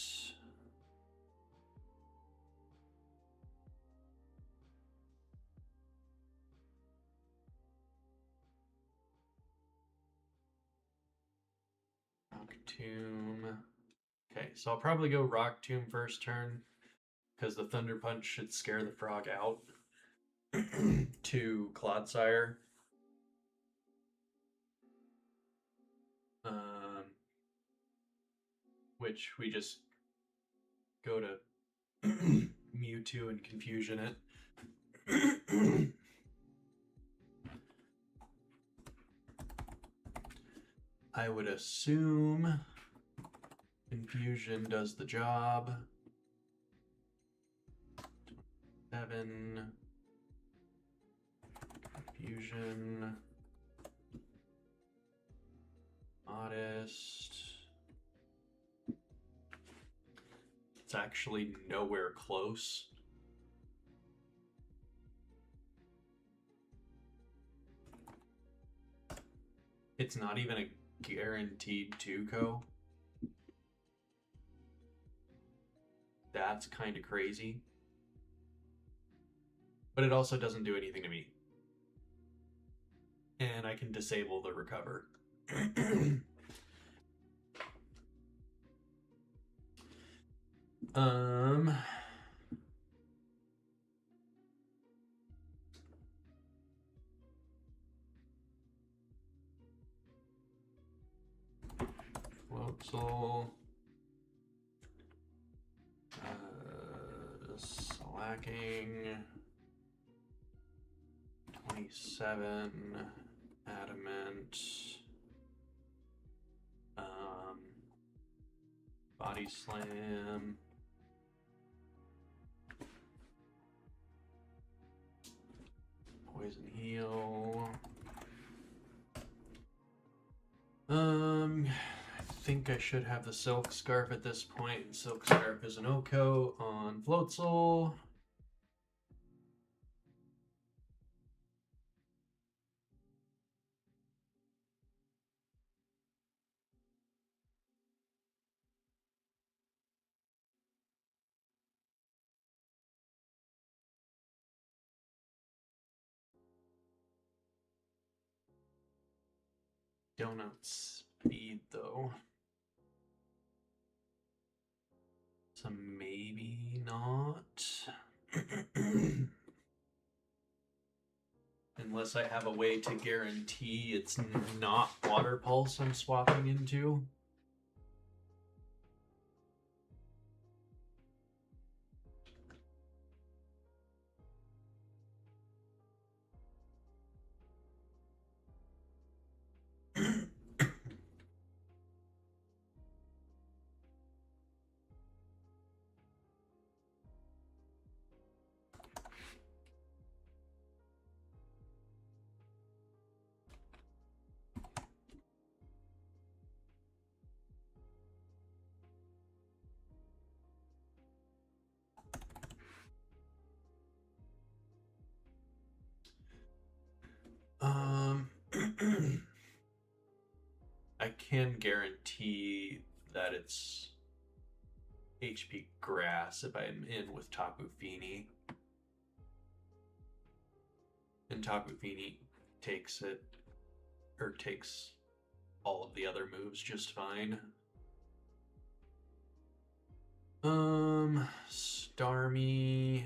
Rock Tomb. Okay, so I'll probably go Rock Tomb first turn, because the Thunder Punch should scare the frog out to Clodsire. Which we just go to Mewtwo and Confusion it. I would assume Confusion does the job. 7. Confusion. Modest. It's actually nowhere close. It's not even a guaranteed 2-co. That's kind of crazy. But it also doesn't do anything to me. And I can disable the recover. Floatzel, lacking 27 adamant. Body slam. Poison heal. I think I should have the Silk Scarf at this point. Silk Scarf is an Oko on Floatzel. Donut speed though. So maybe not. Unless I have a way to guarantee it's not Water Pulse I'm swapping into. I can guarantee that it's HP Grass if I'm in with Tapu Fini. And Tapu Fini takes it, or takes all of the other moves just fine. Starmie.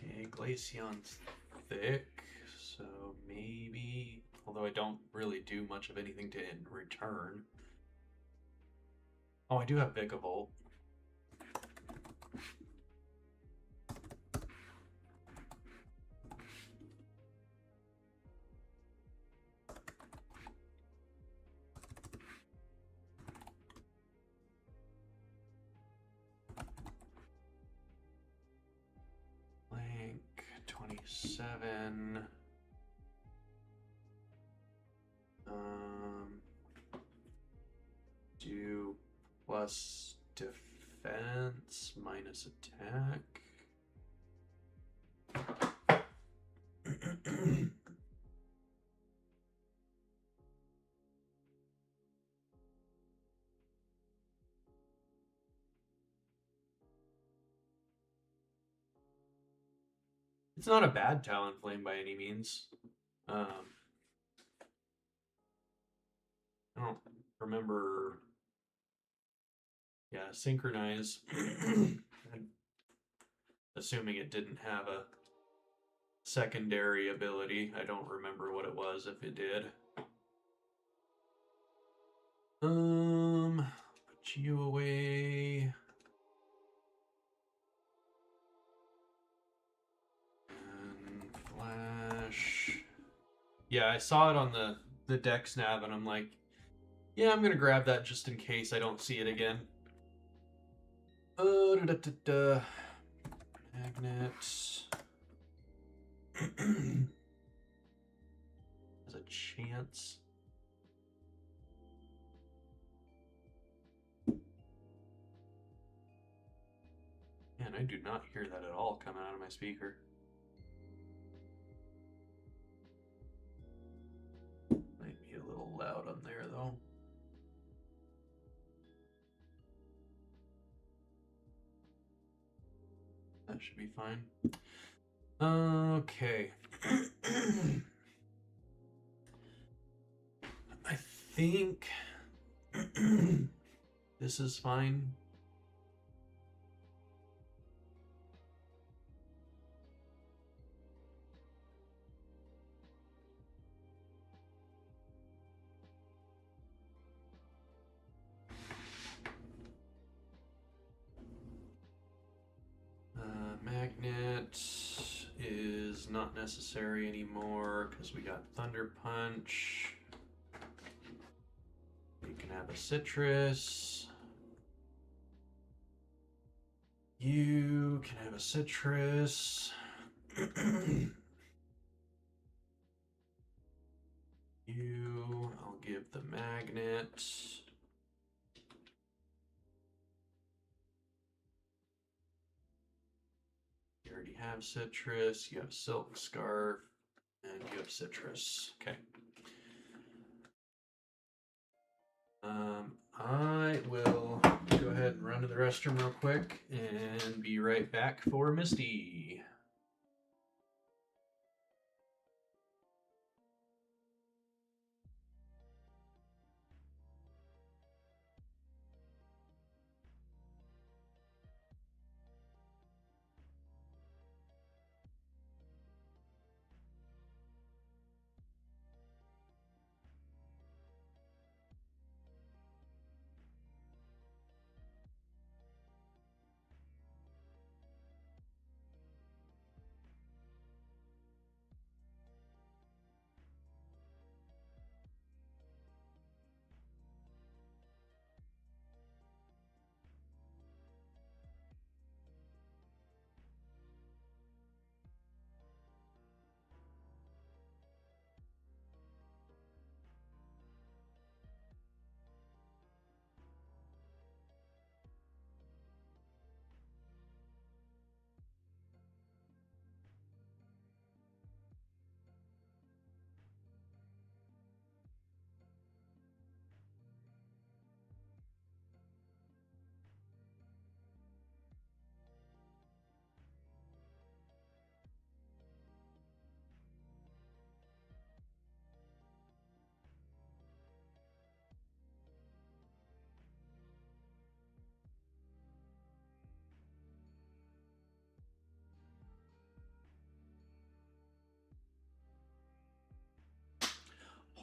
Okay, Glaceon's thick, so maybe, although I don't really do much of anything to in return. Oh, I do have Vikavolt. Blank 27. Do plus defense minus attack. It's not a bad Talonflame by any means. I don't remember. Yeah, Synchronize. Assuming it didn't have a secondary ability. I don't remember what it was if it did. Put you away. And Flash. Yeah, I saw it on the DexNav and I'm like, yeah, I'm gonna grab that just in case I don't see it again. Magnets. Has a chance. Man, I do not hear that at all coming out of my speaker. Might be a little loud on there though. That should be fine. Okay. I think this is fine. not necessary anymore because we got Thunder Punch. You can have a citrus. You can have a citrus. I'll give the magnet. You already have citrus, you have silk scarf, and you have citrus. Okay. I will go ahead and run to the restroom real quick and be right back for Misty.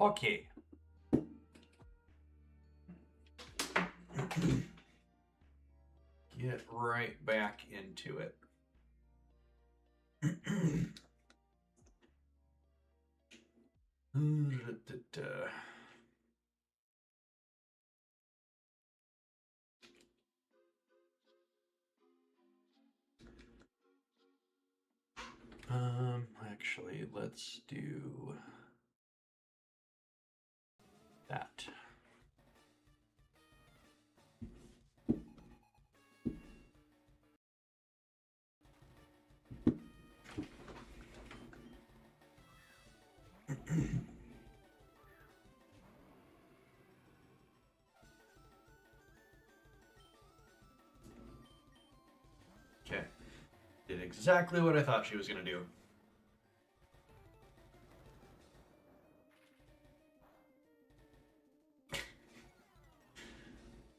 Okay. Get right back into it. Actually, let's do that. Okay. Did exactly what I thought she was going to do.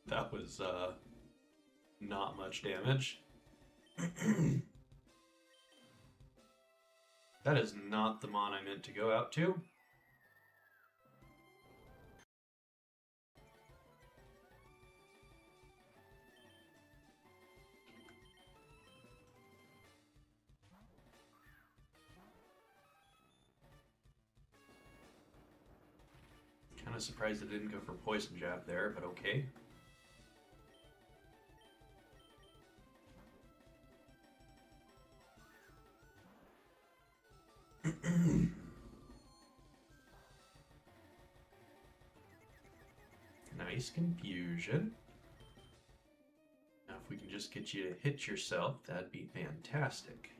That was not much damage. That is not the mon I meant to go out to. Kind of surprised it didn't go for poison jab there, but okay. Nice confusion. Now if we can just get you to hit yourself, that'd be fantastic.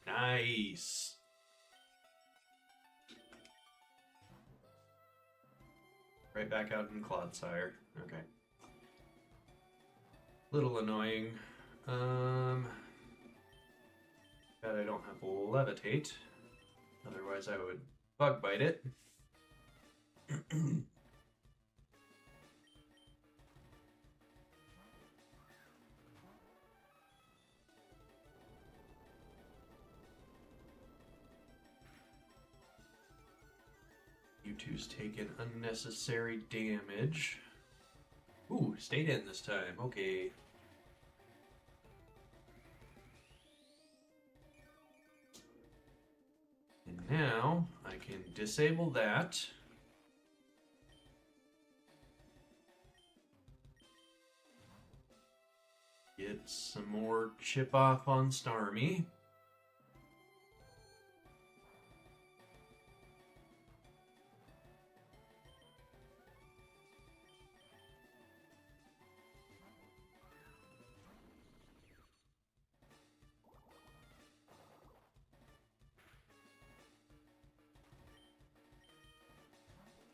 Nice. Right back out in Clodsire. Okay. Little annoying. Bet I don't have Levitate. Otherwise I would bug bite it. You two's taken unnecessary damage. Ooh, stayed in this time. Okay. now I can disable that. Get some more chip off on Starmie.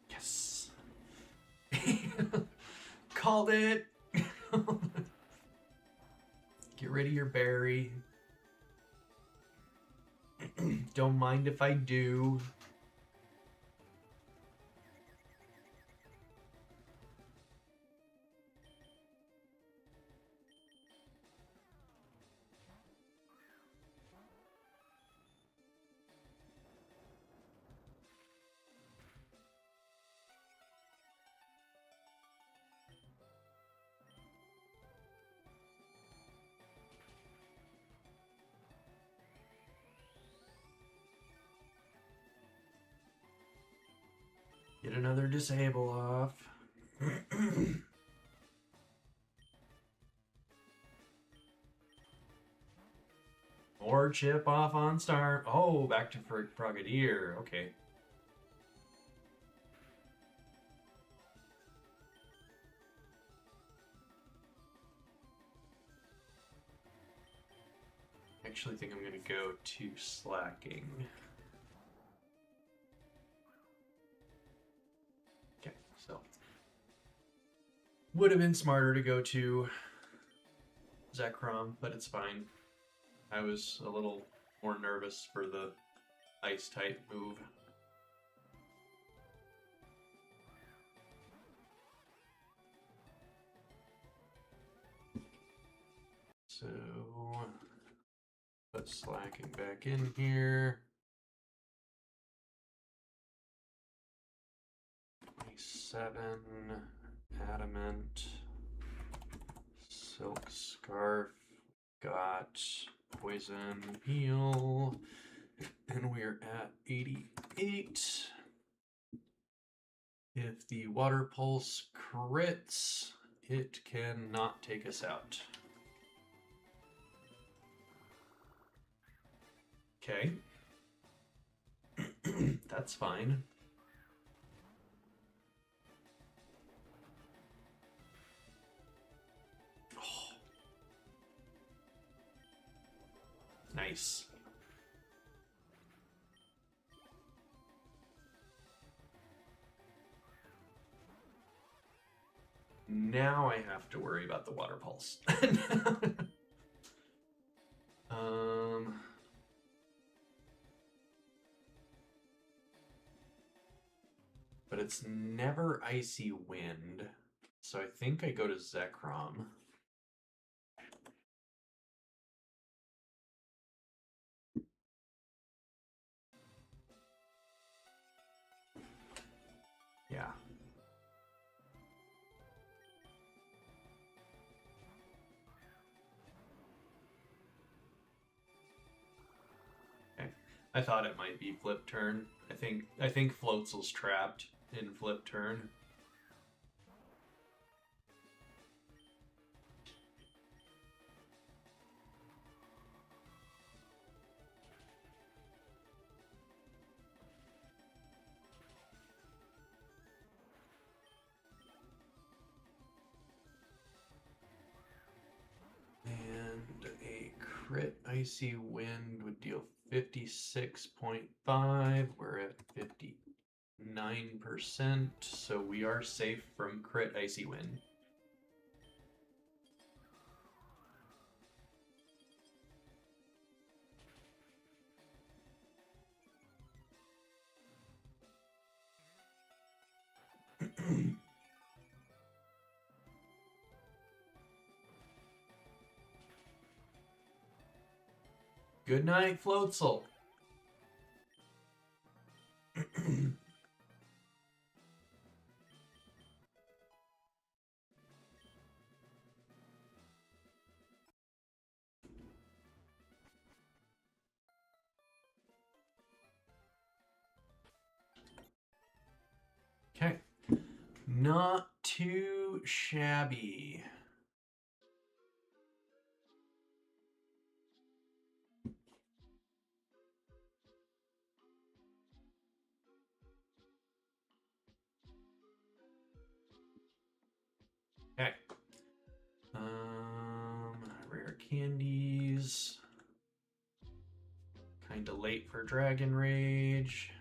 Yes. Called it. Get rid of your berry. Don't mind if I do. Get another disable off. More chip off on Star. Oh, back to Frogadier. Okay. I actually think I'm going to go to slacking. Okay, so would have been smarter to go to Zekrom, but it's fine. I was a little more nervous for the ice type move. So put slacking back in here. 27 adamant, silk scarf, got poison heal, and we're at 88. If the water pulse crits, it cannot take us out. Okay. That's fine. Oh. Nice. Now I have to worry about the water pulse. But it's never icy wind, so I think I go to Zekrom. Yeah. Okay. I thought it might be flip turn. I think Floatzel's trapped in flip turn. And a crit icy wind would deal 56.5. We're at 59%, so we are safe from crit icy wind. Good night, Floatzel. Not too shabby. Okay. Rare candies. Kinda late for Dragon Rage.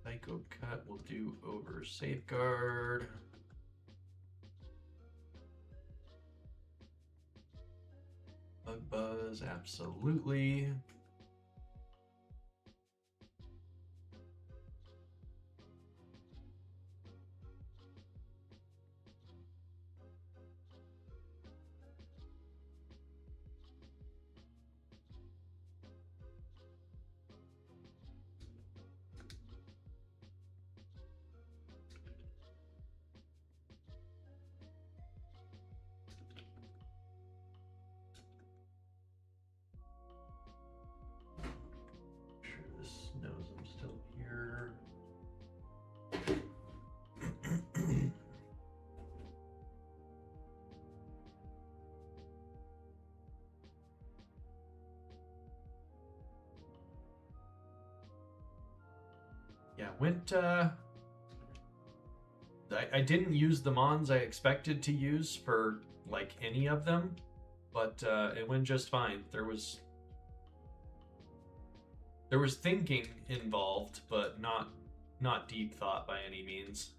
Psycho Cut will do over Safeguard. Bug Buzz, absolutely. This knows I'm still here. Yeah, went I didn't use the mons I expected to use for like any of them, but it went just fine. There was thinking involved, but not deep thought by any means.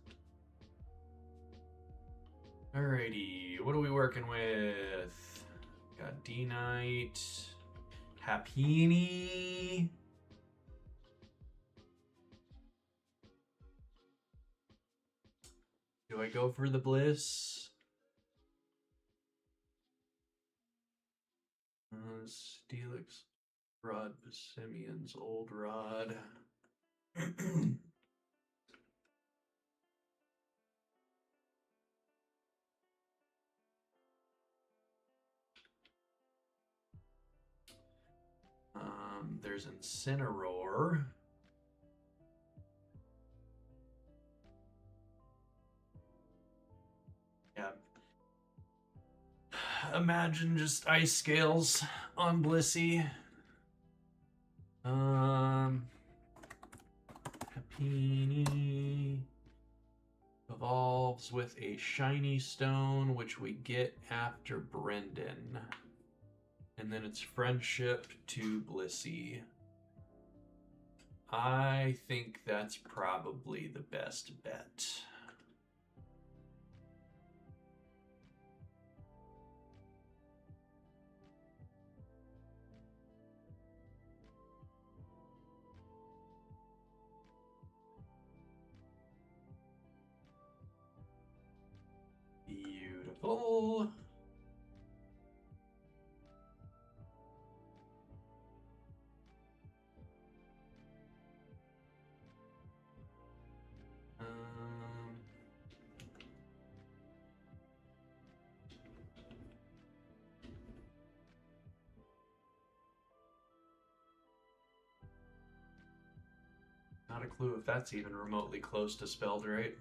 Alrighty, what are we working with? Got D-Knight, Happini. Do I go for the Bliss? Steelix, Rod Simeon's old rod. There's Incineroar. Yeah. Imagine just ice scales on Blissey. Happini evolves with a shiny stone, which we get after Brendan. And then it's friendship to Blissey. I think that's probably the best bet. Beautiful. Not a clue if that's even remotely close to spelled right.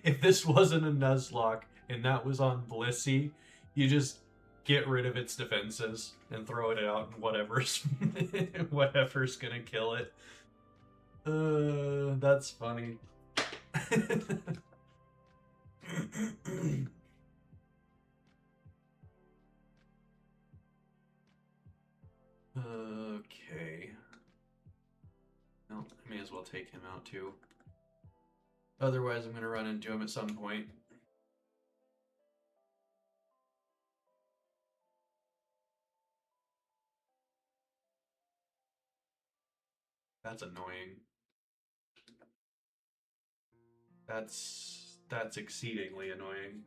If this wasn't a Nuzlocke and that was on Blissey, you just get rid of its defenses and throw it out and whatever's whatever's gonna kill it. That's funny. Okay. Well, I may as well take him out too. Otherwise, I'm going to run into him at some point. That's annoying. That's exceedingly annoying.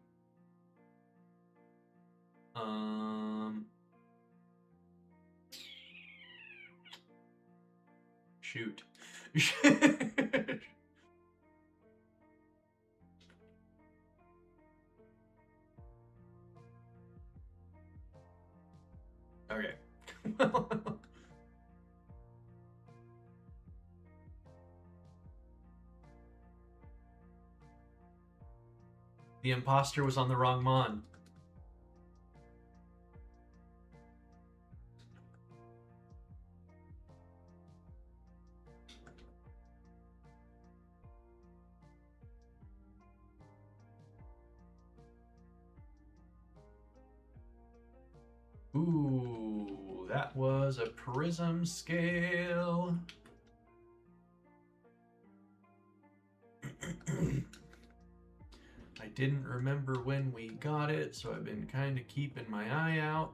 Shoot. The imposter was on the wrong mon. Ooh, that was a prism scale. I didn't remember when we got it, so I've been kind of keeping my eye out.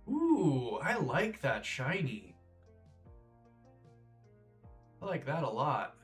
Ooh, I like that shiny. I like that a lot.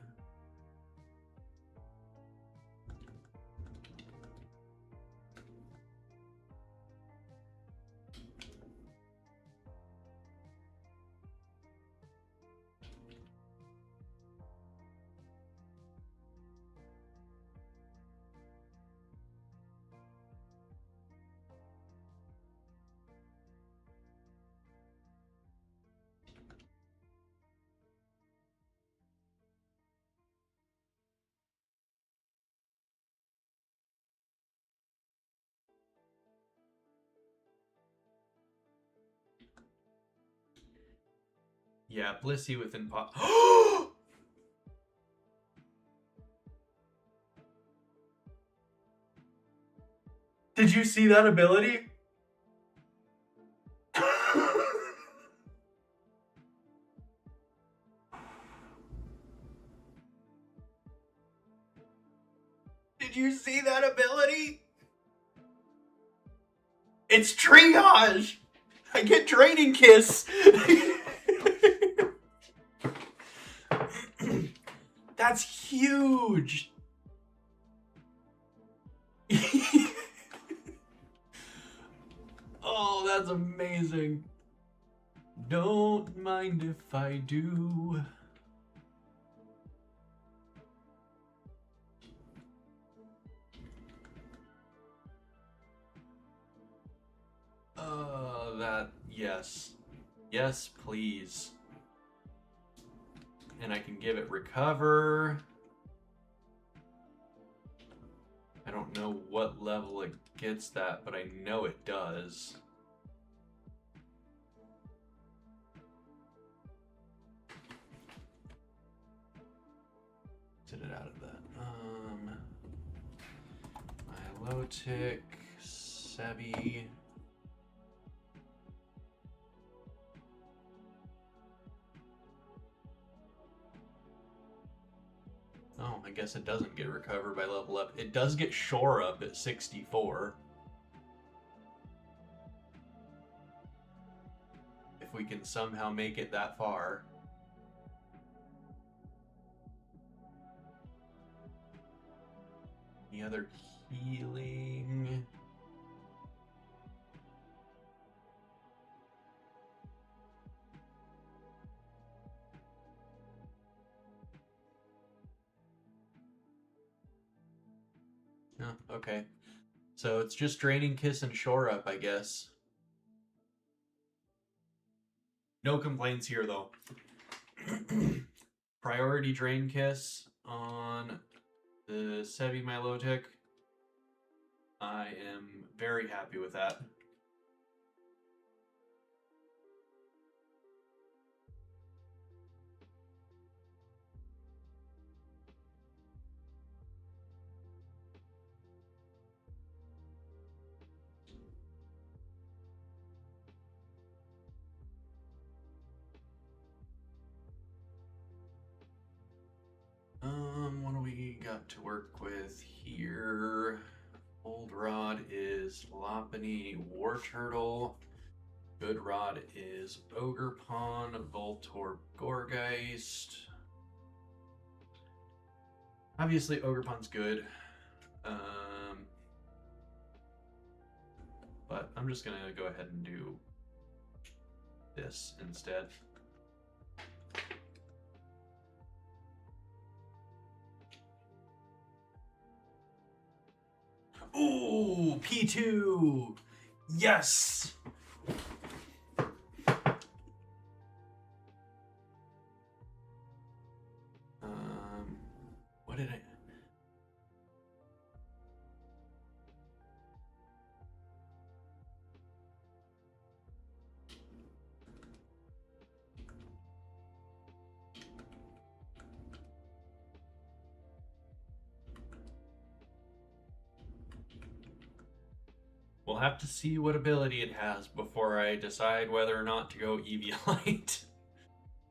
Yeah, Blissey with impo. Did you see that ability? Did you see that ability? It's triage! I get Draining Kiss! That's huge! Oh, that's amazing. Don't mind if I do. Yes. Yes, please. And I can give it recover. I don't know what level it gets that, but I know it does. Get it out of that. Milotic, Sebi. Oh, I guess it doesn't get recovered by level up. It does get shore up at 64. If we can somehow make it that far. Any other healing? Oh, okay. So it's just Draining Kiss and Shore Up, I guess. No complaints here, though. Priority Drain Kiss on the Sebi Milotic. I am very happy with that. What do we got to work with here? Old Rod is Lopunny War Turtle. Good Rod is Ogerpon, Voltorb, Gourgeist. Obviously, Ogerpon's good. But I'm just gonna go ahead and do this instead. T2! Yes! What did I... We'll have to see what ability it has before I decide whether or not to go Eviolite.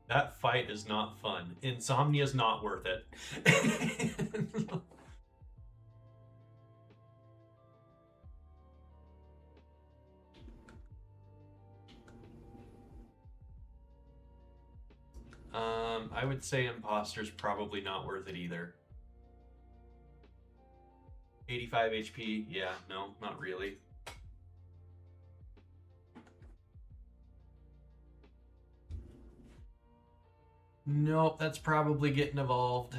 That fight is not fun. Insomnia's not worth it. I would say Imposter's probably not worth it either. 85 HP, yeah, no, not really. Nope, that's probably getting evolved.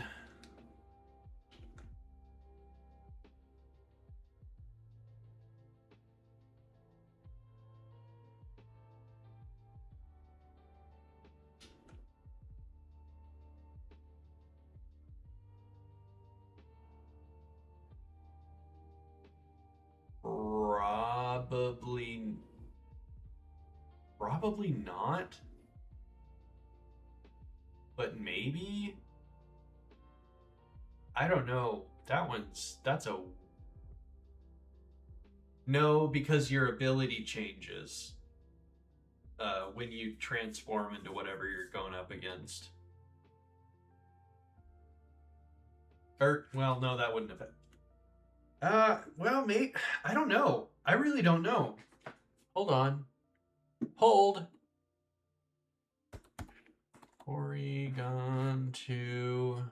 Probably not. But maybe? I don't know. That's a... No, because your ability changes when you transform into whatever you're going up against. Or, well, no, that wouldn't have... well, mate, I don't know. I really don't know. Hold on. Hold. Porygon to...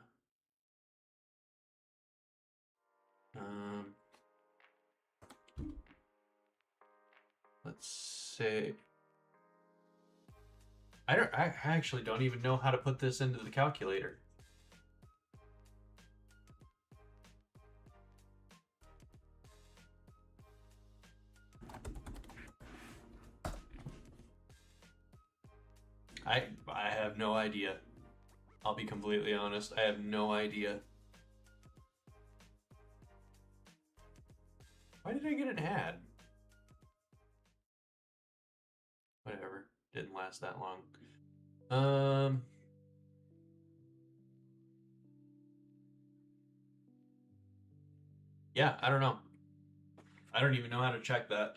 let's say... I actually don't even know how to put this into the calculator. I have no idea. I'll be completely honest. I have no idea. Why did I get an ad? Whatever. Didn't last that long. Yeah, I don't know. I don't even know how to check that.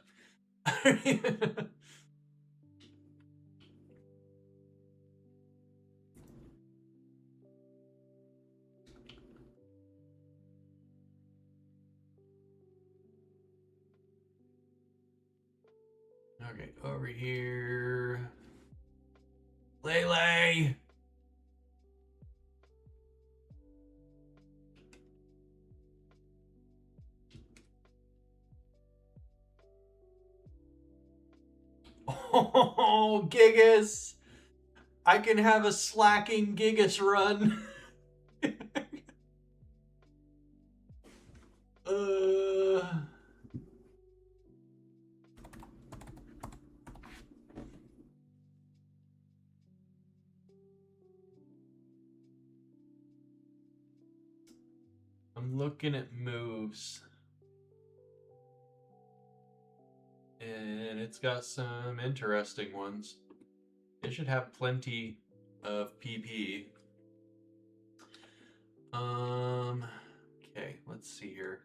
Okay, over here. Lele! Oh, Gigas! I can have a slacking Gigas run. I'm looking at moves. And it's got some interesting ones. It should have plenty of PP. Okay, let's see here.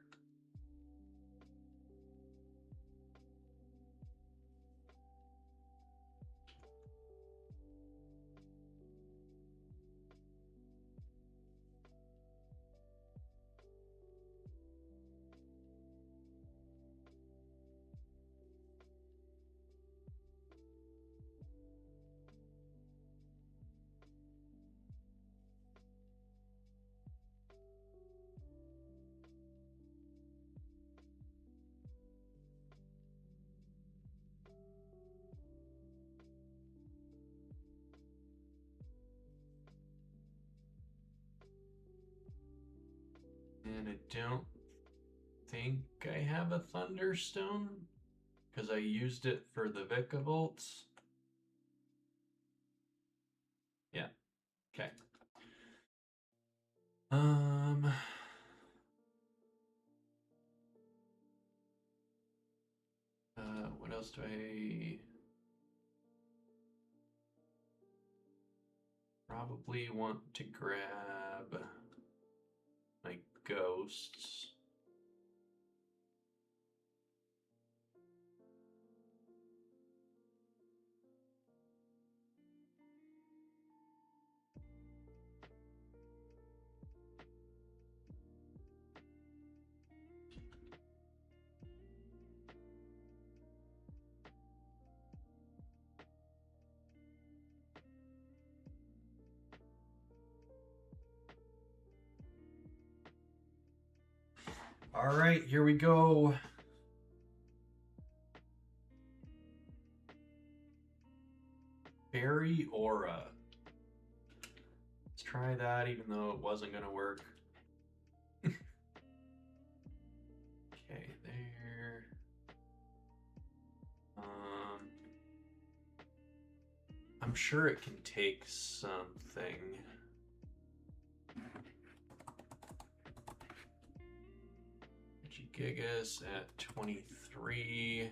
And I don't think I have a Thunderstone because I used it for the Vicavolts. Yeah. Okay. What else do I probably want to grab? My ghosts. All right, here we go. Fairy Aura. Let's try that, even though it wasn't going to work. Okay, there. I'm sure it can take something. Gigas at 23.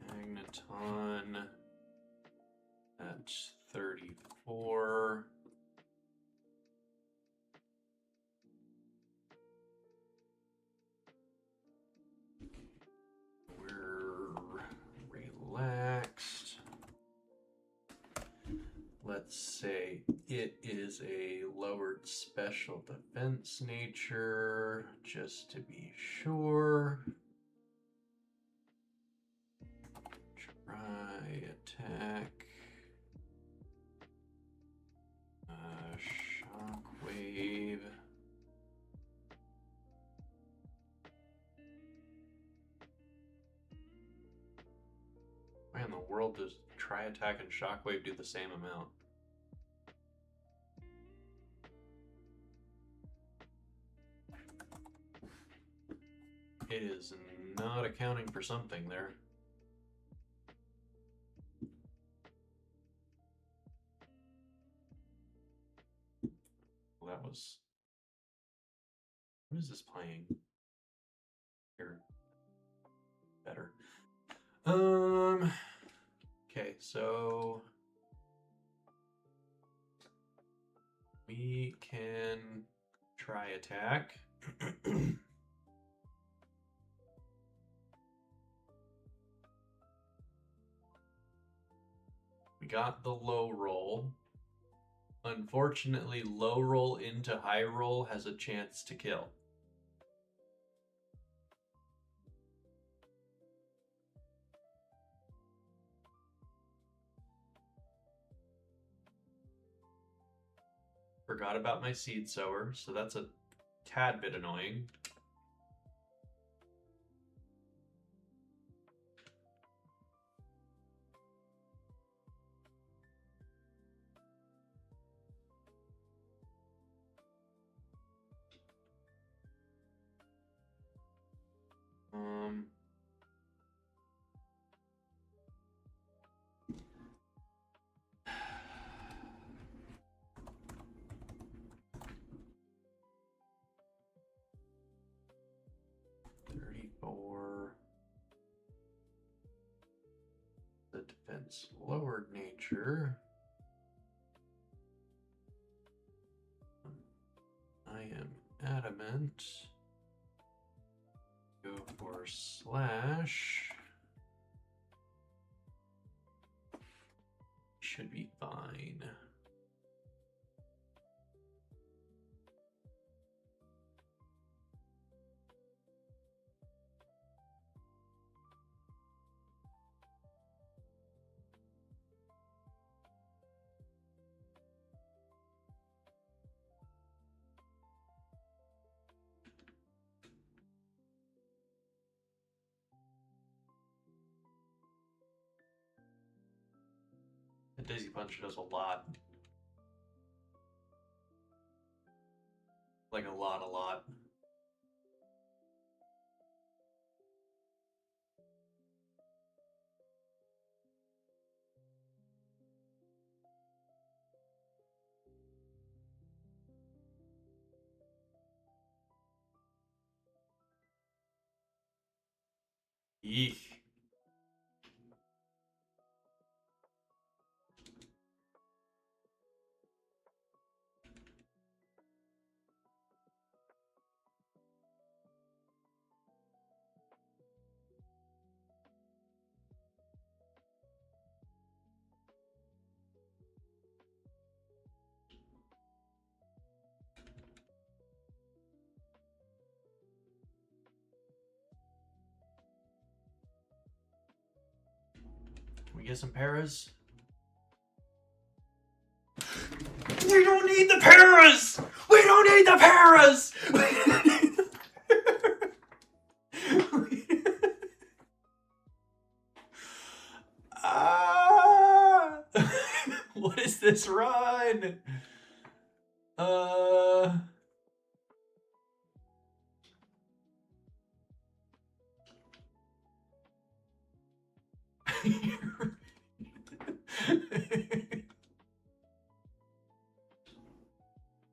Magneton at 34. We're relaxed. Let's say it is a lowered special defense nature, just to be sure. Try attack. Shockwave. Why in the world does try attack and shockwave do the same amount? It is not accounting for something there. Well, that was... What is this playing? Here. Better. Okay, so... we can try attack. We got the low roll. Unfortunately, low roll into high roll has a chance to kill. Forgot about my seed sower, so that's a tad bit annoying. The defense lowered nature. I am adamant. Go for slash. Should be fine. The Daisy Punch does a lot. Like a lot. Eek. Can we get some paras? We don't need the paras! We don't need the paras! Ah! What is this run?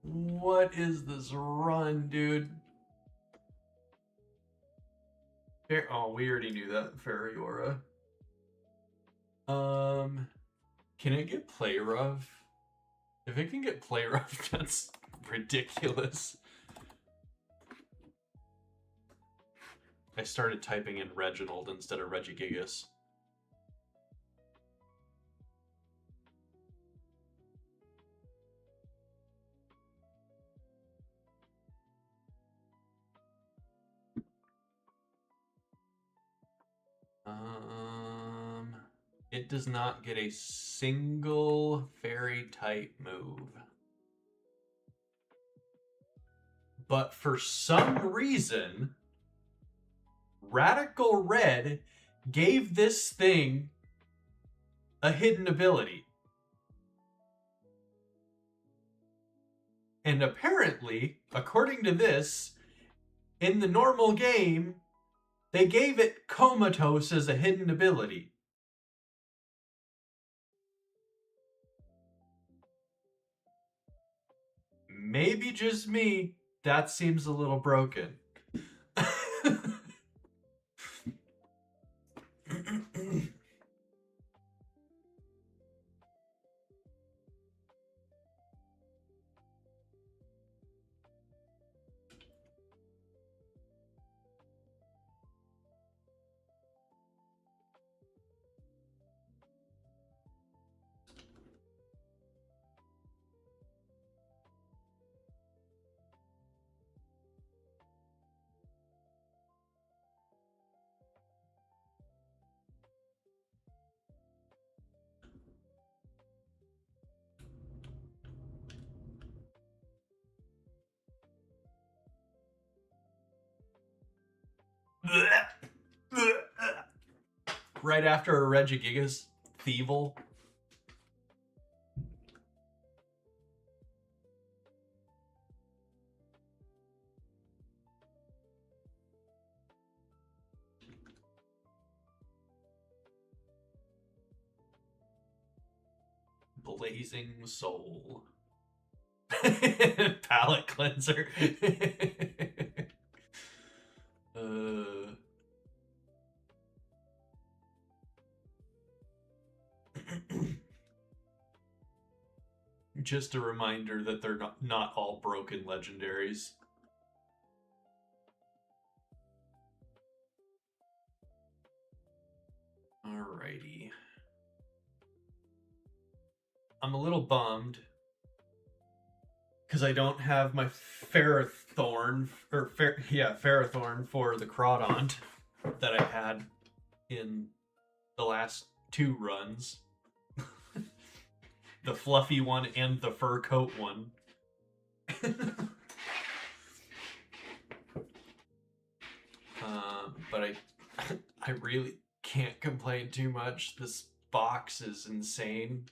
What is this run, dude? Oh, we already knew that, Fariora. Can it get play rough? If it can get play rough, that's ridiculous. I started typing in Reginald instead of Regigigas. It does not get a single fairy type move. But for some reason, Radical Red gave this thing a hidden ability. And apparently, according to this, in the normal game, they gave it Comatose as a hidden ability. Maybe just me, that seems a little broken. Right after a Regigigas Thievel. Blazing Soul. Palette cleanser. Just a reminder that they're not all broken legendaries. Alrighty. I'm a little bummed because I don't have my Ferrothorn for the Crawdont that I had in the last 2 runs. The fluffy one and the fur coat one. But I really can't complain too much. This box is insane.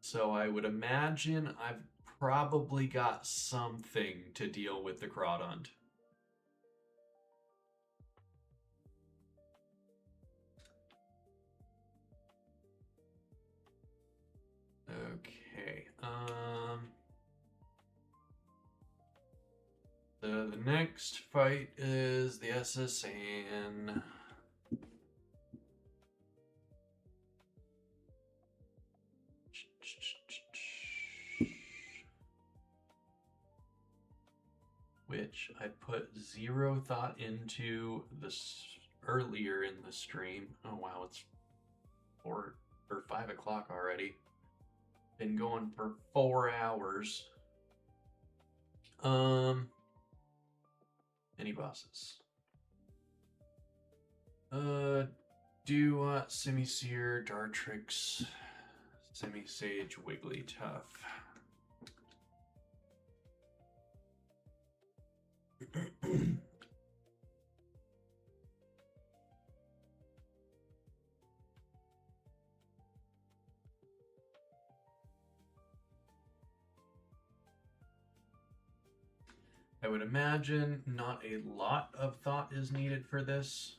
So I would imagine I've probably got something to deal with the Crawdont. Okay. The next fight is the SSN. Which I put zero thought into this earlier in the stream. Oh wow, it's 4 or 5 o'clock already. Been going for 4 hours. Any bosses? Duat, Semi-Seer, Dartrix, Semi-Sage, Wigglytuff. I would imagine not a lot of thought is needed for this.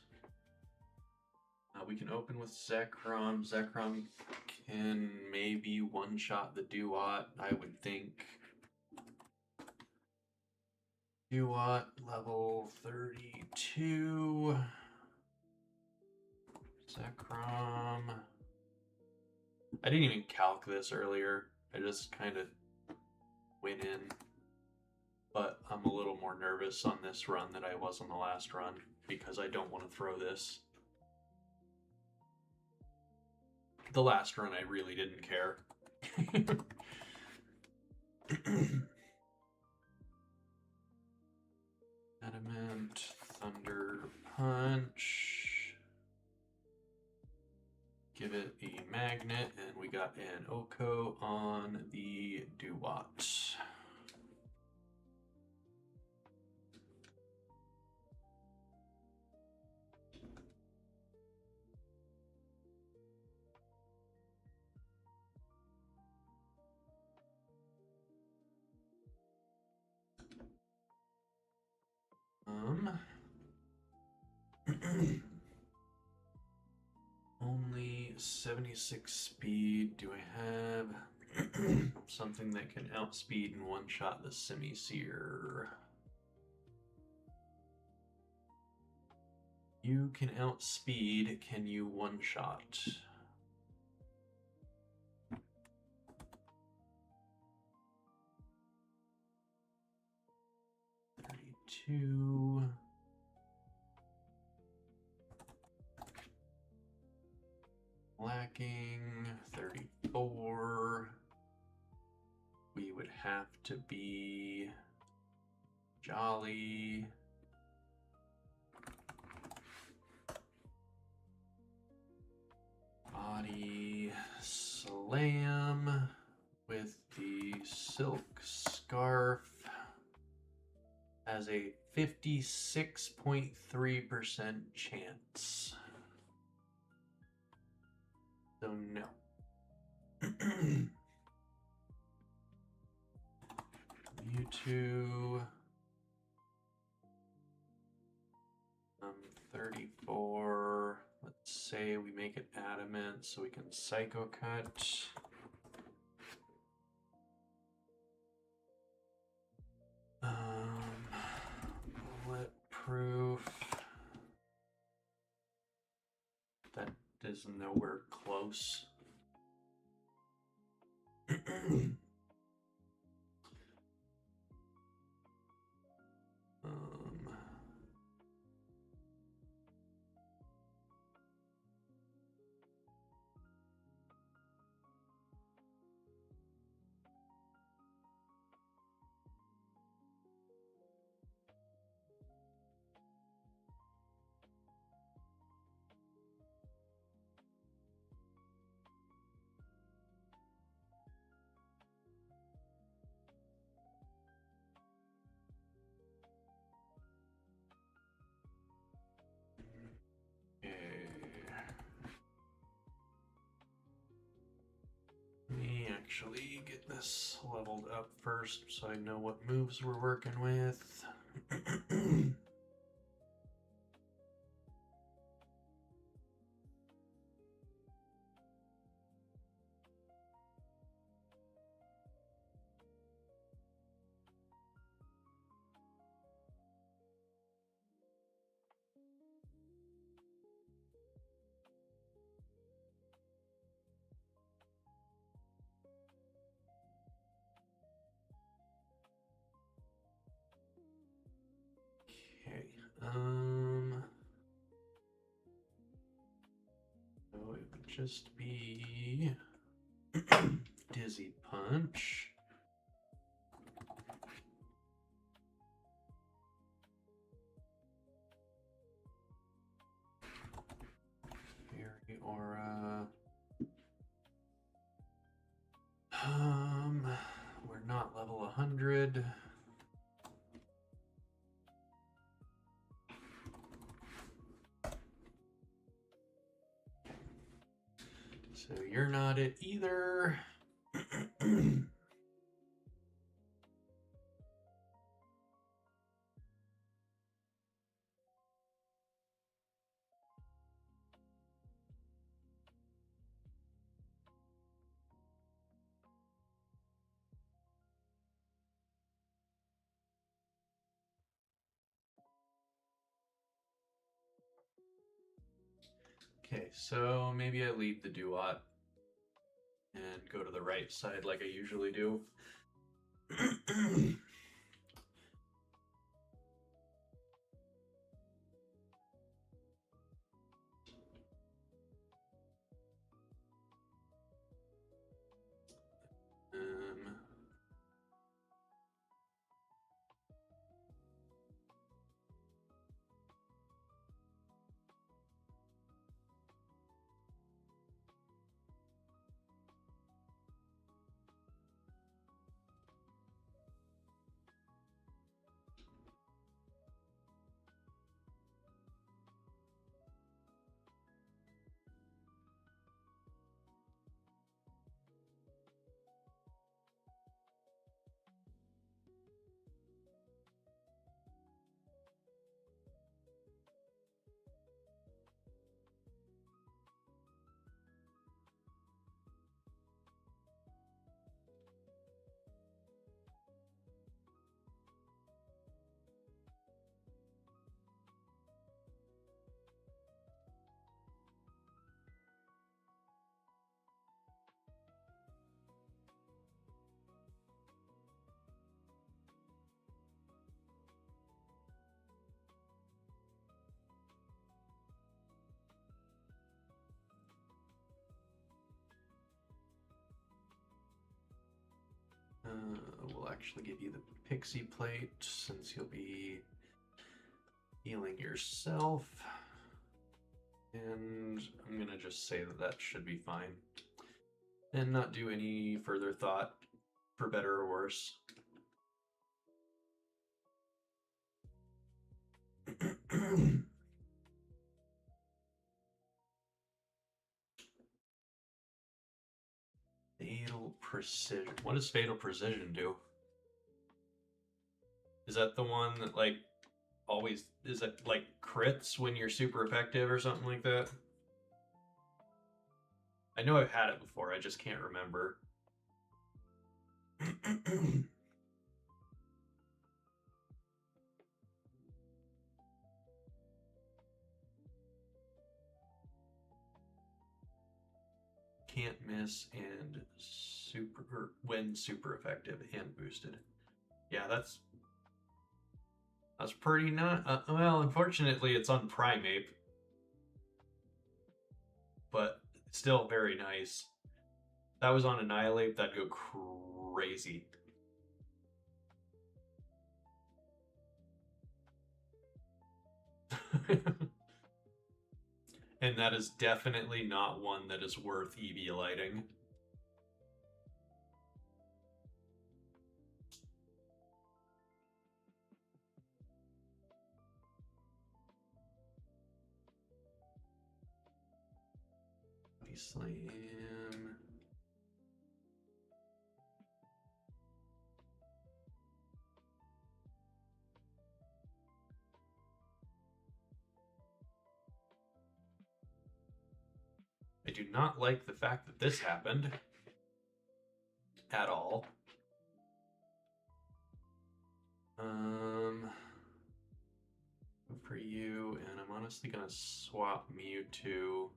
We can open with Zekrom. Zekrom can maybe one-shot the Duat, I would think. Duat, level 32. Zekrom. I didn't even calc this earlier. I just kind of went in. But I'm a little more nervous on this run than I was on the last run because I don't want to throw this. The last run I really didn't care. Adamant, Thunder Punch. Give it a magnet, and we got an Oko on the Duat. Only 76 speed. Do I have something that can outspeed and one-shot the Semi-Seer? You can outspeed. Can you one-shot? Two. Lacking 34. We would have to be Jolly. Body Slam with the Silk Scarf has a 56.3% chance. So no. Mewtwo. 34. Let's say we make it adamant so we can Psycho Cut. Bulletproof. That is nowhere close. Let me actually get this leveled up first so I know what moves we're working with. just be Dizzy Punch. Fairy Aura. We're not level 100. So you're not it either. Okay, so maybe I leave the Duat and go to the right side like I usually do. We'll actually give you the Pixie Plate since you'll be healing yourself. And I'm gonna just say that that should be fine and not do any further thought for better or worse. Fatal Precision. What does Fatal Precision do? Is that the one that like always, is it like crits when you're super effective or something like that? I know I've had it before, I just can't remember. Can't miss and when super effective and boosted. Yeah, that's pretty not. Well, unfortunately, it's on Primeape, but still very nice. If that was on Annihilate, that'd go crazy. And that is definitely not one that is worth EV lighting. Slam. I do not like the fact that this happened at all. For you, and I'm honestly gonna swap Mewtwo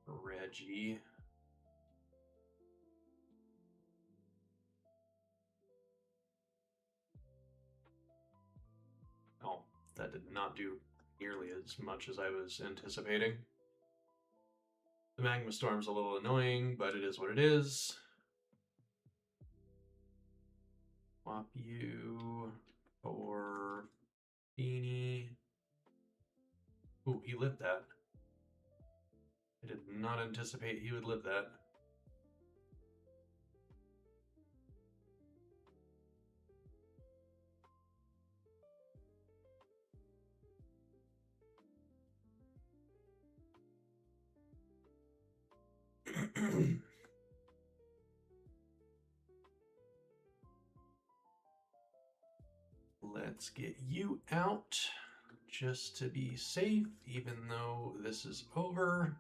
for Reggie. Oh, that did not do nearly as much as I was anticipating. The magma storm's a little annoying, but it is what it is. Swap you for Beanie. Ooh, he lived that. I did not anticipate he would live that. Let's get you out just to be safe, even though this is over.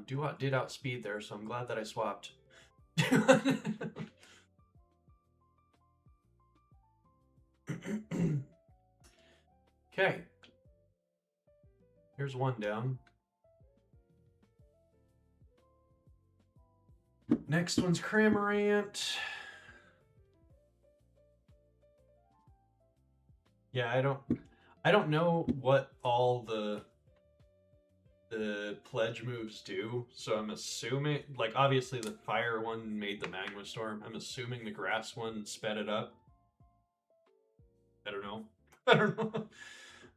Did outspeed there, so I'm glad that I swapped. Okay. Here's one down. Next one's Cramorant. Yeah, I don't know what all the pledge moves do, so I'm assuming, like, obviously the fire one made the magma storm. I'm assuming the grass one sped it up. I don't know. I don't know.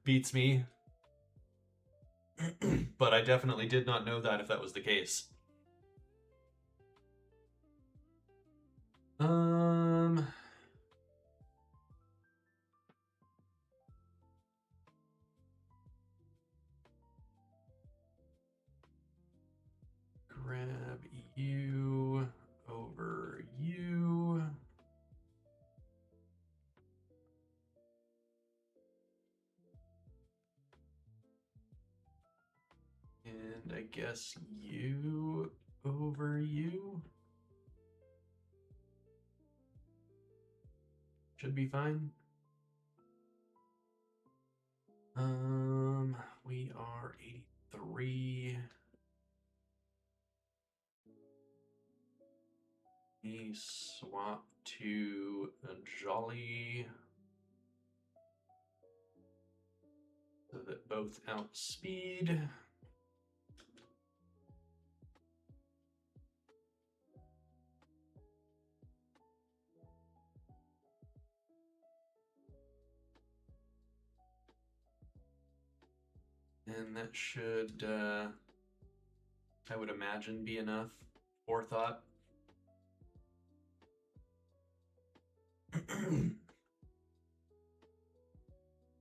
Beats me. But I definitely did not know that if that was the case. Grab you over you. And I guess you over you. Should be fine. We are 83. We swap to a Jolly so that both outspeed. And that should, I would imagine, be enough forethought.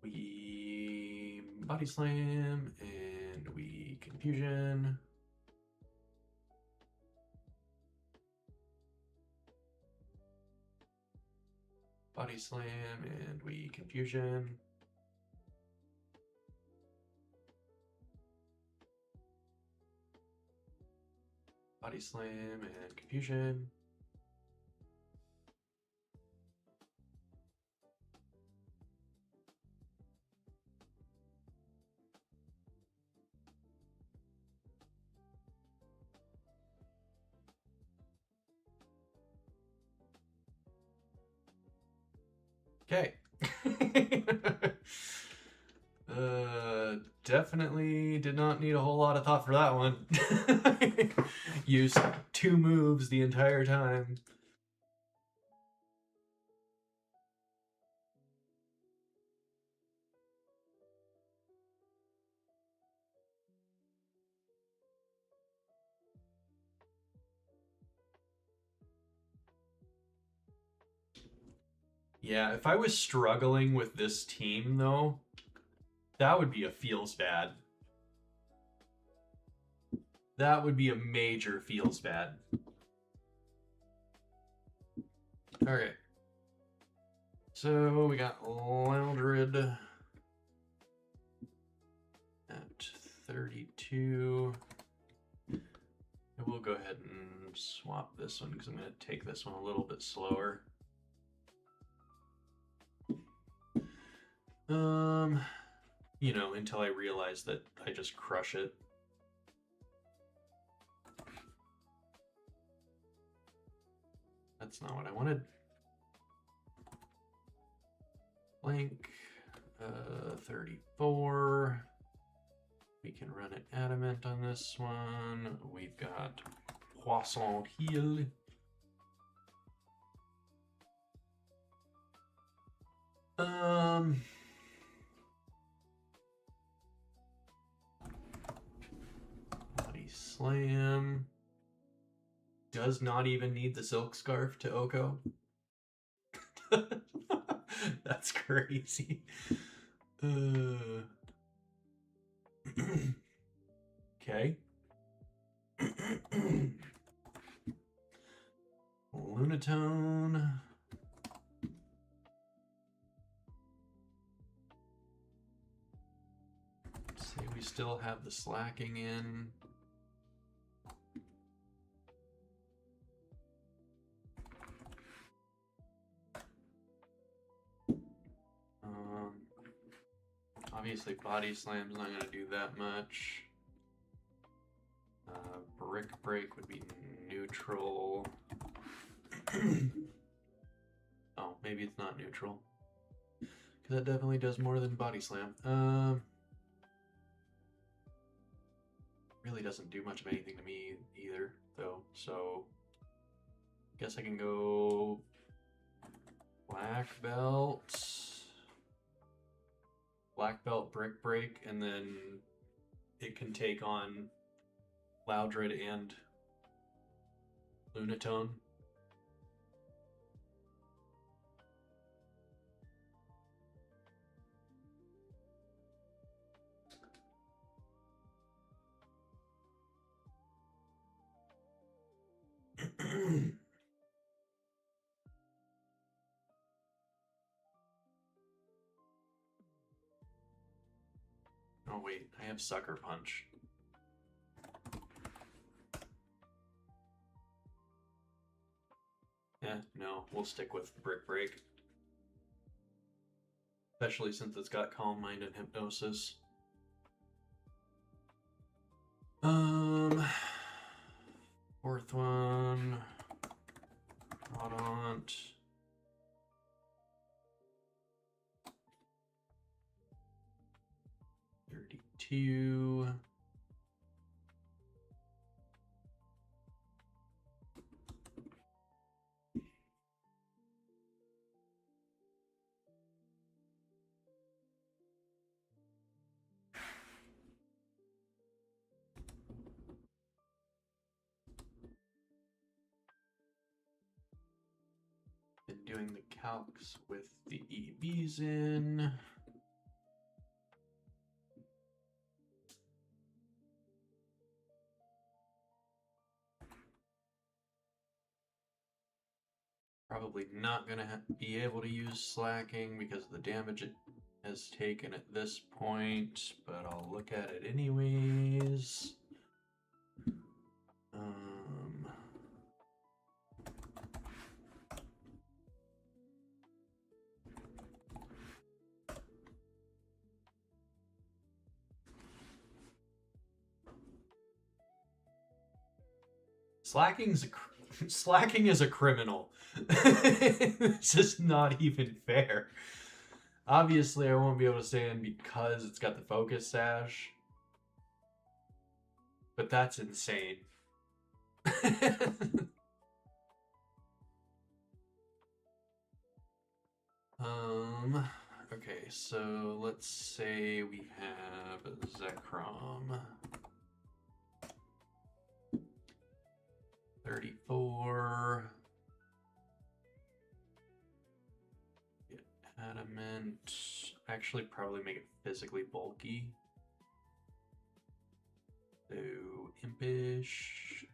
We body slam and we confusion. Body slam and we confusion. Body slam and confusion. Okay. Definitely did not need a whole lot of thought for that one. Used 2 moves the entire time. Yeah, if I was struggling with this team, though, that would be a feels bad. That would be a major feels bad. Okay. So we got Loudred at 32. And we'll go ahead and swap this one because I'm going to take this one a little bit slower. You know, until I realize that I just crush it. That's not what I wanted. Blank, 34. We can run an adamant on this one. We've got Poisson Heel. Body Slam. Does not even need the Silk Scarf to Oko. That's crazy. Okay. Lunatone. Say we still have the slacking in. Obviously Body Slam's not going to do that much. Brick Break would be neutral. Oh, maybe it's not neutral. Because that definitely does more than Body Slam. Really doesn't do much of anything to me either, though. So, guess I can go Black Belt. Black Belt, Brick Break, and then it can take on Loudred and Lunatone. Oh wait, I have Sucker Punch. No, we'll stick with Brick Break. Especially since it's got Calm Mind and Hypnosis. Fourth one. Rodont. $32. Been doing the calcs with the EVs in. Probably not going to be able to use slacking because of the damage it has taken at this point, but I'll look at it anyways. Slacking is a criminal. It's just not even fair. Obviously, I won't be able to stay in because it's got the focus sash. But that's insane. Okay, so let's say we have Zekrom. 34. Get adamant. Actually, probably make it physically bulky. So, impish.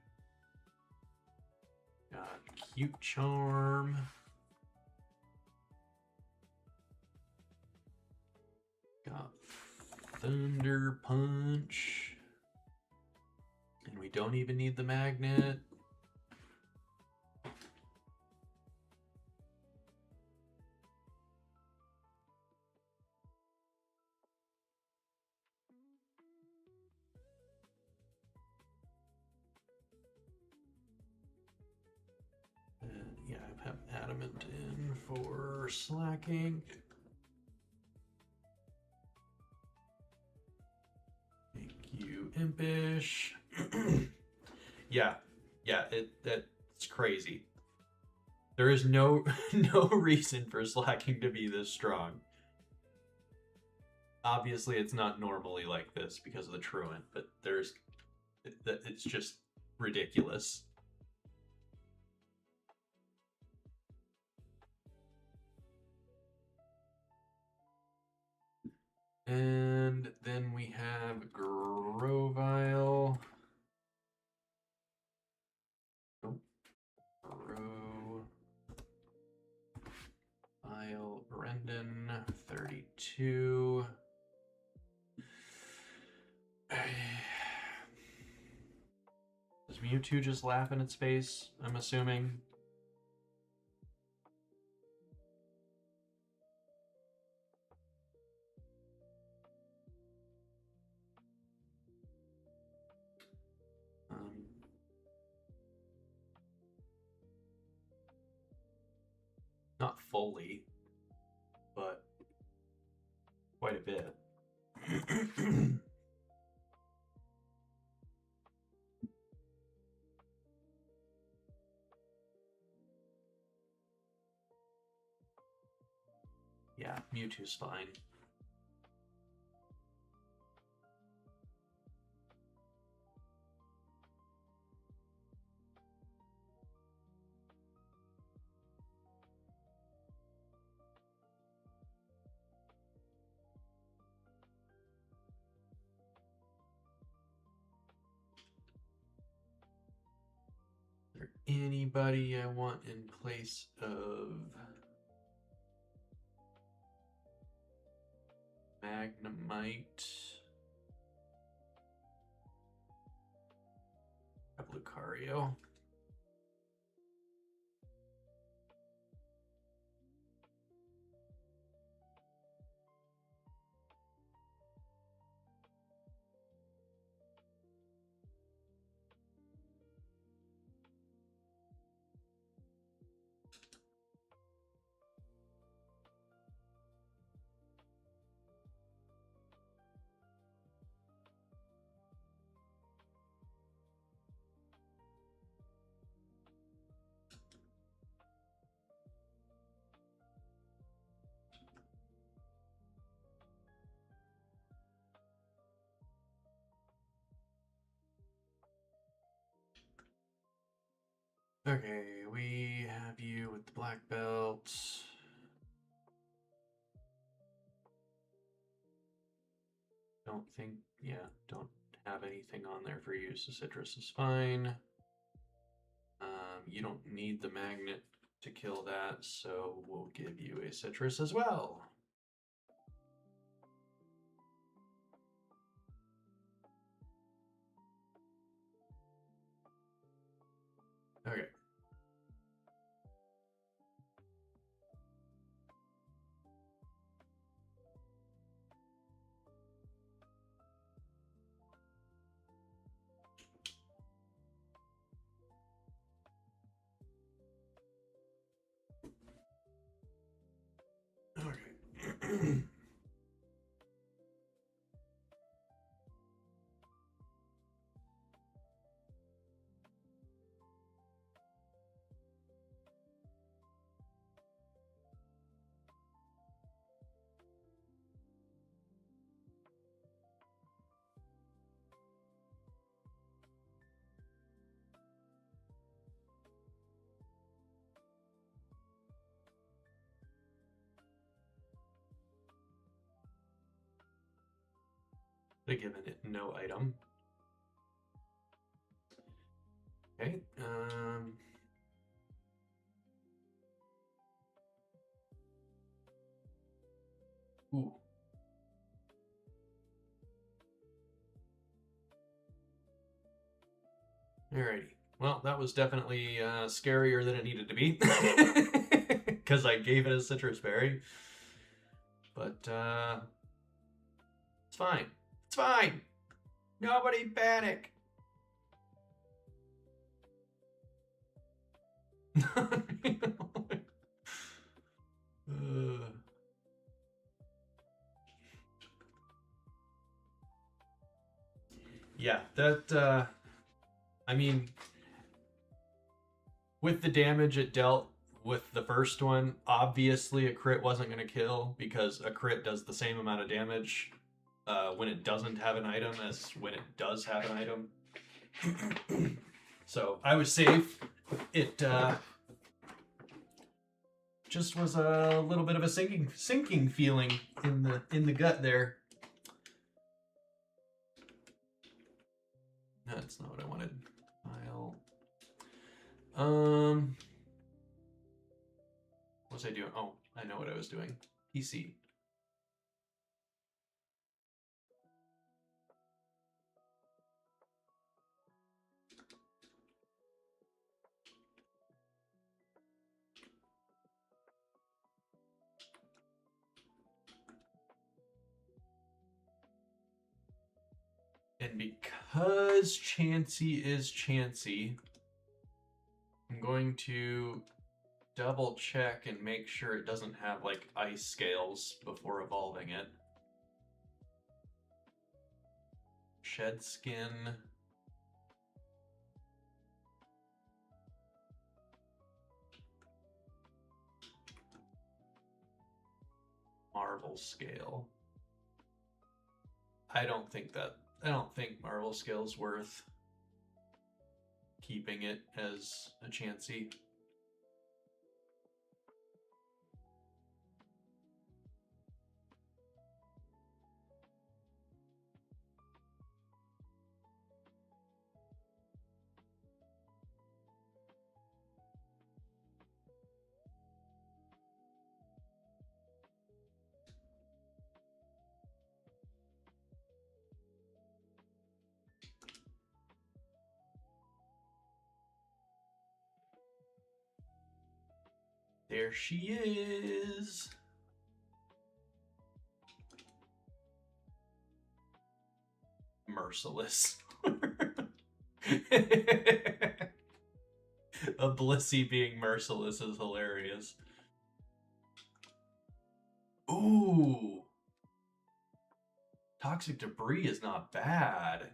Got cute charm. Got thunder punch. And we don't even need the magnet. Yeah, I have adamant in for slacking. Too impish. Yeah, it's crazy. There is no reason for slacking to be this strong. Obviously, it's not normally like this because of the truant, but it's just ridiculous. And then we have Grovile. Nope. Grovile Brendan 32. Does Mewtwo just laugh in its face? I'm assuming. Not fully, but quite a bit. Yeah, Mewtwo's fine. Is there anybody I want in place of Magnemite? Lucario. Okay, we have you with the black belt. Don't have anything on there for you, so citrus is fine. You don't need the magnet to kill that, so we'll give you a citrus as well. Okay. Okay. They've given it no item. Okay. Ooh. Alrighty. Well, that was definitely scarier than it needed to be. Because I gave it a citrus berry. But it's fine. It's fine. Nobody panic. yeah, that, I mean, with the damage it dealt with the first one, obviously a crit wasn't going to kill, because a crit does the same amount of damage when it doesn't have an item as when it does have an item. So I was safe. It just was a little bit of a sinking feeling in the gut there. No, that's not what I wanted. What was I doing? Oh, I know what I was doing. PC. And because Chansey is Chansey, I'm going to double check and make sure it doesn't have like ice scales before evolving it. Shed skin. Marble scale. I don't think Marble scale's worth keeping it as a Chansey. There she is. Merciless. A Blissey being merciless is hilarious. Ooh. Toxic debris is not bad.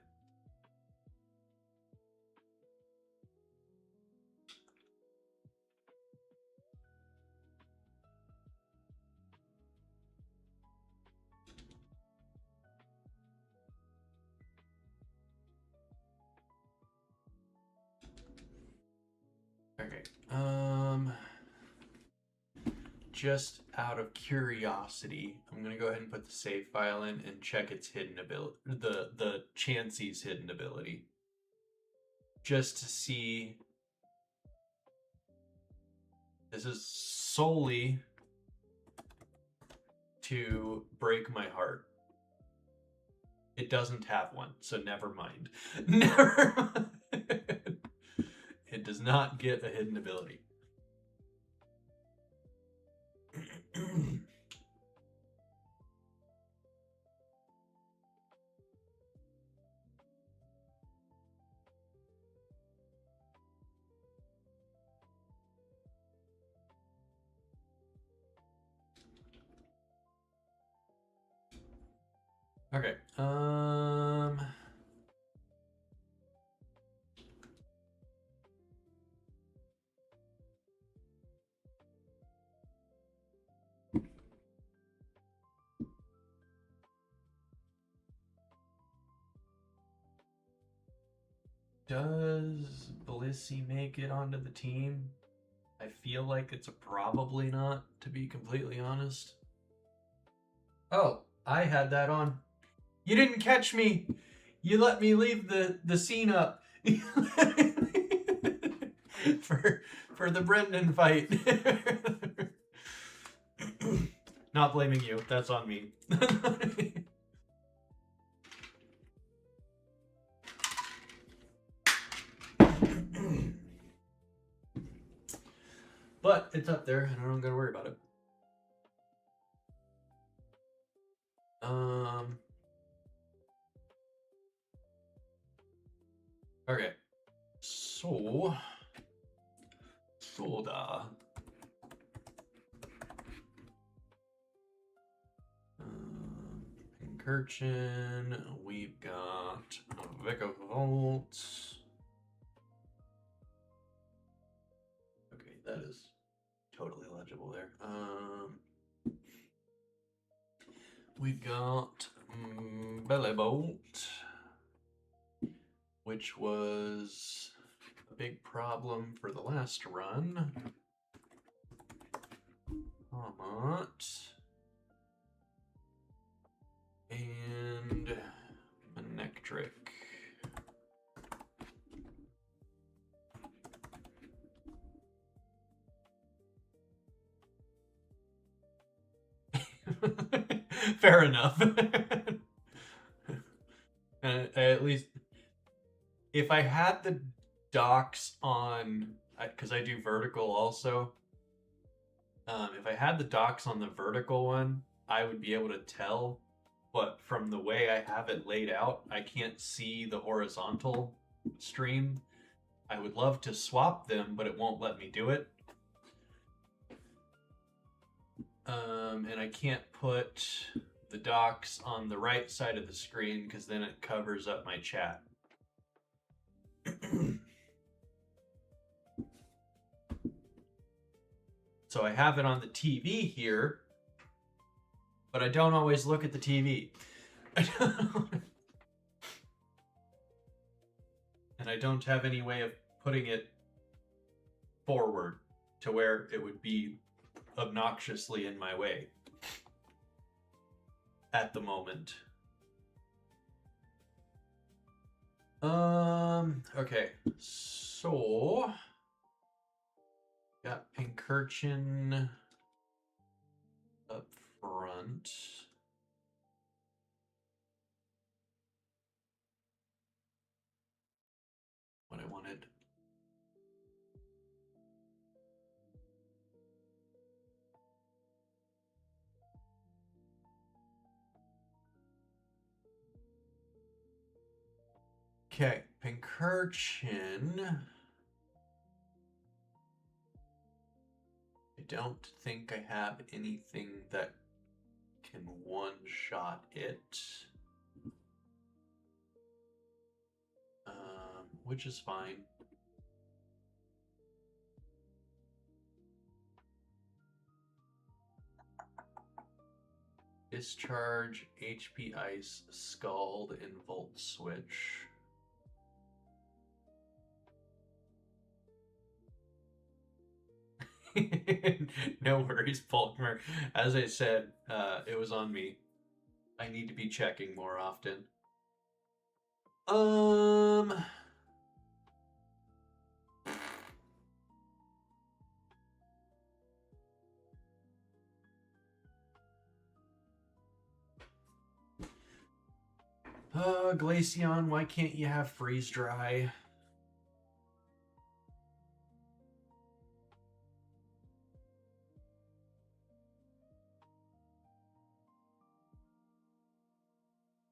Okay. Just out of curiosity, I'm gonna go ahead and put the save file in and check its hidden ability, the Chansey's hidden ability, just to see. This is solely to break my heart. It doesn't have one, so never mind. Never mind. It does not get a hidden ability. Okay. Does Blissey make it onto the team? I feel like it's probably not, to be completely honest. Oh, I had that on. You didn't catch me. You let me leave the scene up for the Brendan fight. Not blaming you. That's on me. But it's up there, and I don't gotta worry about it. Okay. So, soda. Pincurchin. We've got Vicavolt. Okay, that is totally legible there. We've got Bellybolt, which was a big problem for the last run. Palmont. And Manectric. Fair enough. At least, if I had the docks on, because I do vertical also, if I had the docks on the vertical one, I would be able to tell, but from the way I have it laid out, I can't see the horizontal stream. I would love to swap them, but it won't let me do it. And I can't put the docks on the right side of the screen because then it covers up my chat. So I have it on the TV here, but I don't always look at the TV. And I don't have any way of putting it forward to where it would be obnoxiously in my way at the moment. Okay, so got Pincurchin up front. What I wanted. Okay, Pincurchin. I don't think I have anything that can one-shot it. Which is fine. Discharge, HP Ice, Scald, and Volt Switch. No worries, Faulkner. As I said, it was on me. I need to be checking more often. Glaceon, why can't you have freeze dry?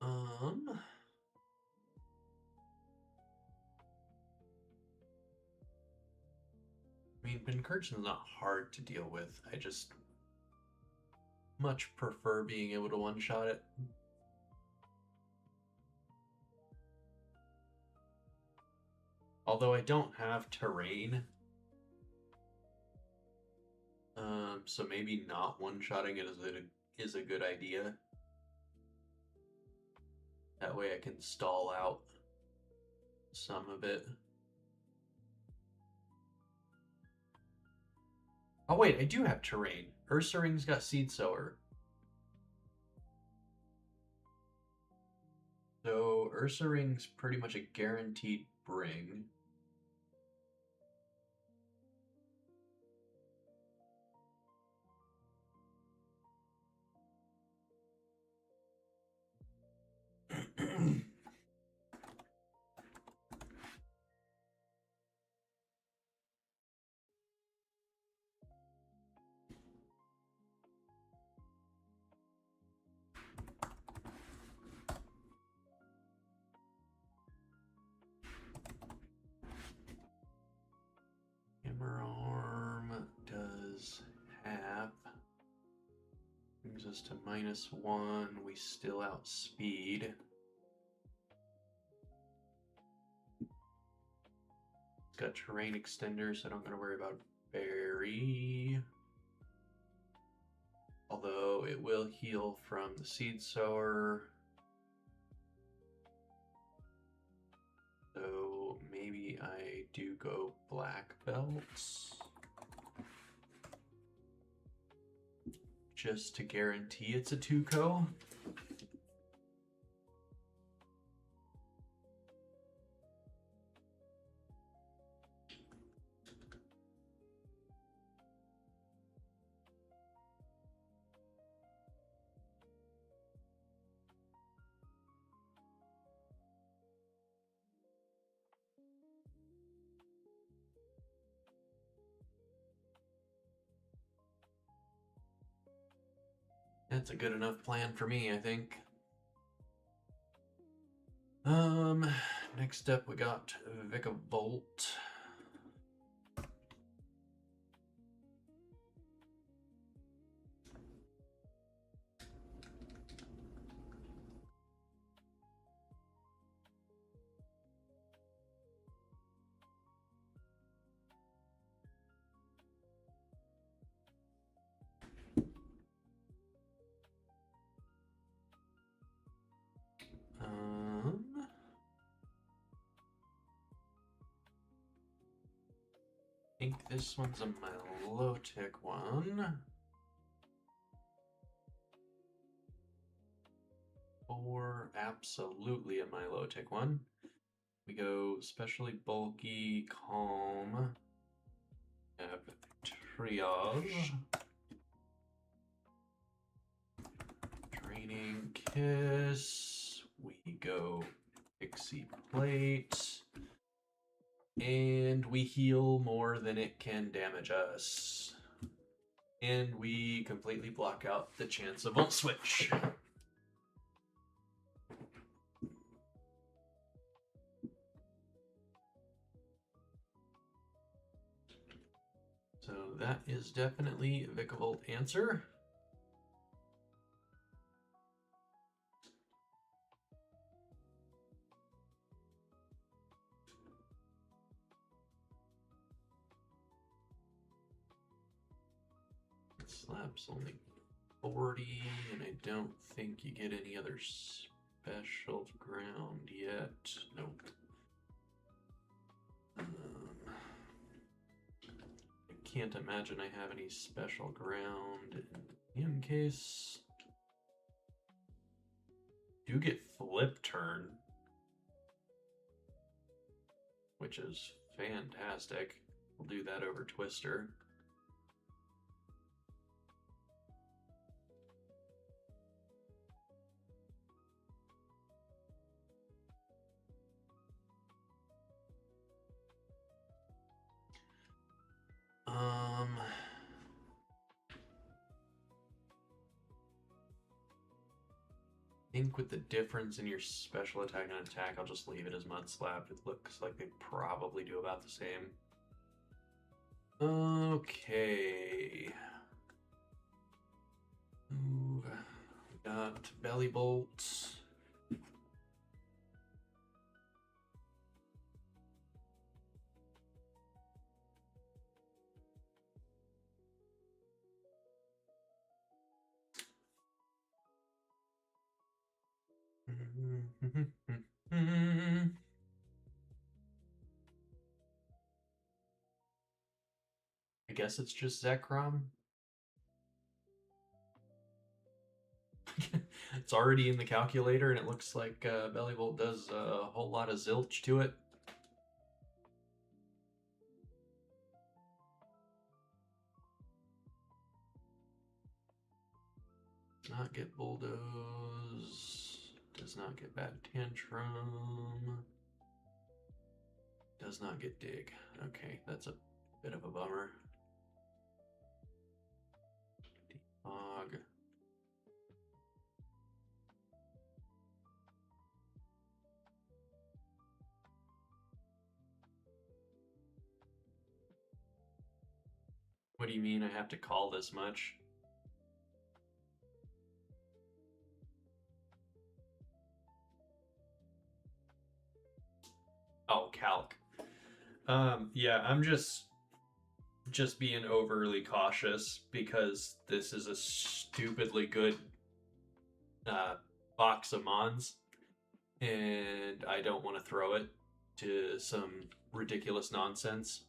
I mean, Pincurchin's not hard to deal with. I just much prefer being able to one-shot it. Although I don't have terrain. So maybe not one-shotting it is a good idea. That way I can stall out some of it. Oh wait, I do have terrain. Ursaring's got Seed Sower. So Ursaring's pretty much a guaranteed bring. Brings us to -1. We still outspeed. It's got terrain extender, so I don't gotta worry about berry. Although it will heal from the seed sower. So maybe I do go black belts. Just to guarantee it's a 2-co. That's a good enough plan for me, I think. Next up we got Vikavolt. I think this one's a Milotic one. Or absolutely a Milotic one. We go especially bulky, calm, have triage, draining kiss. We go pixie plate. And we heal more than it can damage us. And we completely block out the chance of Volt Switch. So that is definitely a Vikavolt answer. Slap's only 40, and I don't think you get any other special ground yet. Nope. I can't imagine I have any special ground in case. Do get flip turn, which is fantastic. We'll do that over Twister. I think with the difference in your special attack and attack, I'll just leave it as Mud Slap. It looks like they probably do about the same. Okay. Ooh, we got Belly Bolt. I guess it's just Zekrom. It's already in the calculator, and it looks like Bellybolt does a whole lot of zilch to it. Does not get Bulldoze. Does not get Bad Tantrum. Does not get Dig. Okay, that's a bit of a bummer. Defog. What do you mean I have to call this much? Oh, calc. Yeah, I'm just being overly cautious because this is a stupidly good box of mons, and I don't want to throw it to some ridiculous nonsense.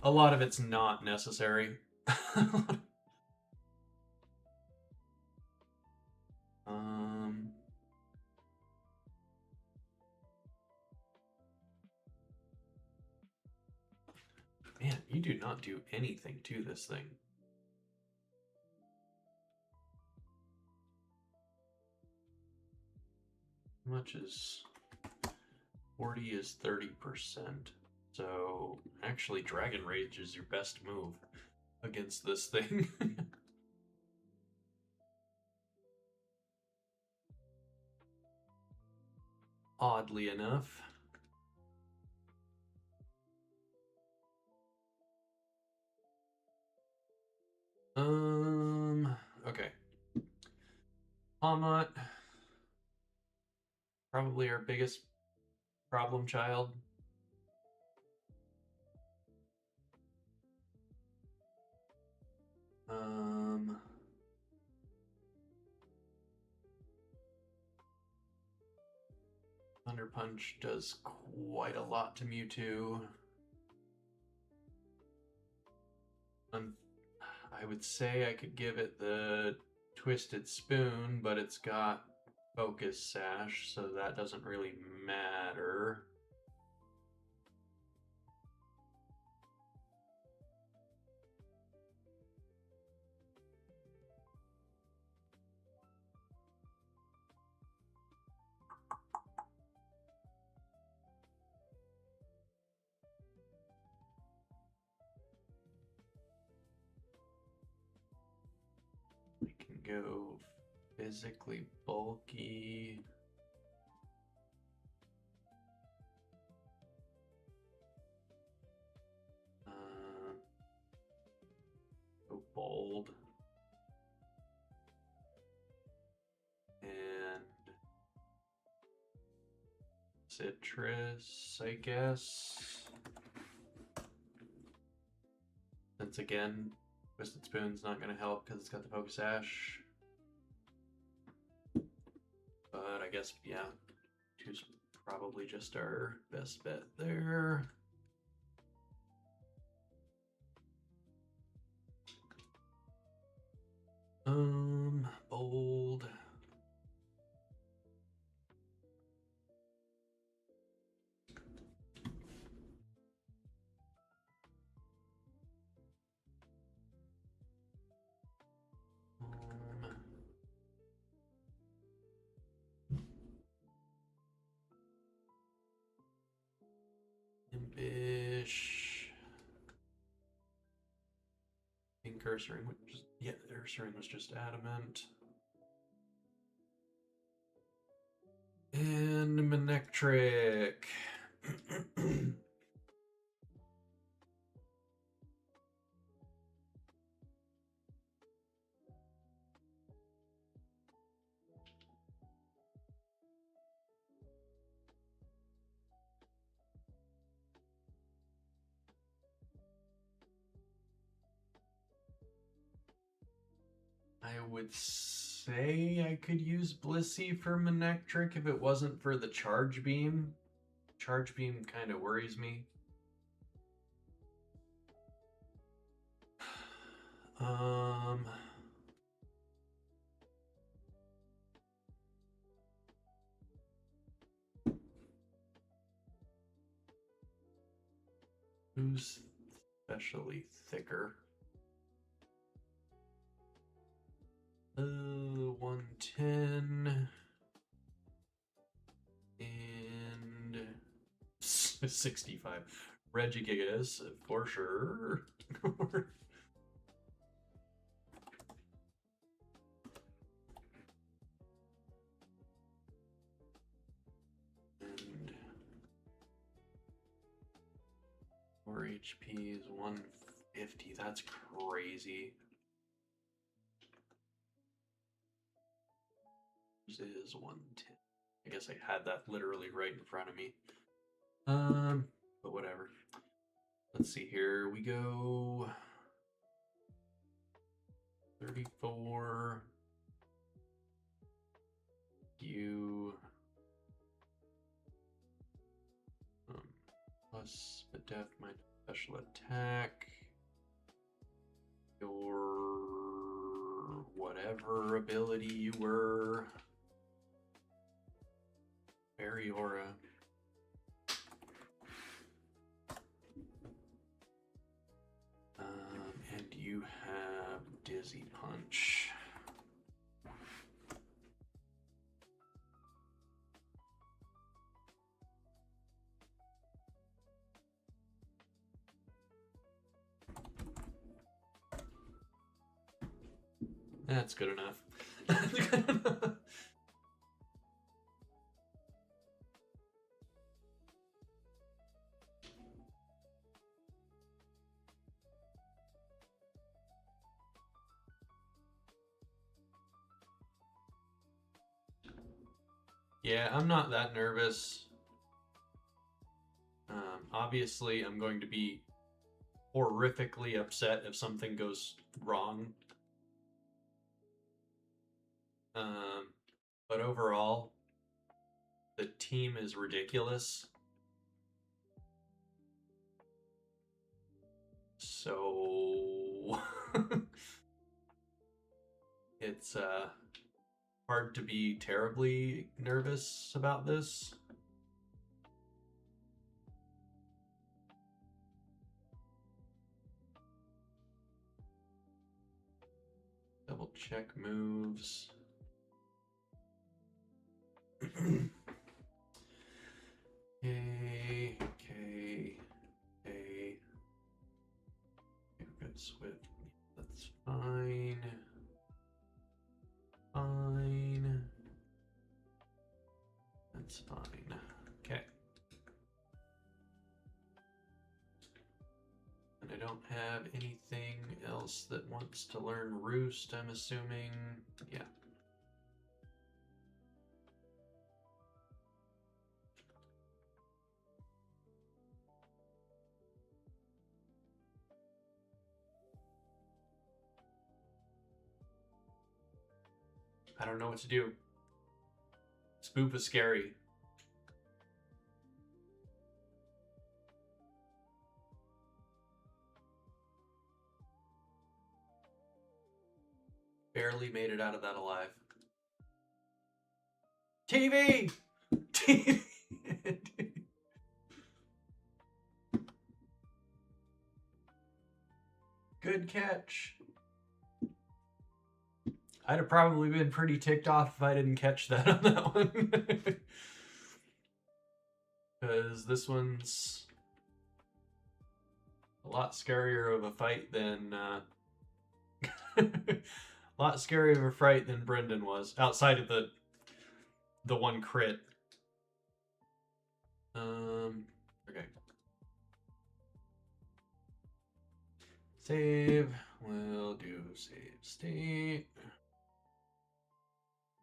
A lot of it's not necessary. Man, you do not do anything to this thing. How much is 40 is 30%. So actually Dragon Rage is your best move against this thing. Oddly enough. Okay. Hamot. Probably our biggest problem child. Thunder Punch does quite a lot to Mewtwo. I would say I could give it the Twisted Spoon, but it's got Focus Sash, so that doesn't really matter. We can go physically bulky. Go bold. And citrus, I guess. Since again, Twisted Spoon's not going to help because it's got the Focus Sash. But I guess, yeah, two's probably just our best bet there. Bold. Impish. Pink Ursaring, yeah, Ursaring was just adamant. And Manectric. I would say I could use Blissey for Manectric if it wasn't for the Charge Beam. Charge Beam kind of worries me. Who's especially thicker? 110 and 65. Regigigas for sure. And 4 HP is 150. That's crazy. This is 110. I guess I had that literally right in front of me. But whatever. Let's see here. We go 34. You plus the def minus special attack. Your whatever ability you were. Fairy aura. And you have Dizzy Punch. That's good enough. Yeah, I'm not that nervous. Obviously, I'm going to be horrifically upset if something goes wrong. But overall, the team is ridiculous. So it's hard to be terribly nervous about this. Double check moves. Okay. Good Swift. That's fine. That's fine. Okay. And I don't have anything else that wants to learn Roost, I'm assuming. Yeah. I don't know what to do. Spoop is scary. Barely made it out of that alive. TV! TV! Good catch. I'd have probably been pretty ticked off if I didn't catch that on that one. Because this one's a lot scarier of a fight than... a lot scarier of a fight than Brendan was, outside of the one crit. Okay. Save. We'll do save state.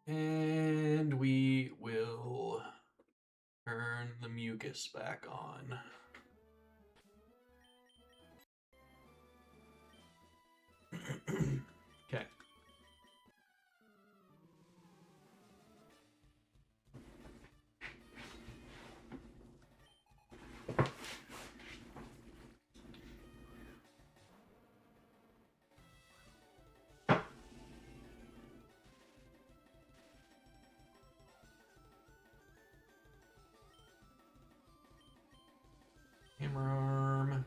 And we will turn the mucus back on. Okay. Hammer arm.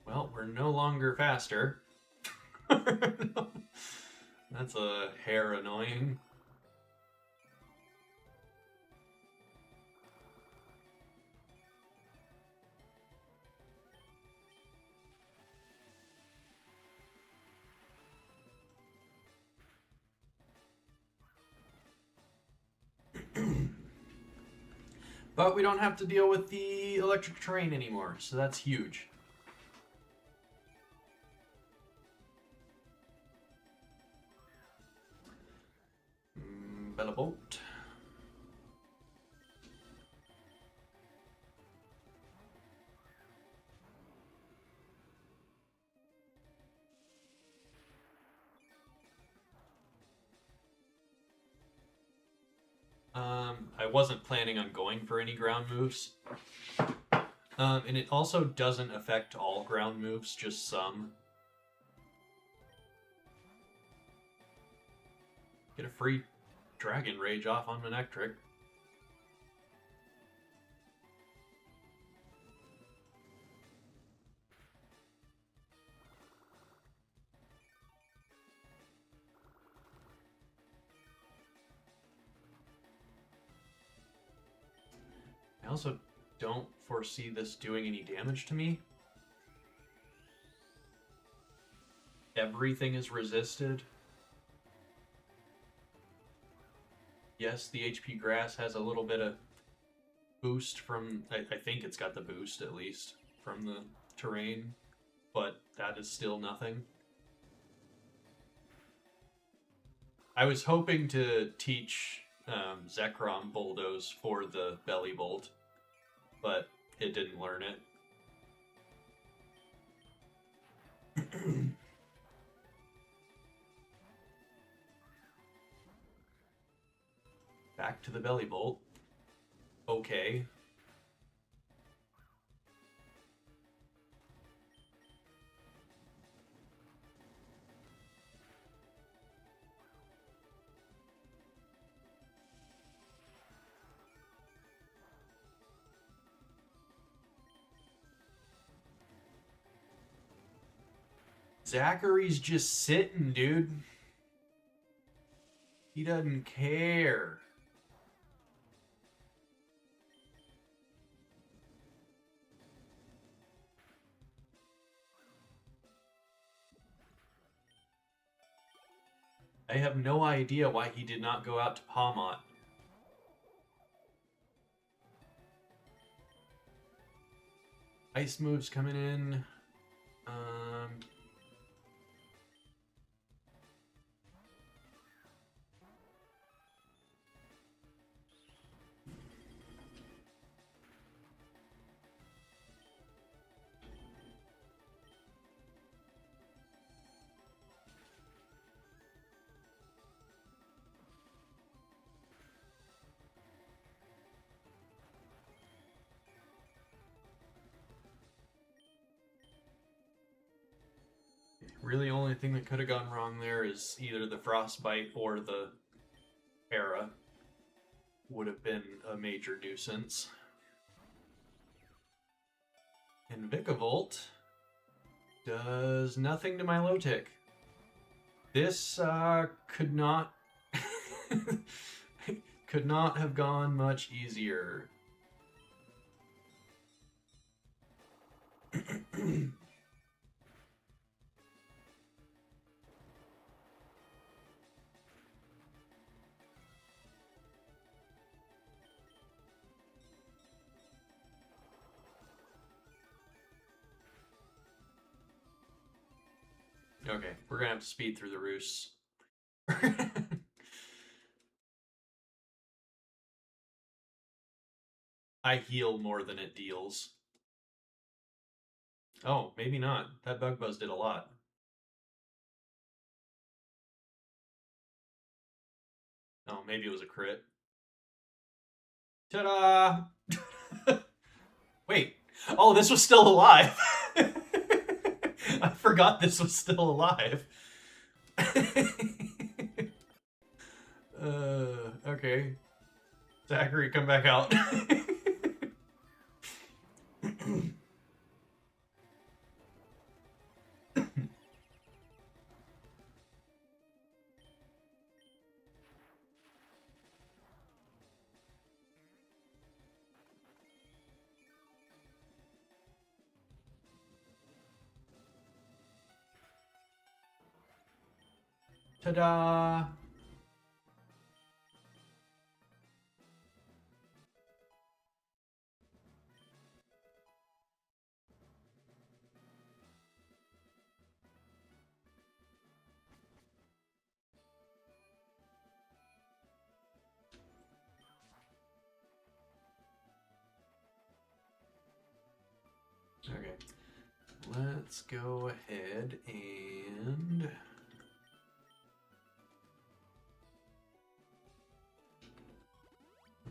Well, we're no longer faster. That's a hair annoying. But we don't have to deal with the electric terrain anymore, so that's huge. Bella boat. I wasn't planning on going for any ground moves. And it also doesn't affect all ground moves, just some. Get a free Dragon Rage off on Manectric. I also don't foresee this doing any damage to me. Everything is resisted. Yes, the HP grass has a little bit of boost from, I think it's got the boost at least, from the terrain, but that is still nothing. I was hoping to teach Zekrom Bulldoze for the Belly Bolt, but it didn't learn it. Back to the Belly Bolt. Okay. Zachary's just sitting, dude. He doesn't care. I have no idea why he did not go out to Palmot. Ice moves coming in. Really, only thing that could have gone wrong there is either the Frostbite or the Era. Would have been a major nuisance. And Vikavolt does nothing to my low tick. This could not could not have gone much easier. Okay, we're gonna have to speed through the roosts. I heal more than it deals. Oh, maybe not. That Bug Buzz did a lot. Oh, maybe it was a crit. Ta-da! Wait. Oh, this was still alive. I forgot this was still alive. Okay. Zachary, come back out. Ta-da! Okay, let's go ahead and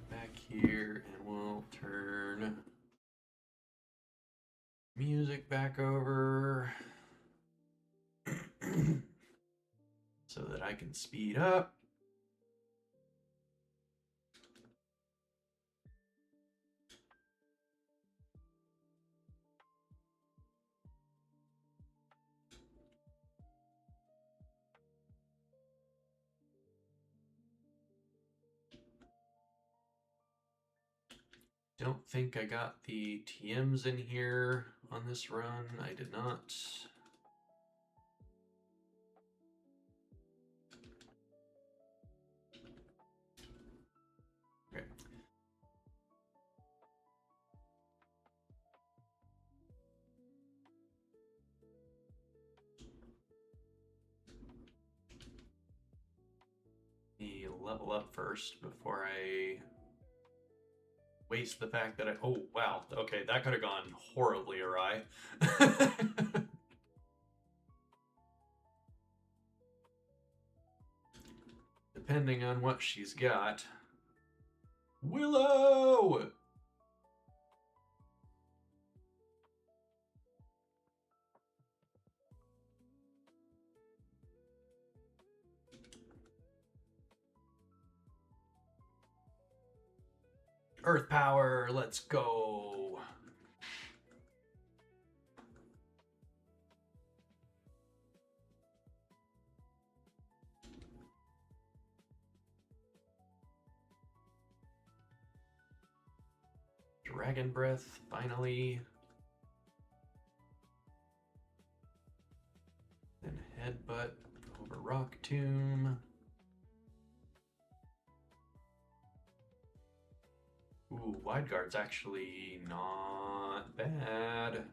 back here, and we'll turn music back over so that I can speed up. Don't think I got the TMs in here on this run. I did not. Okay. Me level up first before I waste the fact that oh wow, okay, that could have gone horribly awry. Depending on what she's got. Willow! Earth power, let's go. Dragon breath, finally. Then headbutt over rock tomb. Ooh, wide guard's actually not bad.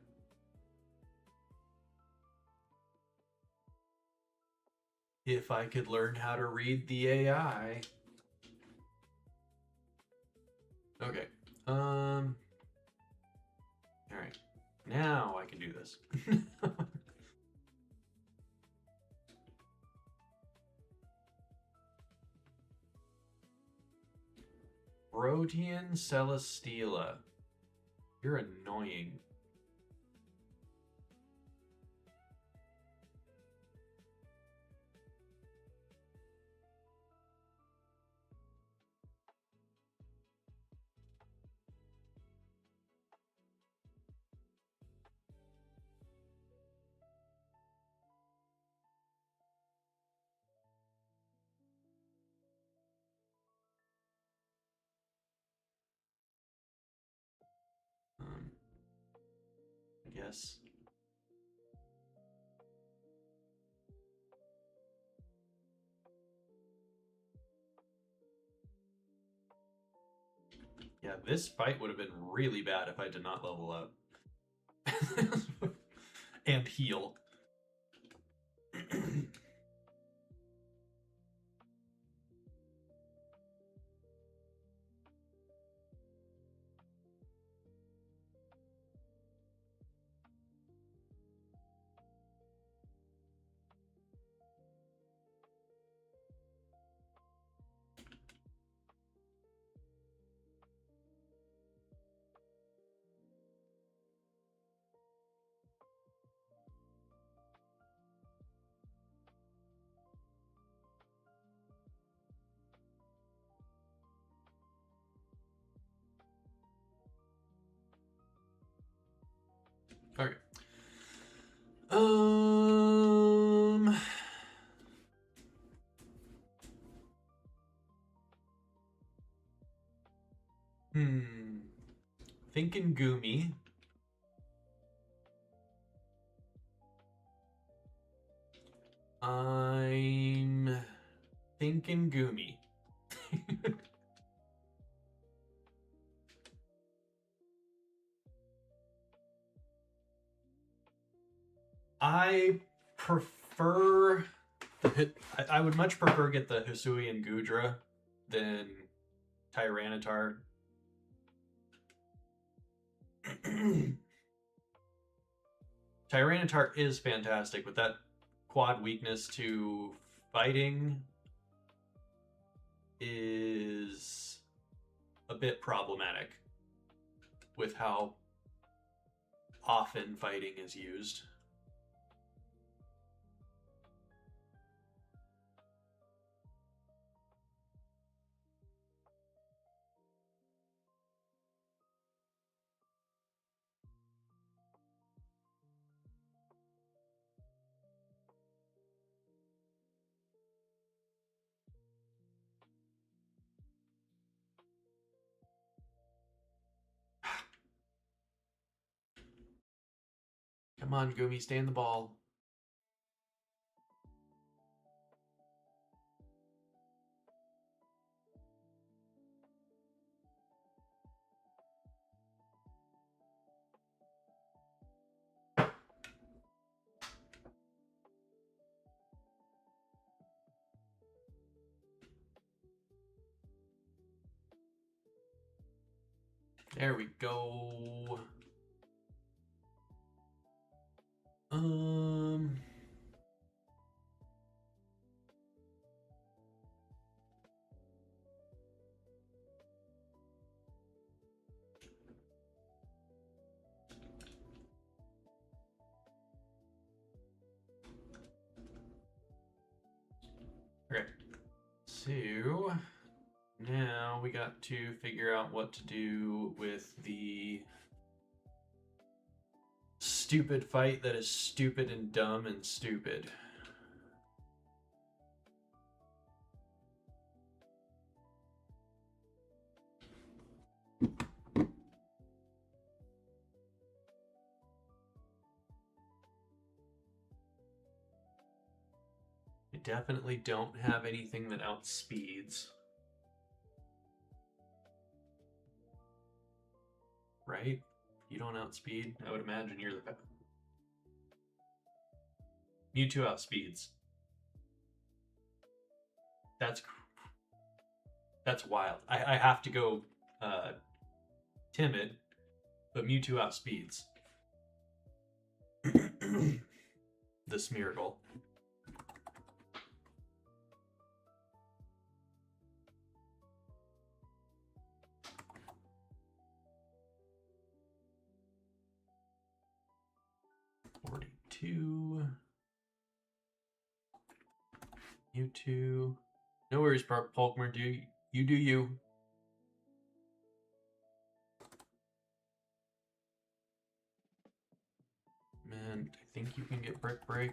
If I could learn how to read the AI. Okay. All right. Now I can do this. Protean Celestila. You're annoying. I guess. Yeah, this fight would have been really bad if I did not level up. And heal. Okay. Thinking Goomy. I'm thinking Goomy. I prefer the I would much prefer get the Hisuian Gudra than Tyranitar. Tyranitar is fantastic, but that quad weakness to fighting is a bit problematic with how often fighting is used. Come on, Gumi, stay in the ball. There we go. Okay. So now we got to figure out what to do with the stupid fight that is stupid and dumb and stupid. I definitely don't have anything that outspeeds. Right? You don't outspeed? I would imagine you're the best. Mewtwo outspeeds. That's wild. I have to go timid, but Mewtwo outspeeds. The Smeargle. Mewtwo. No worries, Pokemon. Do you. Man, I think you can get Brick Break.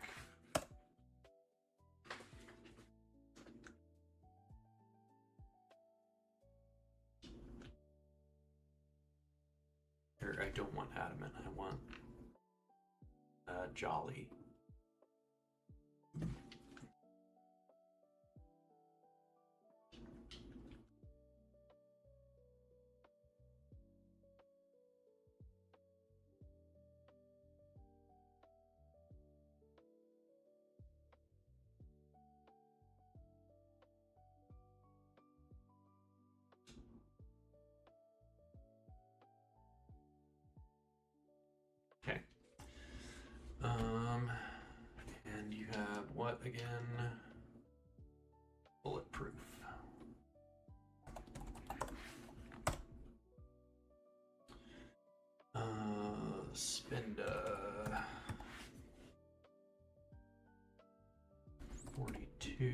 Or I don't want Adamant. I want Jolly. Okay. And you have what again? Bulletproof. Spinda. 42.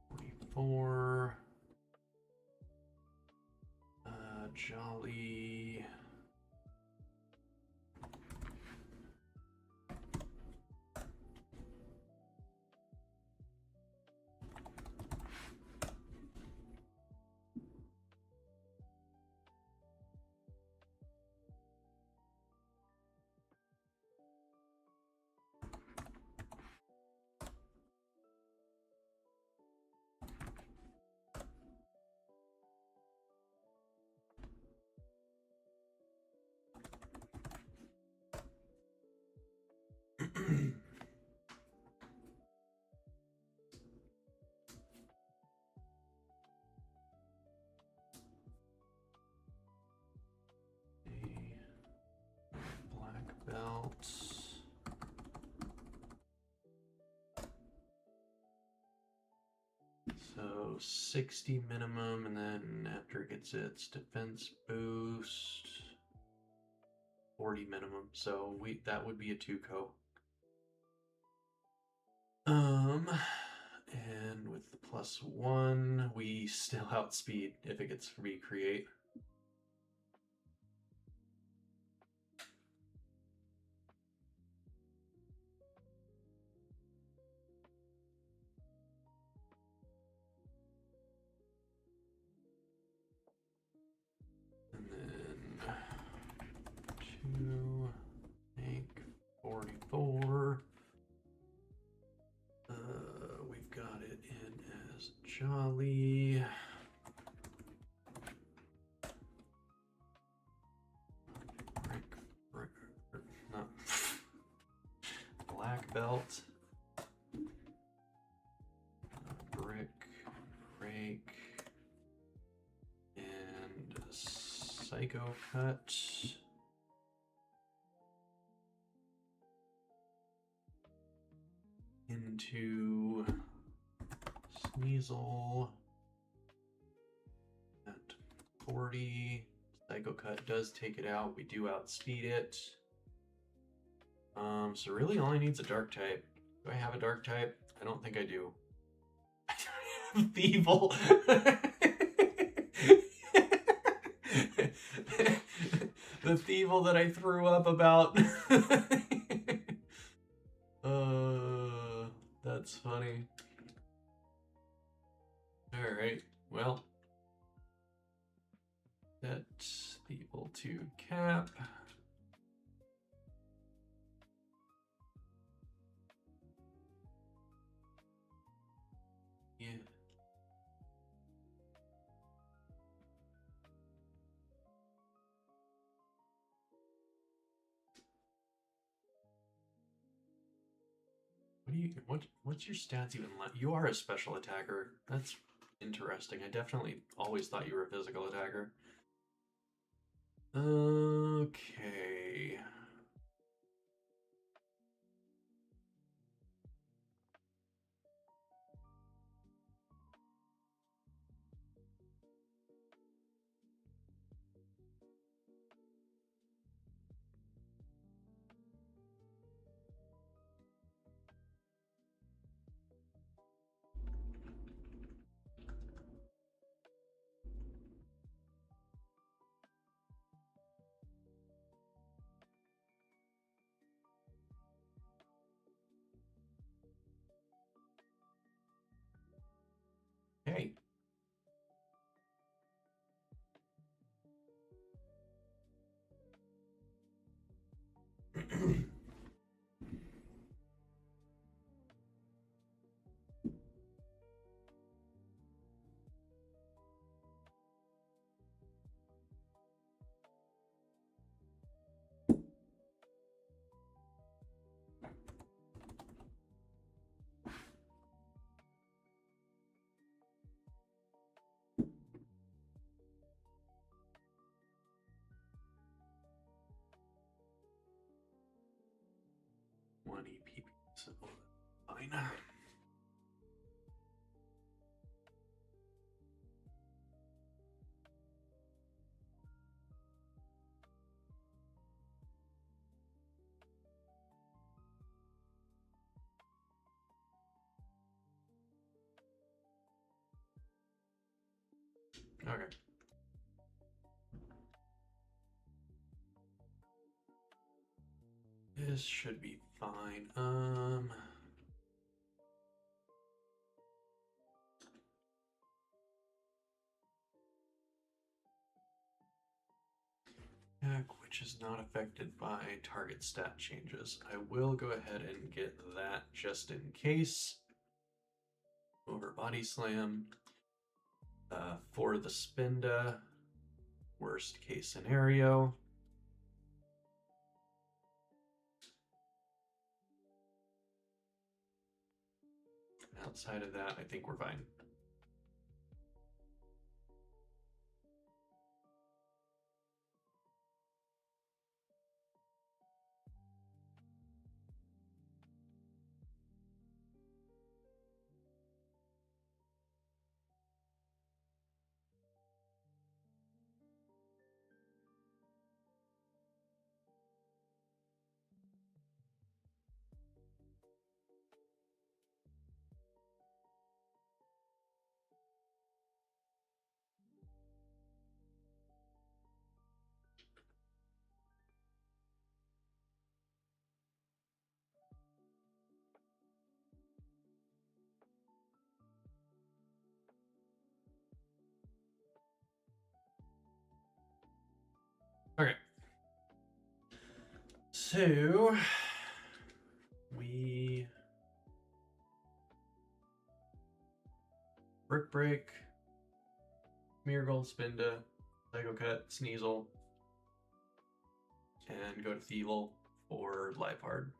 44. Jolly. 60 minimum, and then after it gets its defense boost, 40 minimum. So that would be a 2-co. And with the +1, we still outspeed if it gets recreate. And then 2, tank, 44. We've got it in as Jolly. Not Black Belt. Brick, Break, and Psycho Cut. Into Sneasel at 40. Psycho Cut does take it out. We do outspeed it. So really all I need is a dark type. Do I have a dark type? I don't think I do. Thievel. The Thievel that I threw up about. That's funny. Alright, well. That's Thievel to cap. Yeah. What's your stats even like? You are a special attacker. That's interesting. I definitely always thought you were a physical attacker. Okay. Hey. One EP, so fine. Okay. This should be fine. Which is not affected by target stat changes. I will go ahead and get that just in case. Over Body Slam. For the Spinda, worst case scenario. Outside of that, I think we're fine. So we Brick Break, Smeargle, Spinda, Lego Cut, Sneasel, and go to Thievel for Liepard.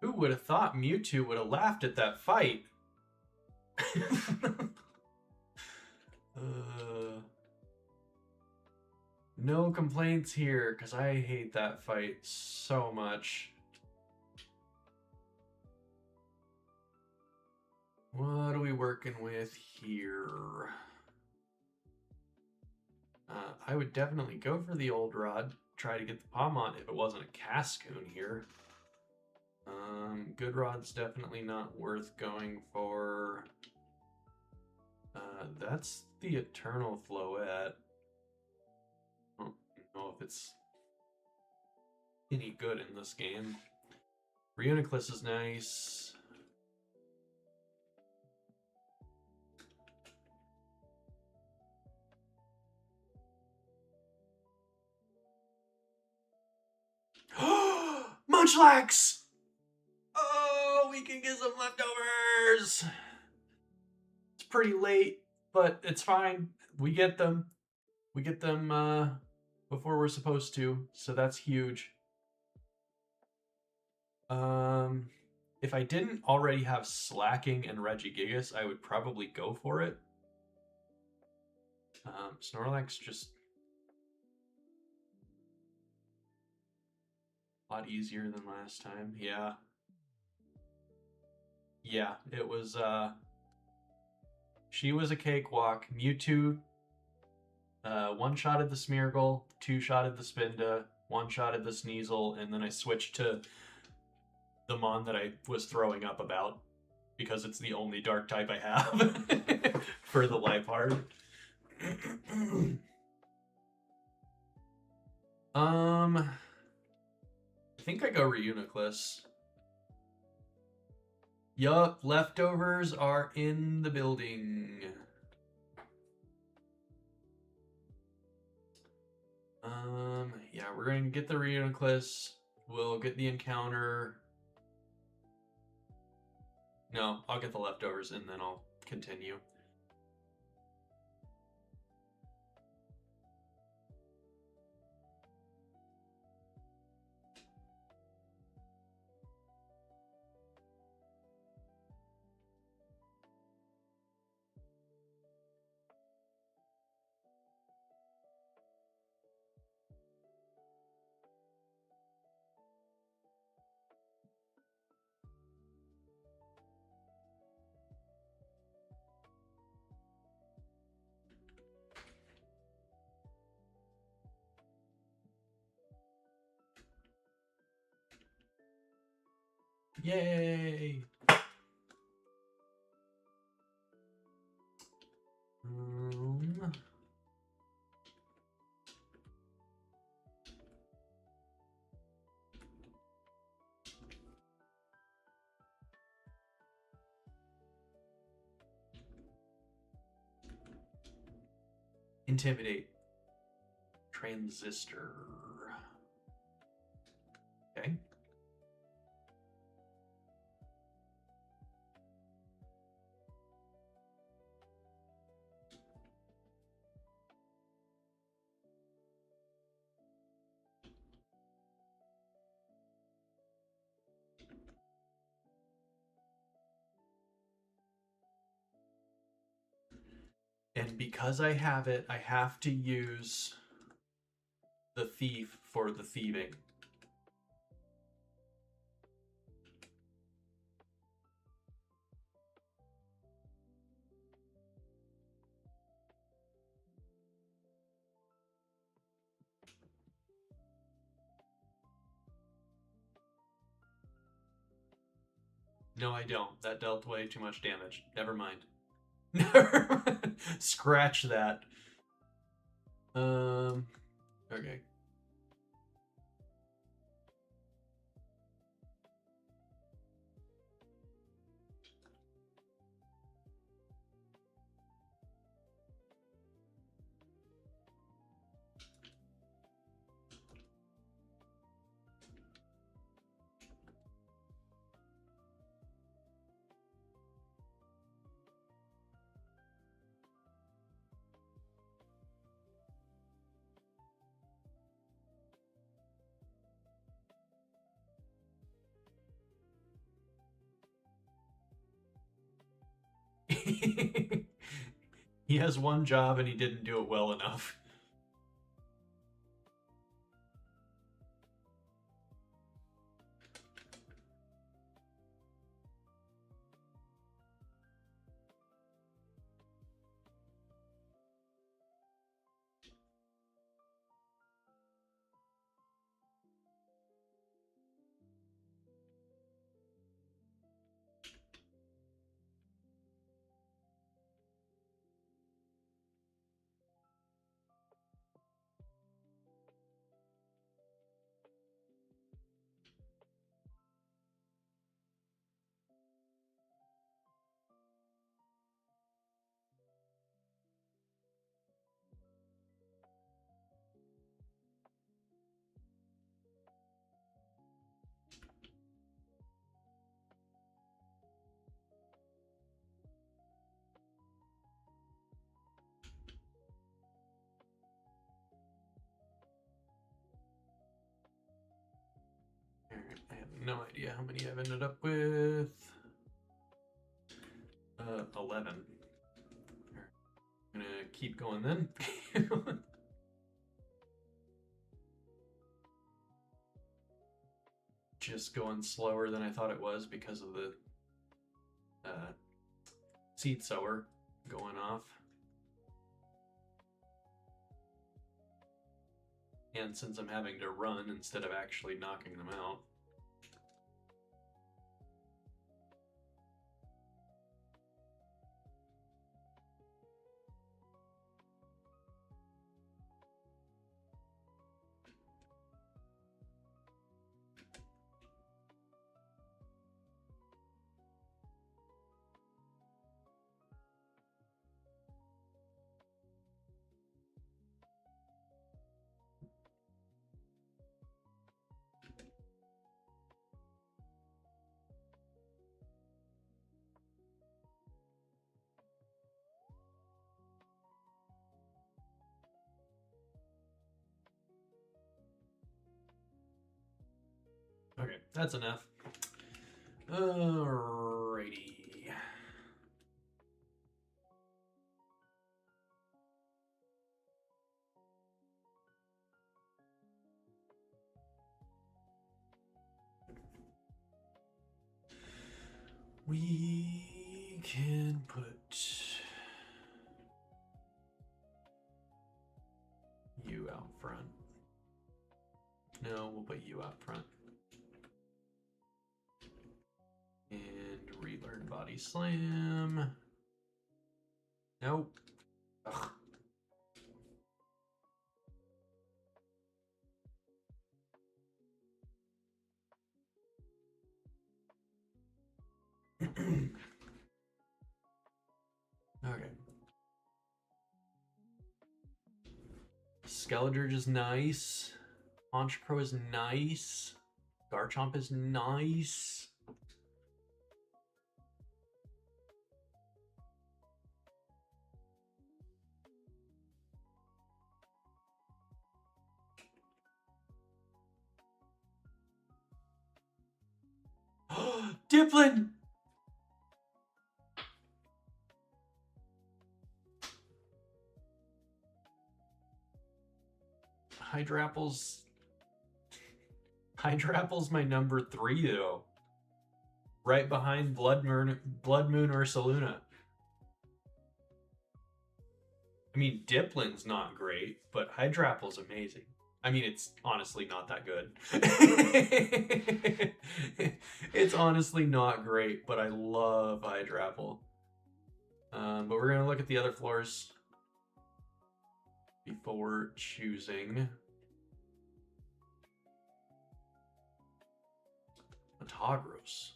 Who would have thought Mewtwo would have laughed at that fight? No complaints here, because I hate that fight so much. What are we working with here? I would definitely go for the old rod, try to get the Palmont if it wasn't a Cascoon here. Good rod's definitely not worth going for. That's the Eternal Floette. I don't know if it's any good in this game. Reuniclus is nice. Munchlax! Oh, we can get some leftovers! It's pretty late, but it's fine. We get them. We get them before we're supposed to, so that's huge. If I didn't already have Slacking and Regigigas, I would probably go for it. Snorlax just a lot easier than last time. Yeah. Yeah, it was, she was a cakewalk. Mewtwo, one-shotted the Smeargle, two-shotted the Spinda, one-shotted the Sneasel, and then I switched to the Mon that I was throwing up about because it's the only dark type I have for the Liepard. I think I go Reuniclus. Yup, leftovers are in the building. Yeah, we're going to get the Reuniclus. We'll get the encounter. No, I'll get the leftovers and then I'll continue. Yay! Intimidate. Transistor. Okay. And because I have it, I have to use the thief for the thieving. No, I don't. That dealt way too much damage. Never mind. Never mind. Scratch that. Okay. He has one job and he didn't do it well enough. I have no idea how many I've ended up with. 11. I'm gonna keep going then. Just going slower than I thought it was because of the seed sower going off. And since I'm having to run instead of actually knocking them out. Okay, that's enough. Alrighty. We can put you out front. No, we'll put you out front. And relearn body slam. Nope. Ugh. Okay. Skeledirge is nice. Honchkrow is nice. Garchomp is nice. Diplin! Hydrapple's my number 3 though. Right behind Blood Moon Ursaluna. I mean, Diplin's not great, but Hydrapple's amazing. I mean, it's honestly not that good. It's honestly not great, but I love Hydrapple. But we're gonna look at the other floors before choosing Metagross.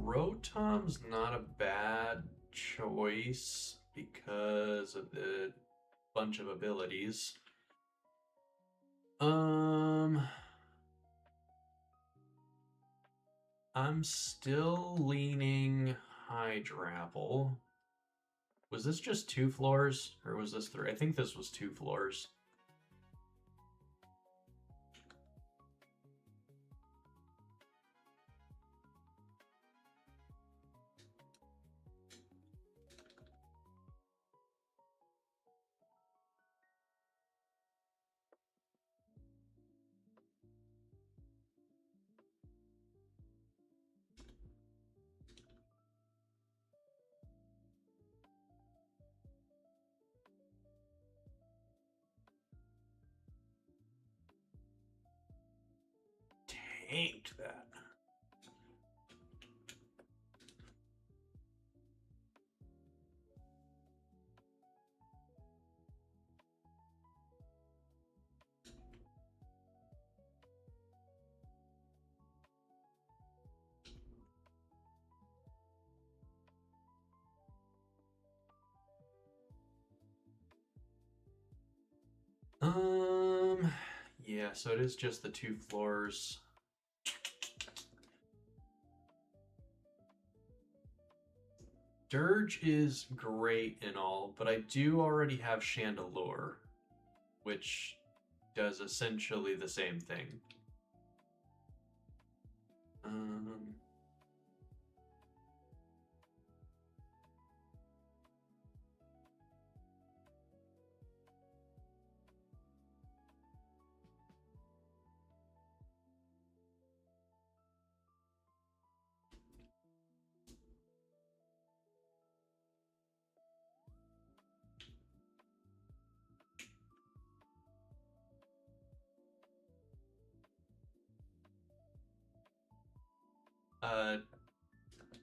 Rotom's not a bad choice because of the bunch of abilities. I'm still leaning Hydrapple. Was this just 2 floors or was this 3? I think this was 2 floors. Tanked that. Yeah, so it is just the 2 floors. Dirge is great and all, but I do already have Chandelure, which does essentially the same thing.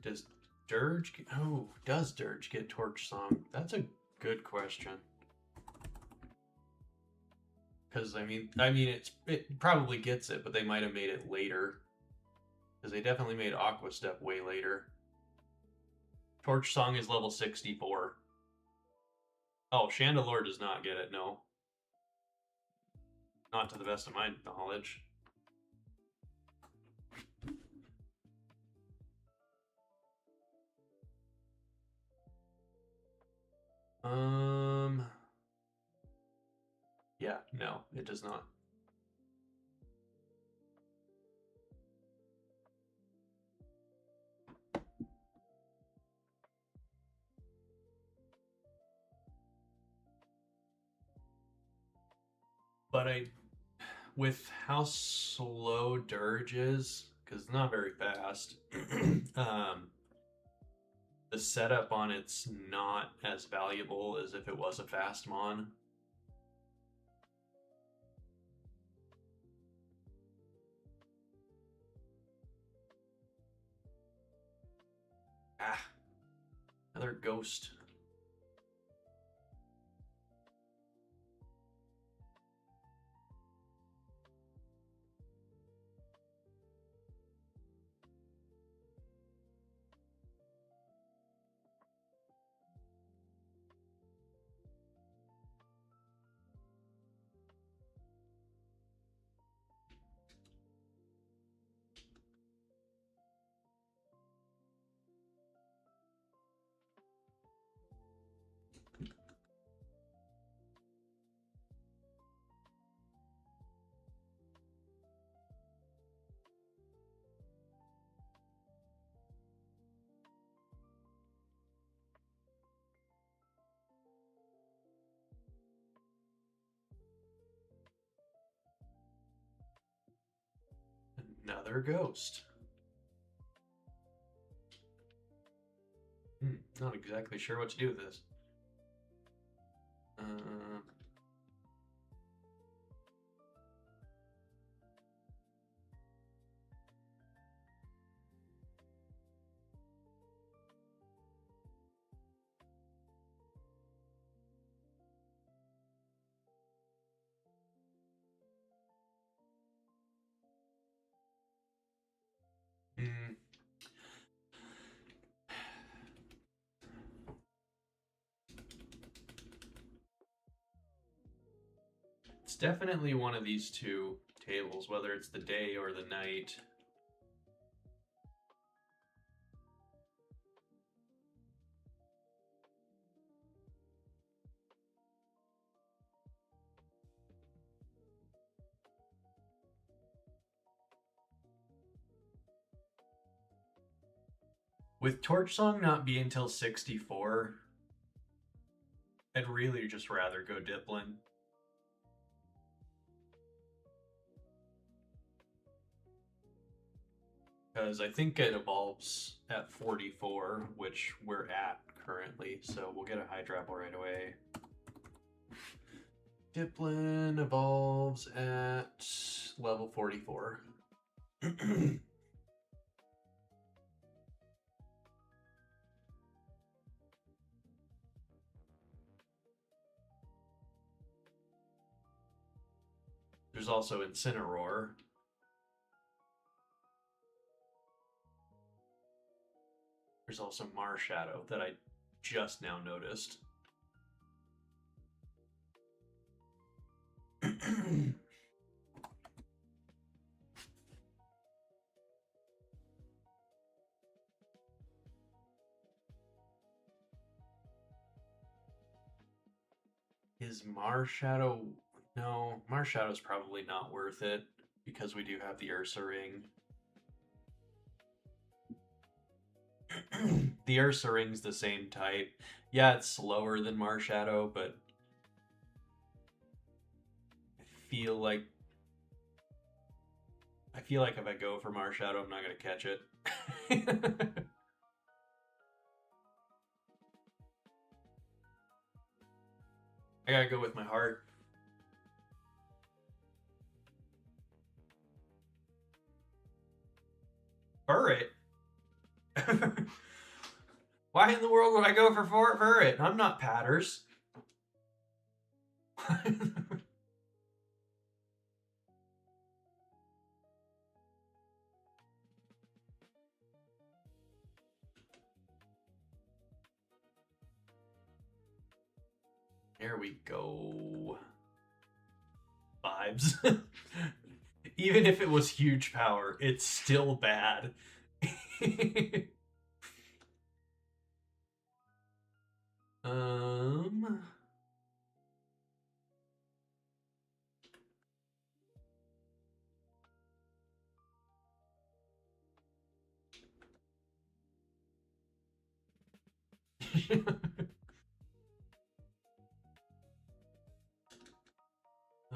Does Dirge get, oh, does Dirge get Torch Song? That's a good question. Because I mean, it probably gets it, but they might have made it later. Because they definitely made Aqua Step way later. Torch Song is level 64. Oh, Chandelure does not get it, no. Not to the best of my knowledge. Yeah, no, it does not. But with how slow Dirge is, because it's not very fast, the setup on it's not as valuable as if it was a fast mon. Ah, another ghost. Another ghost. Not exactly sure what to do with this. It's definitely one of these two tables, whether it's the day or the night. With Torch Song not being till 64, I'd really just rather go Diplin. Because I think it evolves at 44, which we're at currently, so we'll get a Hydrapple right away. Diplin evolves at level 44. There's also Incineroar. There's also Marshadow that I just now noticed. Is Marshadow... No, Marshadow's probably not worth it because we do have the Ursa Ring. The Ursa Ring's the same type. Yeah, it's slower than Marshadow, but I feel like if I go for Marshadow, I'm not gonna catch it. I gotta go with my heart. Furret? Why in the world would I go for Furret? I'm not Patters. There we go. Vibes. Even if it was huge power, it's still bad.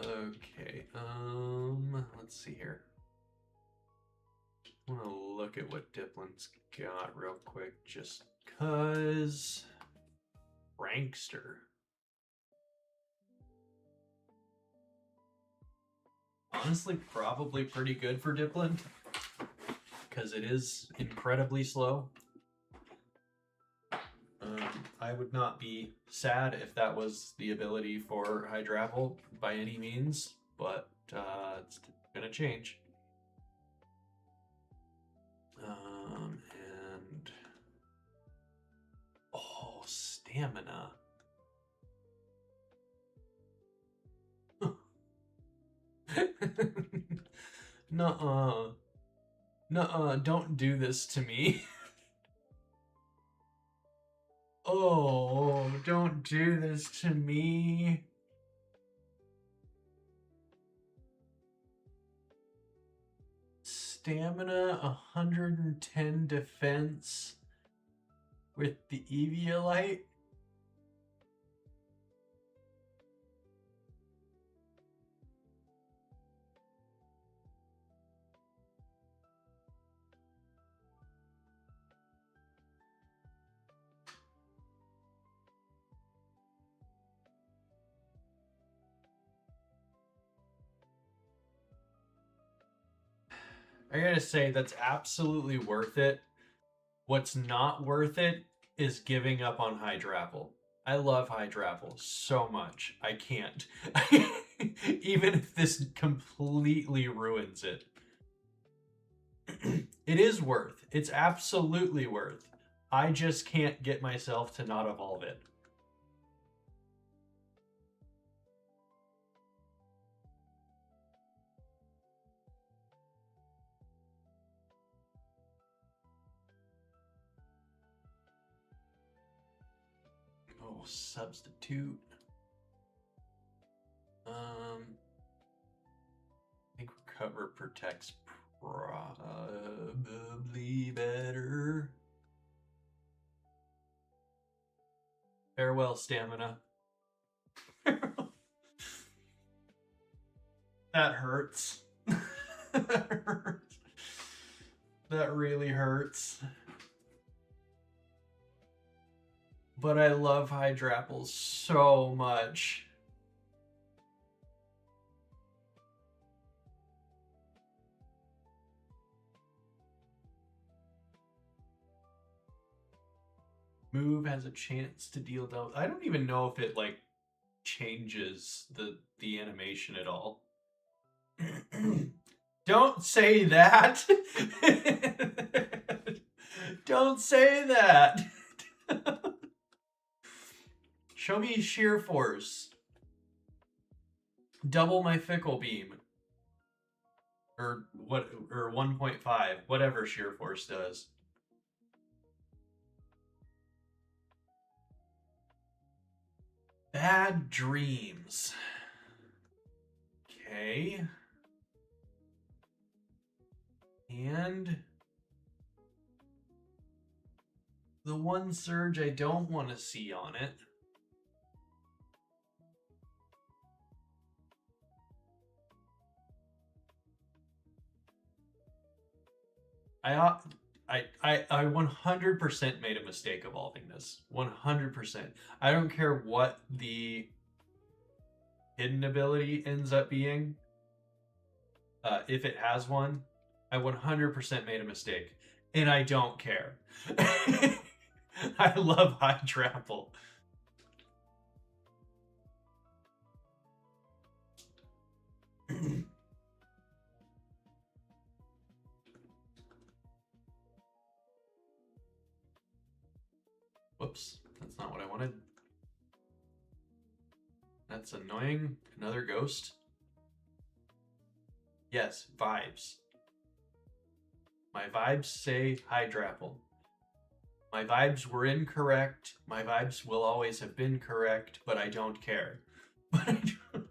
Okay, let's see here. I want to look at what Diplin's got real quick, just cause. Prankster. Honestly, probably pretty good for Diplin, because it is incredibly slow. I would not be sad if that was the ability for Hydrapple by any means, but it's gonna change. And oh, stamina. Nuh-uh. Nuh-uh, don't do this to me. Oh, don't do this to me. Stamina, 110 defense with the Eviolite. I gotta say, that's absolutely worth it. What's not worth it is giving up on Hydrapple. I love Hydrapple so much. I can't. Even if this completely ruins it. It is worth. It's absolutely worth. I just can't get myself to not evolve it. Oh, substitute. I think recover protects probably better. Farewell, stamina. That hurts. That hurts. That really hurts. But I love Hydrapple so much. Move has a chance to deal double. I don't even know if it like changes the animation at all. Don't say that. Don't say that. Show me sheer force. Double my fickle beam. Or what, or 1.5, whatever sheer force does. Bad dreams. Okay. And the one surge I don't want to see on it. I 100% made a mistake evolving this. 100%. I don't care what the hidden ability ends up being. If it has one, I 100% made a mistake. And I don't care. I love Hydrapple. Whoops, that's not what I wanted. That's annoying. Another ghost. Yes, vibes. My vibes say Hydrapple. My vibes were incorrect. My vibes will always have been correct, but I don't care. But I don't.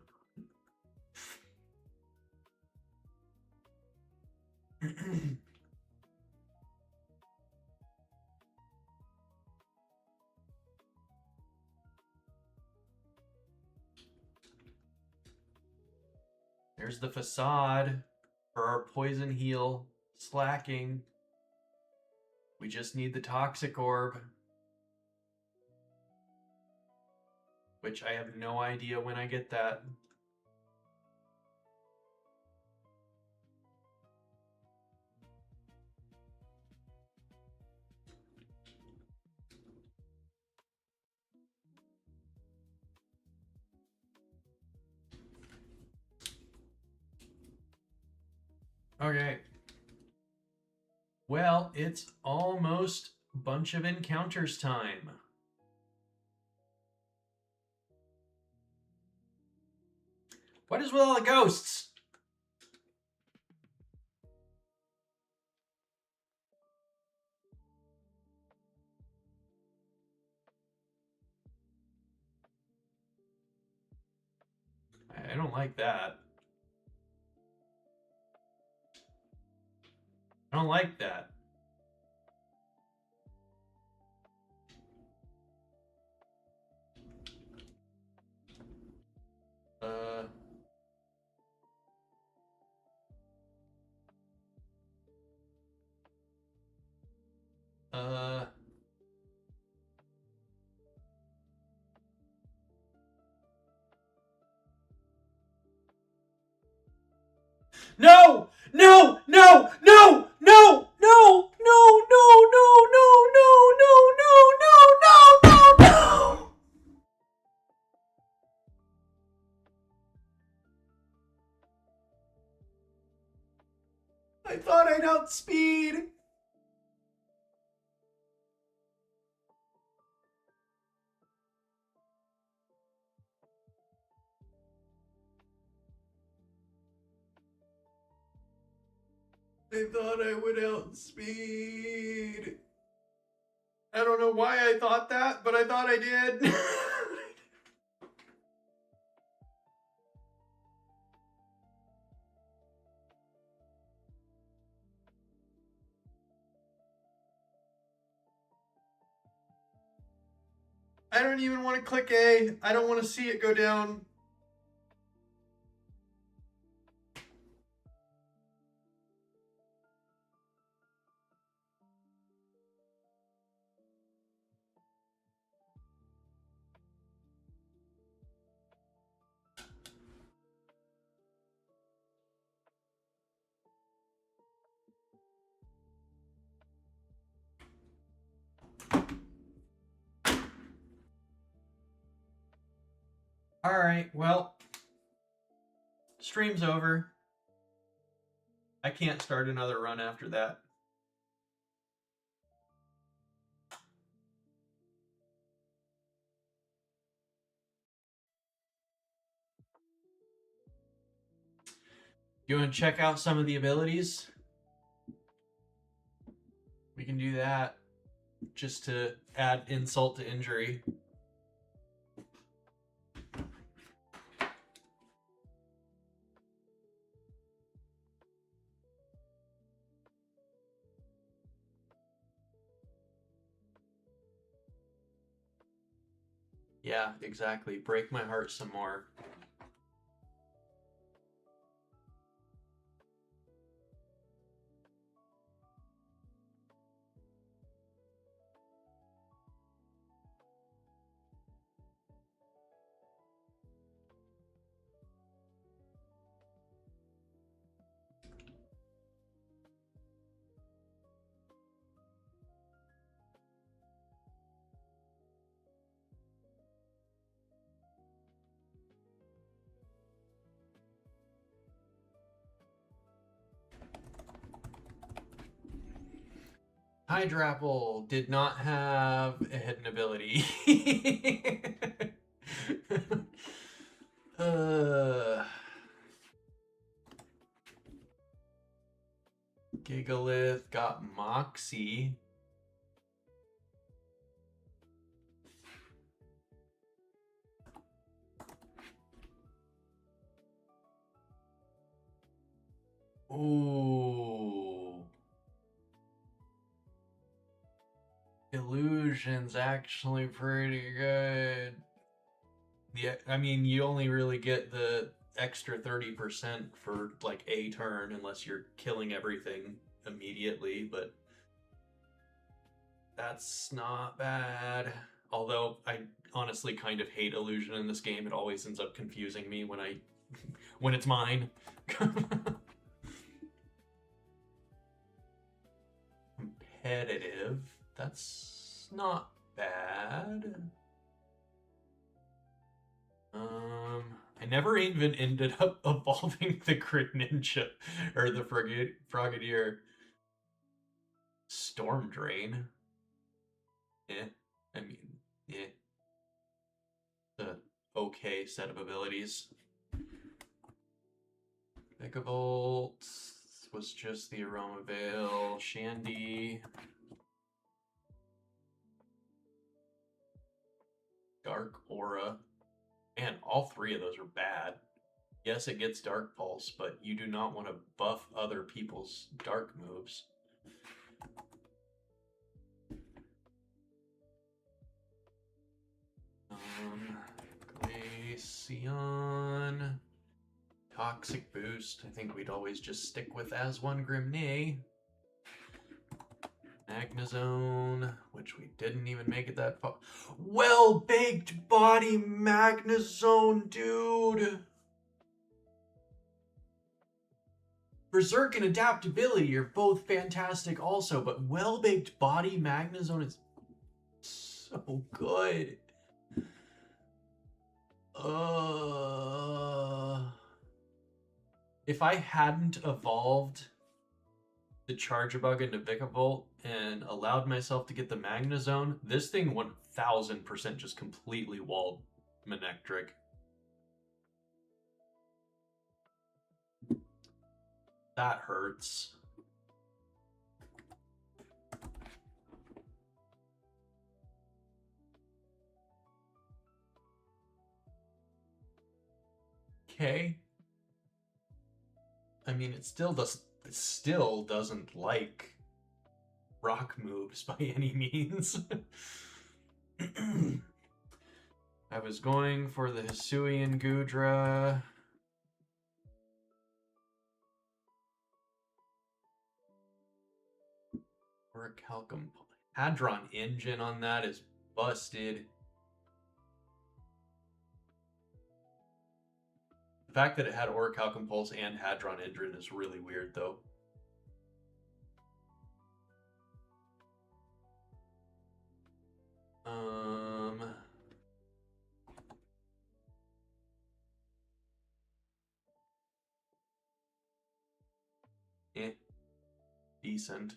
There's the facade for our poison heal. Slacking. We just need the toxic orb. Which I have no idea when I get that. Okay. Well, it's almost bunch of encounters time. What is with all the ghosts? I don't like that. I don't like that. No! No! No! No! No! No! No! No! No! No! No! No! No! No! No! No! I thought I'd outspeed. I thought I would outspeed. I don't know why I thought that, but I thought I did. I don't even want to click A. I don't want to see it go down. All right, well, stream's over. I can't start another run after that. You want to check out some of the abilities? We can do that just to add insult to injury. Yeah, exactly. Break my heart some more. Hydrapple did not have a hidden ability. Gigalith got Moxie. Ooh. Illusion's actually pretty good. Yeah, I mean, you only really get the extra 30% for like a turn unless you're killing everything immediately, but that's not bad. Although I honestly kind of hate illusion in this game. It always ends up confusing me when when it's mine. Competitive. That's not bad. I never even ended up evolving the Grid Ninja or the Frogadier. Storm Drain. Yeah, I mean, yeah. The okay set of abilities. Megavolt was just the Aroma Veil. Shandy. Dark Aura. Man, all three of those are bad. Yes, it gets Dark Pulse, but you do not want to buff other people's dark moves. Glaceon. Toxic Boost. I think we'd always just stick with as one Grimnay. Magnezone, which we didn't even make it that far. Well-baked body Magnezone, dude. Berserk and Adaptability are both fantastic also, but Well-Baked Body Magnezone is so good. If I hadn't evolved the Charjabug into Vikavolt and allowed myself to get the Magnezone, this thing 1000% just completely walled Manectric. That hurts. Okay. I mean, it still doesn't like rock moves by any means. I was going for the Hisuian Gudra. Orichalcum. Hadron Engine on that is busted. The fact that it had Orichalcum Pulse and Hadron Engine is really weird, though. Decent.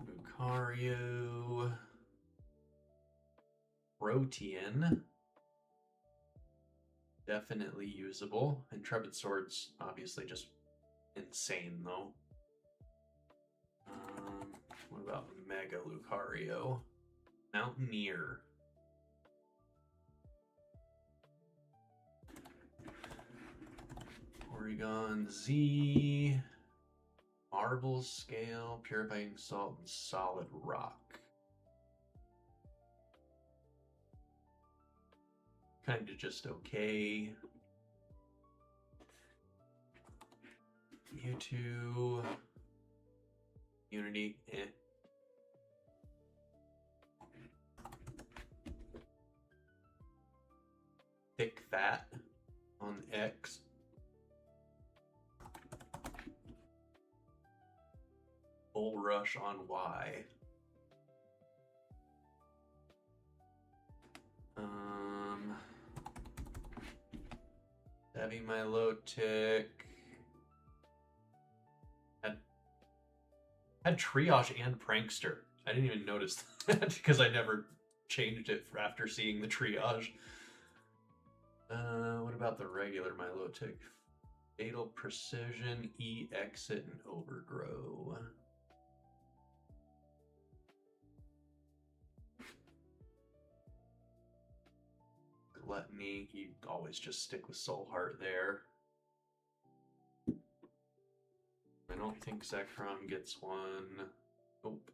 Lucario. Protean. Definitely usable. Intrepid Sword's obviously just insane, though. What about Mega Lucario? Mountaineer. Porygon Z. Marble Scale, Purifying Salt, and Solid Rock. Kind of just okay. Mewtwo. Unity, eh. Thick Fat on X. Bull Rush on Y. Heavy Milotic. Had Triage and Prankster. I didn't even notice that because I never changed it after seeing the Triage. What about the regular Milotic? Fatal Precision, E-Exit, and Overgrow. Gluttony, you always just stick with Soul Heart there. I don't think Zekrom gets one. Nope.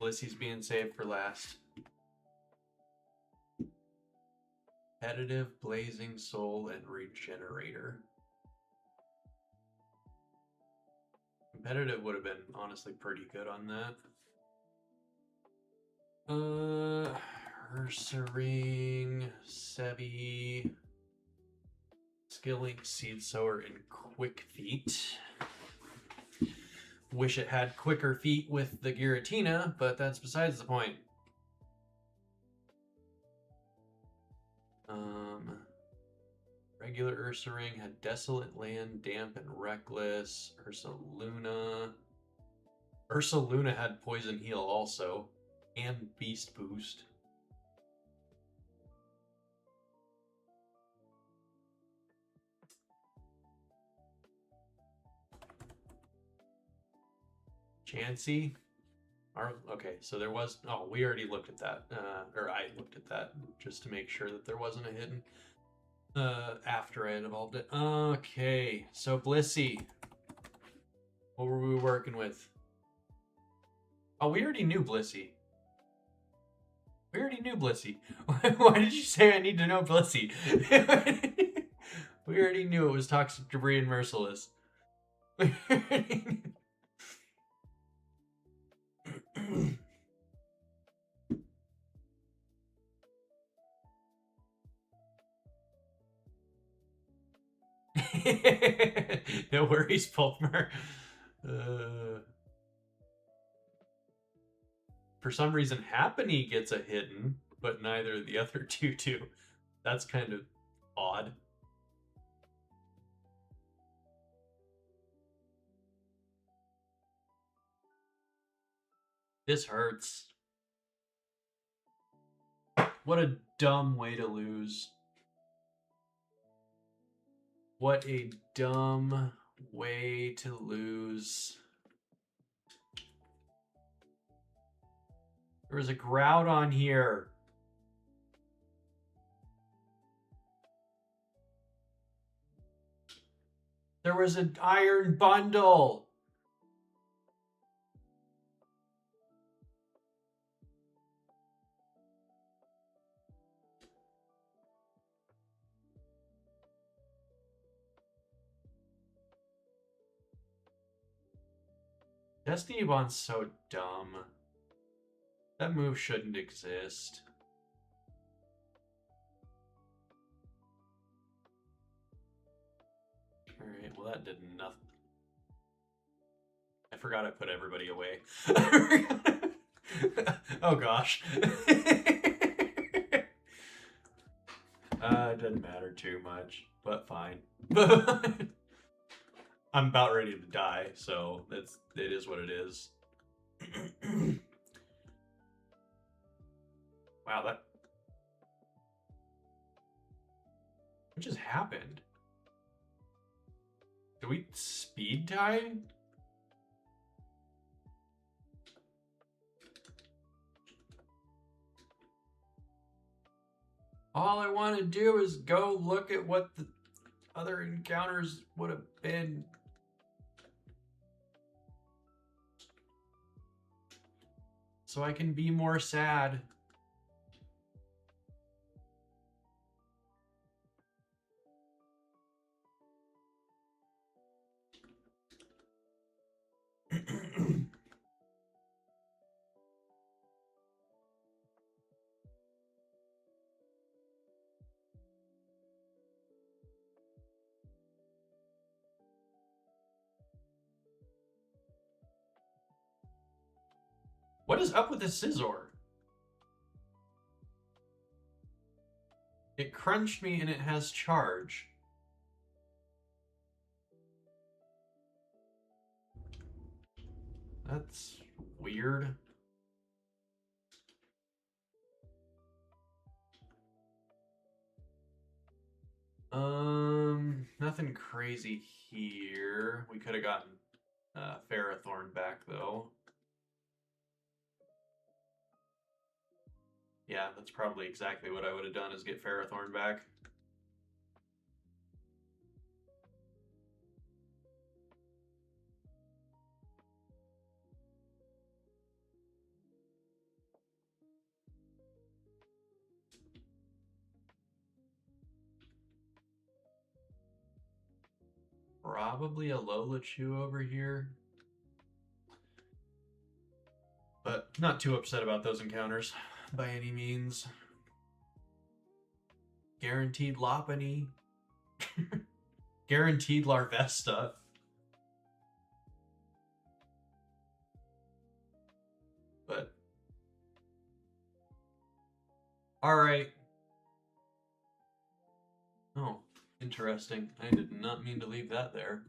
Blissey's being saved for last. Competitive, Blazing Soul, and Regenerator. Competitive would have been honestly pretty good on that. Ursaring, Sevi, Skilling, Seed Sower, and Quick Feet. Wish it had quicker feet with the Giratina, but that's besides the point. Regular Ursaring had Desolate Land, Damp, and Reckless. Ursaluna. Ursaluna had Poison Heal also. And Beast Boost. Chansey. Okay, so there was... Oh, we already looked at that. Or I looked at that just to make sure that there wasn't a hidden... after I had evolved it. Okay, so Blissey. What were we working with? Oh, we already knew Blissey. We already knew Blissey. Why did you say I need to know Blissey? We already knew it was Toxic Debris and Merciless. No worries, Pulpmer. For some reason, Happiny gets a hidden, but neither of the other two do. That's kind of odd. This hurts. What a dumb way to lose. What a dumb way to lose. There was a Groudon here. There was an iron bundle. Destiny Bond's so dumb. That move shouldn't exist. Alright, well that did nothing. I forgot I put everybody away. Oh gosh. It doesn't matter too much, but fine. I'm about ready to die, so it is what it is. Wow, what just happened? Did we speed tie? All I want to do is go look at what the other encounters would have been. So I can be more sad. What is up with this Scizor? It crunched me and it has charge. That's weird. Nothing crazy here. We could have gotten Ferrothorn back though. Yeah, that's probably exactly what I would have done, is get Ferrothorn back. Probably a Lolachu over here. But not too upset about those encounters by any means. Guaranteed Lopunny. Guaranteed Larvesta. But alright. Oh, interesting. I did not mean to leave that there.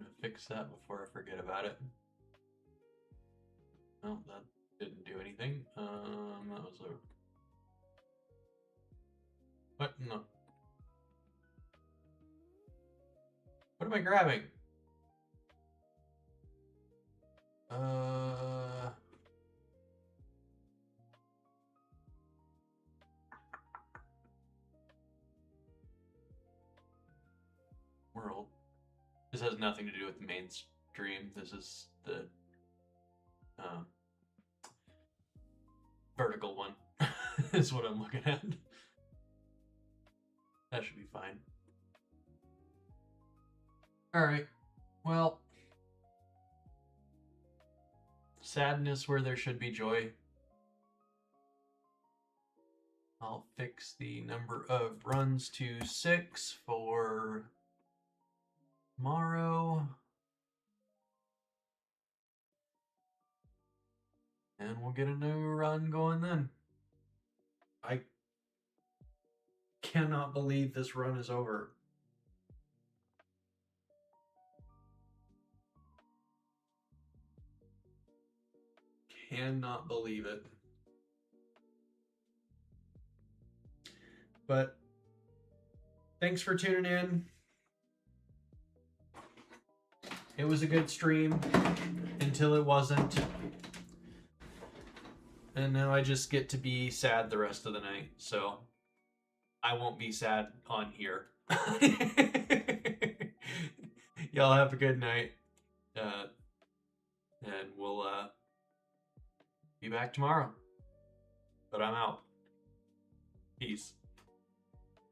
I'm gonna fix that before I forget about it. Oh, that didn't do anything. That was a... What? No. What am I grabbing? World. This has nothing to do with the mainstream. This is the vertical one. Is what I'm looking at. That should be fine. Alright. Well, sadness where there should be joy. I'll fix the number of runs to 6 for tomorrow. And we'll get a new run going then. I cannot believe this run is over. Cannot believe it. But thanks for tuning in. It was a good stream until it wasn't. And now I just get to be sad the rest of the night. So I won't be sad on here. Y'all have a good night. And we'll be back tomorrow. But I'm out. Peace.